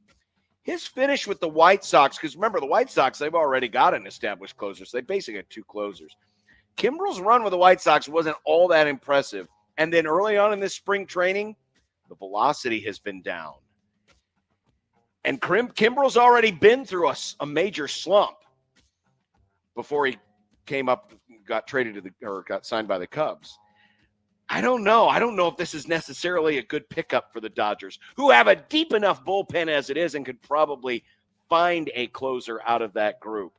his finish with the White Sox, because remember, the White Sox, they've already got an established closer, so they basically had two closers. Kimbrell's run with the White Sox wasn't all that impressive. And then early on in this spring training, the velocity has been down. And Kimbrell's already been through a major slump before he came up, got traded got signed by the Cubs. I don't know. I don't know if this is necessarily a good pickup for the Dodgers, who have a deep enough bullpen as it is and could probably find a closer out of that group.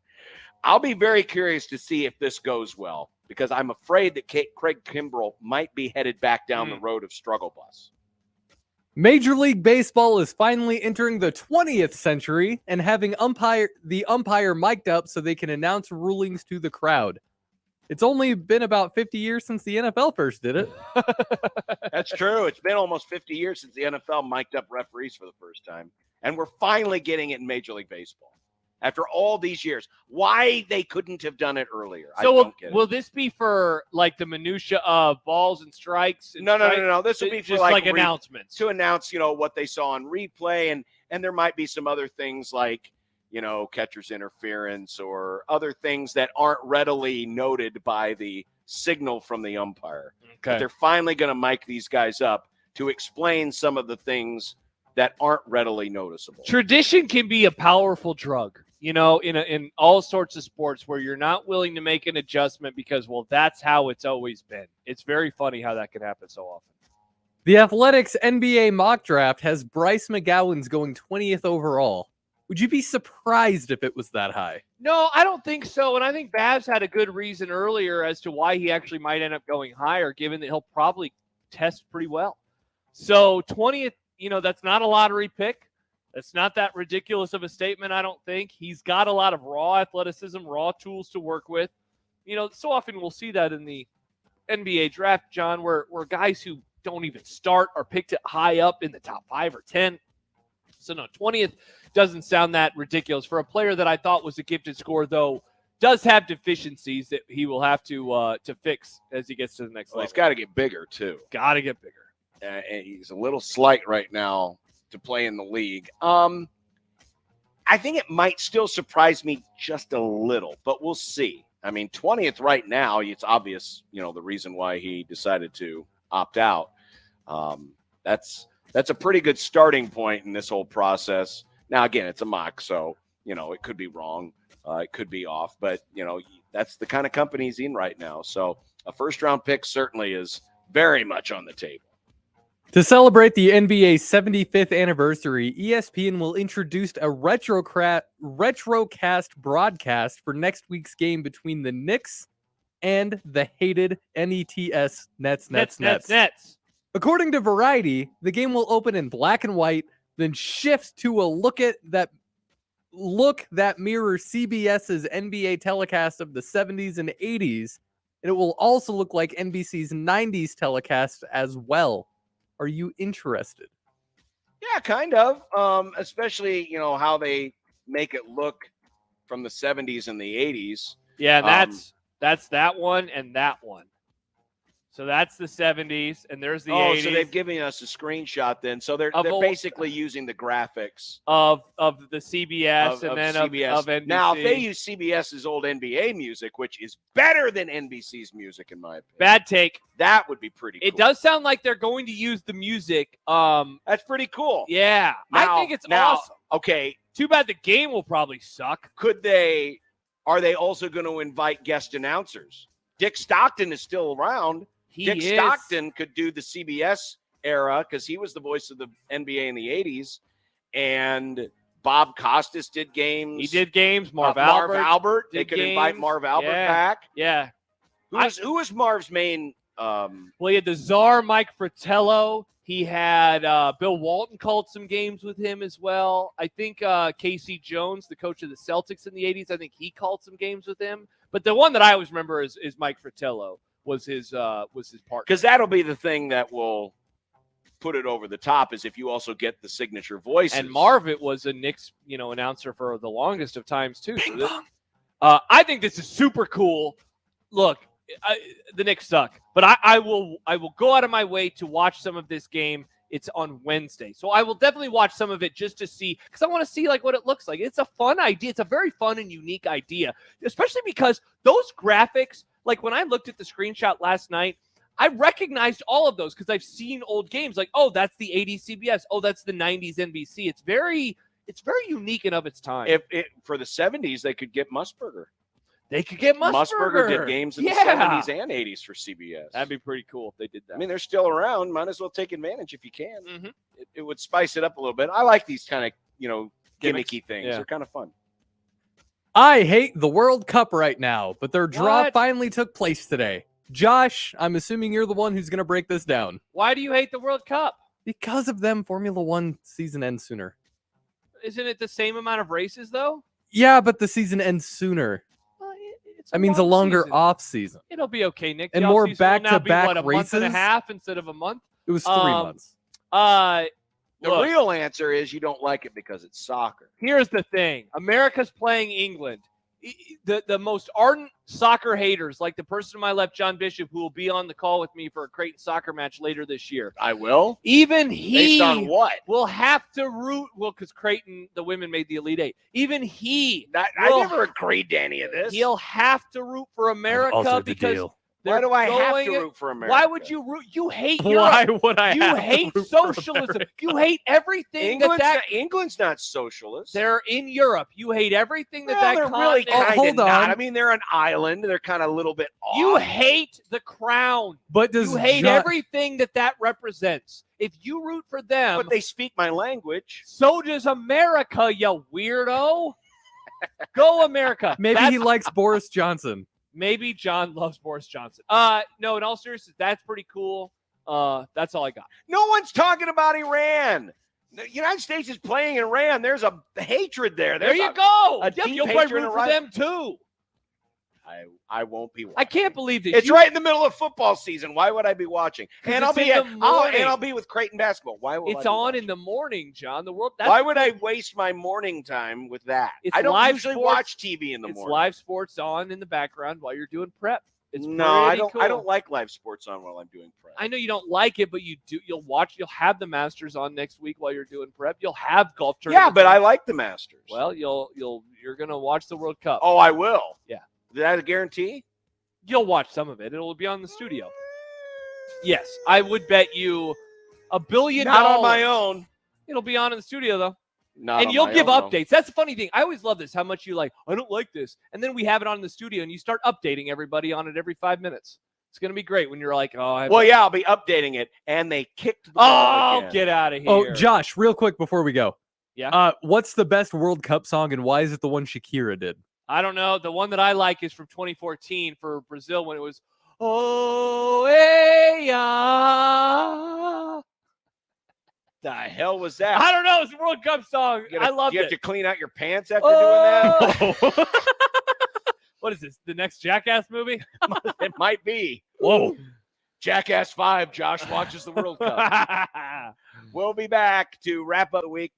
I'll be very curious to see if this goes well, because I'm afraid that Craig Kimbrell might be headed back down the road of struggle bus. Major League Baseball is finally entering the 20th century and having the umpire mic'd up so they can announce rulings to the crowd. It's only been about 50 years since the NFL first did it. That's true. It's been almost 50 years since the NFL mic'd up referees for the first time, and we're finally getting it in Major League Baseball. after all these years. Why they couldn't have done it earlier? I So don't get it. will this be for like the minutia of balls and strikes? And No. This will be for just like announcements to announce, what they saw on replay, and there might be some other things like, catcher's interference or other things that aren't readily noted by the signal from the umpire. Okay. But they're finally going to mic these guys up to explain some of the things that aren't readily noticeable. Tradition can be a powerful drug, in all sorts of sports where you're not willing to make an adjustment because, well, that's how it's always been. It's very funny how that can happen so often. The Athletics NBA mock draft has Bryce McGowan's going 20th overall. Would you be surprised if it was that high? No, I don't think so. And I think Babs had a good reason earlier as to why he actually might end up going higher, given that he'll probably test pretty well. So 20th, that's not a lottery pick. That's not that ridiculous of a statement, I don't think. He's got a lot of raw athleticism, raw tools to work with. So often we'll see that in the NBA draft, John, where guys who don't even start are picked high up in the top 5 or 10. So no, 20th doesn't sound that ridiculous for a player that I thought was a gifted scorer, though does have deficiencies that he will have to fix as he gets to the next level. He's got to get bigger too. Got to get bigger. And he's a little slight right now to play in the league. I think it might still surprise me just a little, but we'll see. I mean, 20th right now, it's obvious, the reason why he decided to opt out. That's a pretty good starting point in this whole process. Now, again, it's a mock, so, it could be wrong. It could be off, but, that's the kind of company he's in right now. So a first-round pick certainly is very much on the table. To celebrate the NBA's 75th anniversary, ESPN will introduce a retrocast broadcast for next week's game between the Knicks and the hated NETS Nets. According to Variety, the game will open in black and white, then shift to a look that mirrors CBS's NBA telecast of the 70s and 80s, and it will also look like NBC's 90s telecast as well. Are you interested? Yeah, kind of. Especially, how they make it look from the 70s and the 80s. Yeah, that's that one and that one. So that's the 70s, and there's the 80s. So they've given us a screenshot then. So they're basically using the graphics of the CBS and then CBS. of NBC. Now, if they use CBS's old NBA music, which is better than NBC's music, in my opinion. Bad take. That would be pretty cool. It does sound like they're going to use the music. That's pretty cool. Yeah. I think it's awesome. Okay. Too bad the game will probably suck. Are they also going to invite guest announcers? Dick Stockton is still around. Dick Stockton could do the CBS era because he was the voice of the NBA in the 80s. And Bob Costas did games. He did games. Marv Albert. They could games. invite Marv Albert back. Yeah. Who was Marv's main? Well, he had the czar, Mike Fratello. He had Bill Walton called some games with him as well. I think Casey Jones, the coach of the Celtics in the 80s, I think he called some games with him. But the one that I always remember is Mike Fratello. Was his partner. Because that'll be the thing that will put it over the top is if you also get the signature voices. And Marvin was a Knicks, announcer for the longest of times too. So I think this is super cool. Look, the Knicks suck, but I will go out of my way to watch some of this game. It's on Wednesday, so I will definitely watch some of it just to see, because I want to see what it looks like. It's a fun idea. It's a very fun and unique idea, especially because those graphics. Like when I looked at the screenshot last night, I recognized all of those because I've seen old games. Like, oh, that's the 80s CBS. Oh, that's the 90s NBC. It's very unique and of its time. For the 70s, they could get Musburger. They could get Musburger. Musburger did games in the 70s and 80s for CBS. That'd be pretty cool if they did that. I mean, they're still around. Might as well take advantage if you can. Mm-hmm. It would spice it up a little bit. I like these kind of, gimmicky things. Yeah. They're kind of fun. I hate the World Cup right now, but their draw finally took place today. Josh, I'm assuming you're the one who's going to break this down. Why do you hate the World Cup? Because of them, Formula One season ends sooner. Isn't it the same amount of races, though? Yeah, but the season ends sooner. That means a longer off season. It'll be okay, Nick. And more back-to-back races. A month and a half instead of a month? It was 3 months. The real answer is you don't like it because it's soccer. Here's the thing. America's playing England. The most ardent soccer haters, like the person to my left, John Bishop, who will be on the call with me for a Creighton soccer match later this year. I will. Even he Based on what? will have to root. Well, because Creighton, the women made the Elite Eight. Even he. I never agreed to any of this. He'll have to root for America because. Why do I have to root for America? Why would you root? You hate Why Europe. would I You have to hate root for socialism. You hate everything England's not socialist. They're in Europe. You hate everything Well, they're really kind of hold not. on. I mean, they're an island. They're kind of a little bit off. You hate the crown. But does you hate John- everything that represents. If you root for them, But they speak my language. so does America, you weirdo. Go America. Maybe he likes Boris Johnson. Maybe John loves Boris Johnson. No, in all seriousness, that's pretty cool. That's all I got. No one's talking about Iran. The United States is playing Iran. There's a hatred there. There you go. A Yep, deep you'll probably hatred root for around- them too. I won't be watching. I can't believe that It's right in the middle of football season. Why would I be watching? And I'll it's be in the morning. I'll be with Creighton basketball. Why would It's on in the morning, John. The world. Why would I waste my morning time with that? It's I don't live usually sports. watch TV in the It's morning. live sports on in the background while you're doing prep. It's No, I pretty don't. Cool. I don't like live sports on while I'm doing prep. I know you don't like it, but you do. You'll watch. You'll have the Masters on next week while you're doing prep. You'll have golf tournaments. Yeah, but on. I like the Masters. Well, you're gonna watch the World Cup. Oh, I will. Yeah. Is that a guarantee? You'll watch some of it. It'll be on the studio. Yes, I would bet you $1 billion. Not on my own. It'll be on in the studio though. Not And on you'll my give own, no. updates. That's the funny thing. I always love this. How much you like. I don't like this, and then we have it on in the studio, and you start updating everybody on it every 5 minutes. It's gonna be great when you're like, oh, Well, yeah, I'll be updating it, and they kicked the ball oh, again. get out of here. Oh, Josh, real quick before we go. Yeah. What's the best World Cup song and why is it the one Shakira did? I don't know. The one that I like is from 2014 for Brazil when it was Oh, hey, yeah. The hell was that? I don't know. It's a World Cup song. I love You it. have to clean out your pants after doing that? What is this? The next Jackass movie? It might be. Whoa. Jackass 5, Josh watches the World Cup. We'll be back to wrap up the week.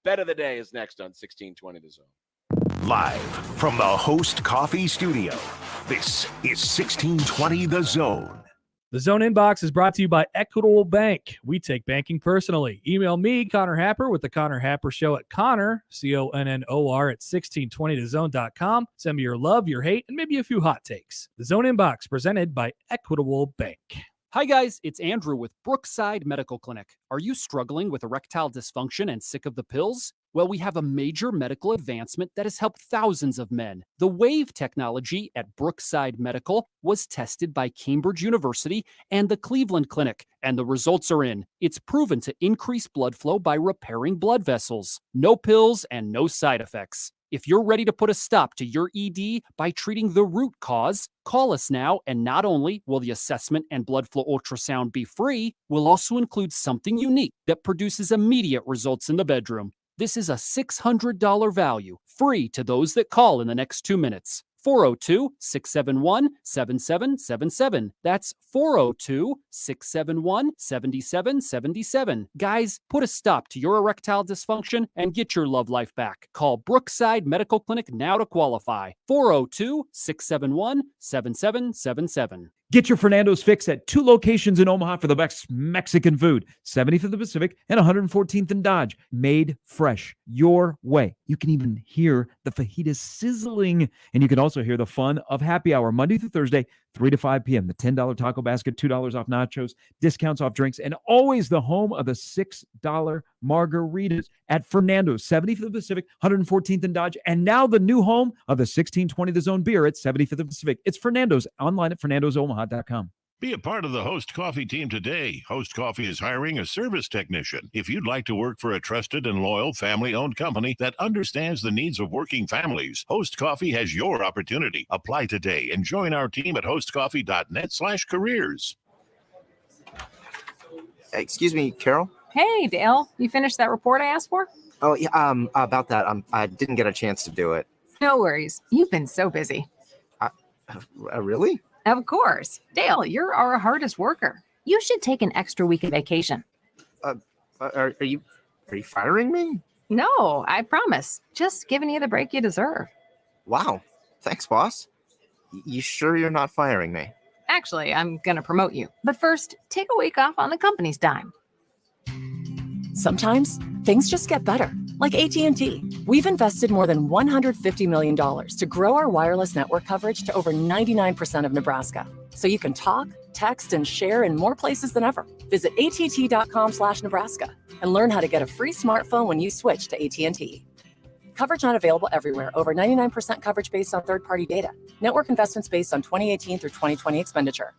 Bet of the day is next on 1620 The Zone. Live from the Host Coffee Studio, this is 1620 The Zone. The Zone Inbox is brought to you by Equitable Bank. We take banking personally. Email me, Connor Happer, with the Connor Happer Show at Connor, CONNOR, at 1620thezone.com. Send me your love, your hate, and maybe a few hot takes. The Zone Inbox, presented by Equitable Bank. Hi guys, it's Andrew with Brookside Medical Clinic. Are you struggling with erectile dysfunction and sick of the pills? Well, we have a major medical advancement that has helped thousands of men. The WAVE technology at Brookside Medical was tested by Cambridge University and the Cleveland Clinic, and the results are in. It's proven to increase blood flow by repairing blood vessels. No pills and no side effects. If you're ready to put a stop to your ED by treating the root cause, call us now, and not only will the assessment and blood flow ultrasound be free, we'll also include something unique that produces immediate results in the bedroom. This is a $600 value, free to those that call in the next 2 minutes. 402-671-7777. That's 402-671-7777. Guys, put a stop to your erectile dysfunction and get your love life back. Call Brookside Medical Clinic now to qualify. 402-671-7777. Get your Fernando's fix at 2 locations in Omaha for the best Mexican food. 70th of the Pacific and 114th and Dodge. Made fresh your way. You can even hear the fajitas sizzling. And you can also hear the fun of happy hour Monday through Thursday, 3 to 5 p.m. The $10 taco basket, $2 off nachos, discounts off drinks, and always the home of the $6 margaritas at Fernando's, 70th of the Pacific, 114th and Dodge, and now the new home of the 1620 The Zone beer at 75th of the Pacific. It's Fernando's, online at fernandosomaha.com. Be a part of the Host Coffee team today. Host Coffee is hiring a service technician. If you'd like to work for a trusted and loyal family-owned company that understands the needs of working families, Host Coffee has your opportunity. Apply today and join our team at hostcoffee.net/careers. Excuse me, Carol? Hey, Dale. You finished that report I asked for? Oh, yeah, about that. I didn't get a chance to do it. No worries. You've been so busy. Really? Of course. Dale, you're our hardest worker. You should take an extra week of vacation. Are you Are you firing me? No, I promise. Just giving you the break you deserve. Wow. Thanks, boss. You sure you're not firing me? Actually, I'm going to promote you. But first, take a week off on the company's dime. Sometimes things just get better. Like AT&T. We've invested more than $150 million to grow our wireless network coverage to over 99% of Nebraska. So you can talk, text, and share in more places than ever. Visit att.com/Nebraska and learn how to get a free smartphone when you switch to AT&T. Coverage not available everywhere. Over 99% coverage based on third-party data. Network investments based on 2018 through 2020 expenditure.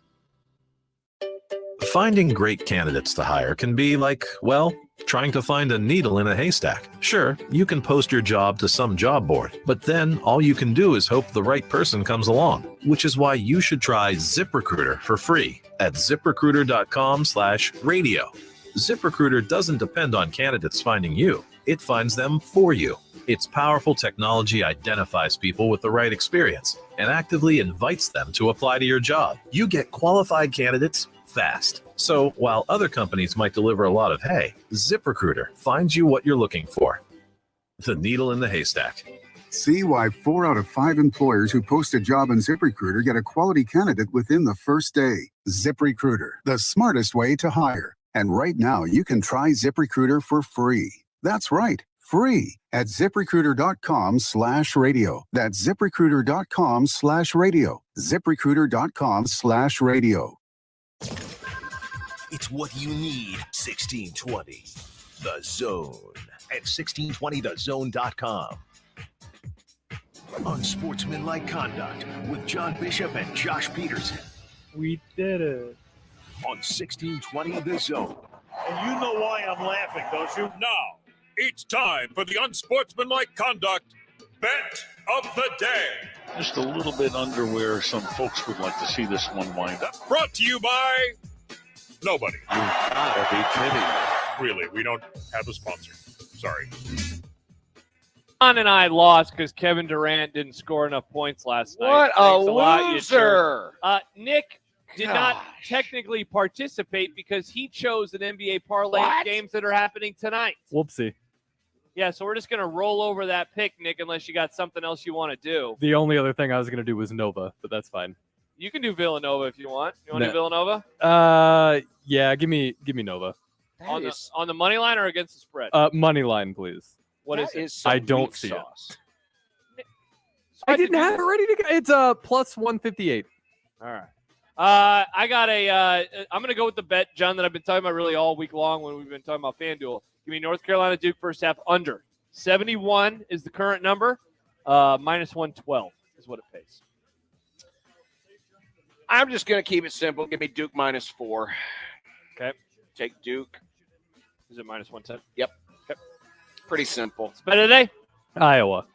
Finding great candidates to hire can be like, well, trying to find a needle in a haystack. Sure, you can post your job to some job board, but then all you can do is hope the right person comes along, which is why you should try ZipRecruiter for free at ZipRecruiter.com/radio. ZipRecruiter doesn't depend on candidates finding you. It finds them for you. Its powerful technology identifies people with the right experience and actively invites them to apply to your job. You get qualified candidates fast. So while other companies might deliver a lot of hay, ZipRecruiter finds you what you're looking for. The needle in the haystack. See why 4 out of 5 employers who post a job on ZipRecruiter get a quality candidate within the first day. ZipRecruiter, the smartest way to hire. And right now, you can try ZipRecruiter for free. That's right, free at ZipRecruiter.com/radio. That's ZipRecruiter.com/radio. ZipRecruiter.com/radio. It's what you need. 1620 The Zone at 1620thezone.com. Unsportsmanlike conduct with John Bishop and Josh Peterson. We did it. On 1620 The Zone. And you know why I'm laughing, don't you? Now, it's time for the Unsportsmanlike Conduct Bet of the Day. Just a little bit under where some folks would like to see this one wind up. Brought to you by nobody. You gotta be kidding. Really, we don't have a sponsor. Sorry. John and I lost because Kevin Durant didn't score enough points last night. What a loser! Nick did not technically participate because he chose an NBA parlay of games that are happening tonight. Whoopsie. Yeah, so we're just going to roll over that pick, Nick, unless you got something else you want to do. The only other thing I was going to do was Nova, but that's fine. You can do Villanova if you want. You want to do Villanova? Yeah, give me Nova. On the money line or against the spread? Money line, please. What is it? I don't see it. I didn't have it ready to go. It's plus 158. All right. I got I'm going to go with the bet, John, that I've been talking about really all week long when we've been talking about FanDuel. Give me North Carolina Duke first half under. 71 is the current number. Minus 112 is what it pays. I'm just going to keep it simple. Give me Duke minus 4. Okay. Take Duke. Is it minus 110? Yep. Okay. Pretty simple. Bet of the day? Iowa.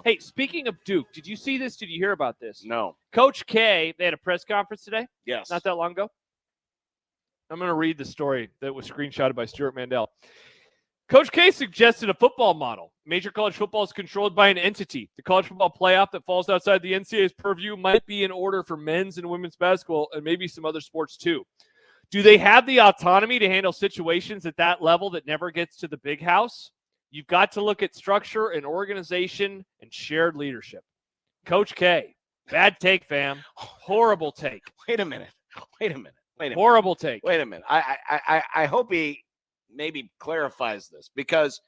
Hey, speaking of Duke, did you see this? Did you hear about this? No. Coach K, they had a press conference today? Yes. Not that long ago? I'm going to read the story that was screenshotted by Stuart Mandel. Coach K suggested a football model. Major college football is controlled by an entity. The college football playoff that falls outside the NCAA's purview might be in order for men's and women's basketball and maybe some other sports too. Do they have the autonomy to handle situations at that level that never gets to the big house? You've got to look at structure and organization and shared leadership. Coach K, bad take, fam. Horrible take. Wait a minute. Horrible take. Wait a minute. I hope he maybe clarifies this because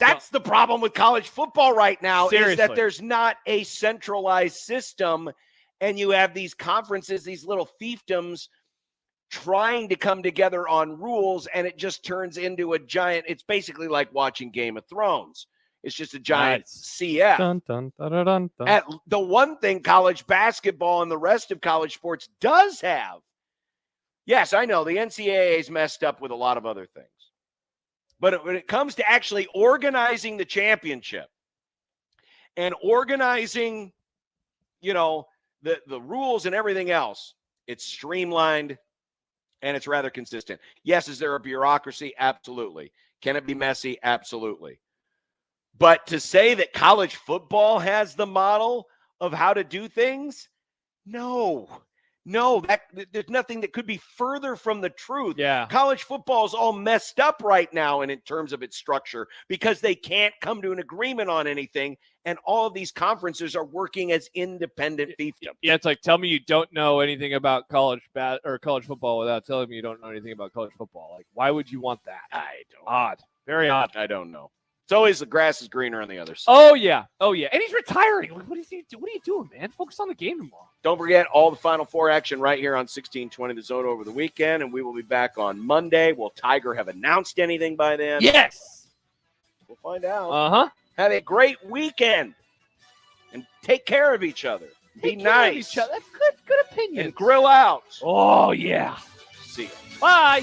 that's the problem with college football right now. Seriously. Is that there's not a centralized system and you have these conferences, these little fiefdoms trying to come together on rules, and it just turns into a giant. It's basically like watching Game of Thrones. It's just a giant CF. Dun, dun, dun, dun, dun, dun. At the one thing college basketball and the rest of college sports does have. Yes, I know the NCAA is messed up with a lot of other things. But when it comes to actually organizing the championship and organizing, the rules and everything else, it's streamlined and it's rather consistent. Yes, is there a bureaucracy? Absolutely. Can it be messy? Absolutely. But to say that college football has the model of how to do things? No. No, there's nothing that could be further from the truth. Yeah. College football is all messed up right now and in terms of its structure because they can't come to an agreement on anything. And all of these conferences are working as independent fiefdoms. Yeah, it's like, tell me you don't know anything about college football without telling me you don't know anything about college football. Like, why would you want that? I don't. Odd. Very odd. I don't know. It's always the grass is greener on the other side. Oh, yeah. Oh, yeah. And he's retiring. Like, what is he? What are you doing, man? Focus on the game tomorrow. Don't forget all the Final Four action right here on 1620 The Zone over the weekend, and we will be back on Monday. Will Tiger have announced anything by then? Yes. We'll find out. Uh-huh. Have a great weekend, and take care of each other. Be nice. That's good opinion. And grill out. Oh, yeah. See you. Bye.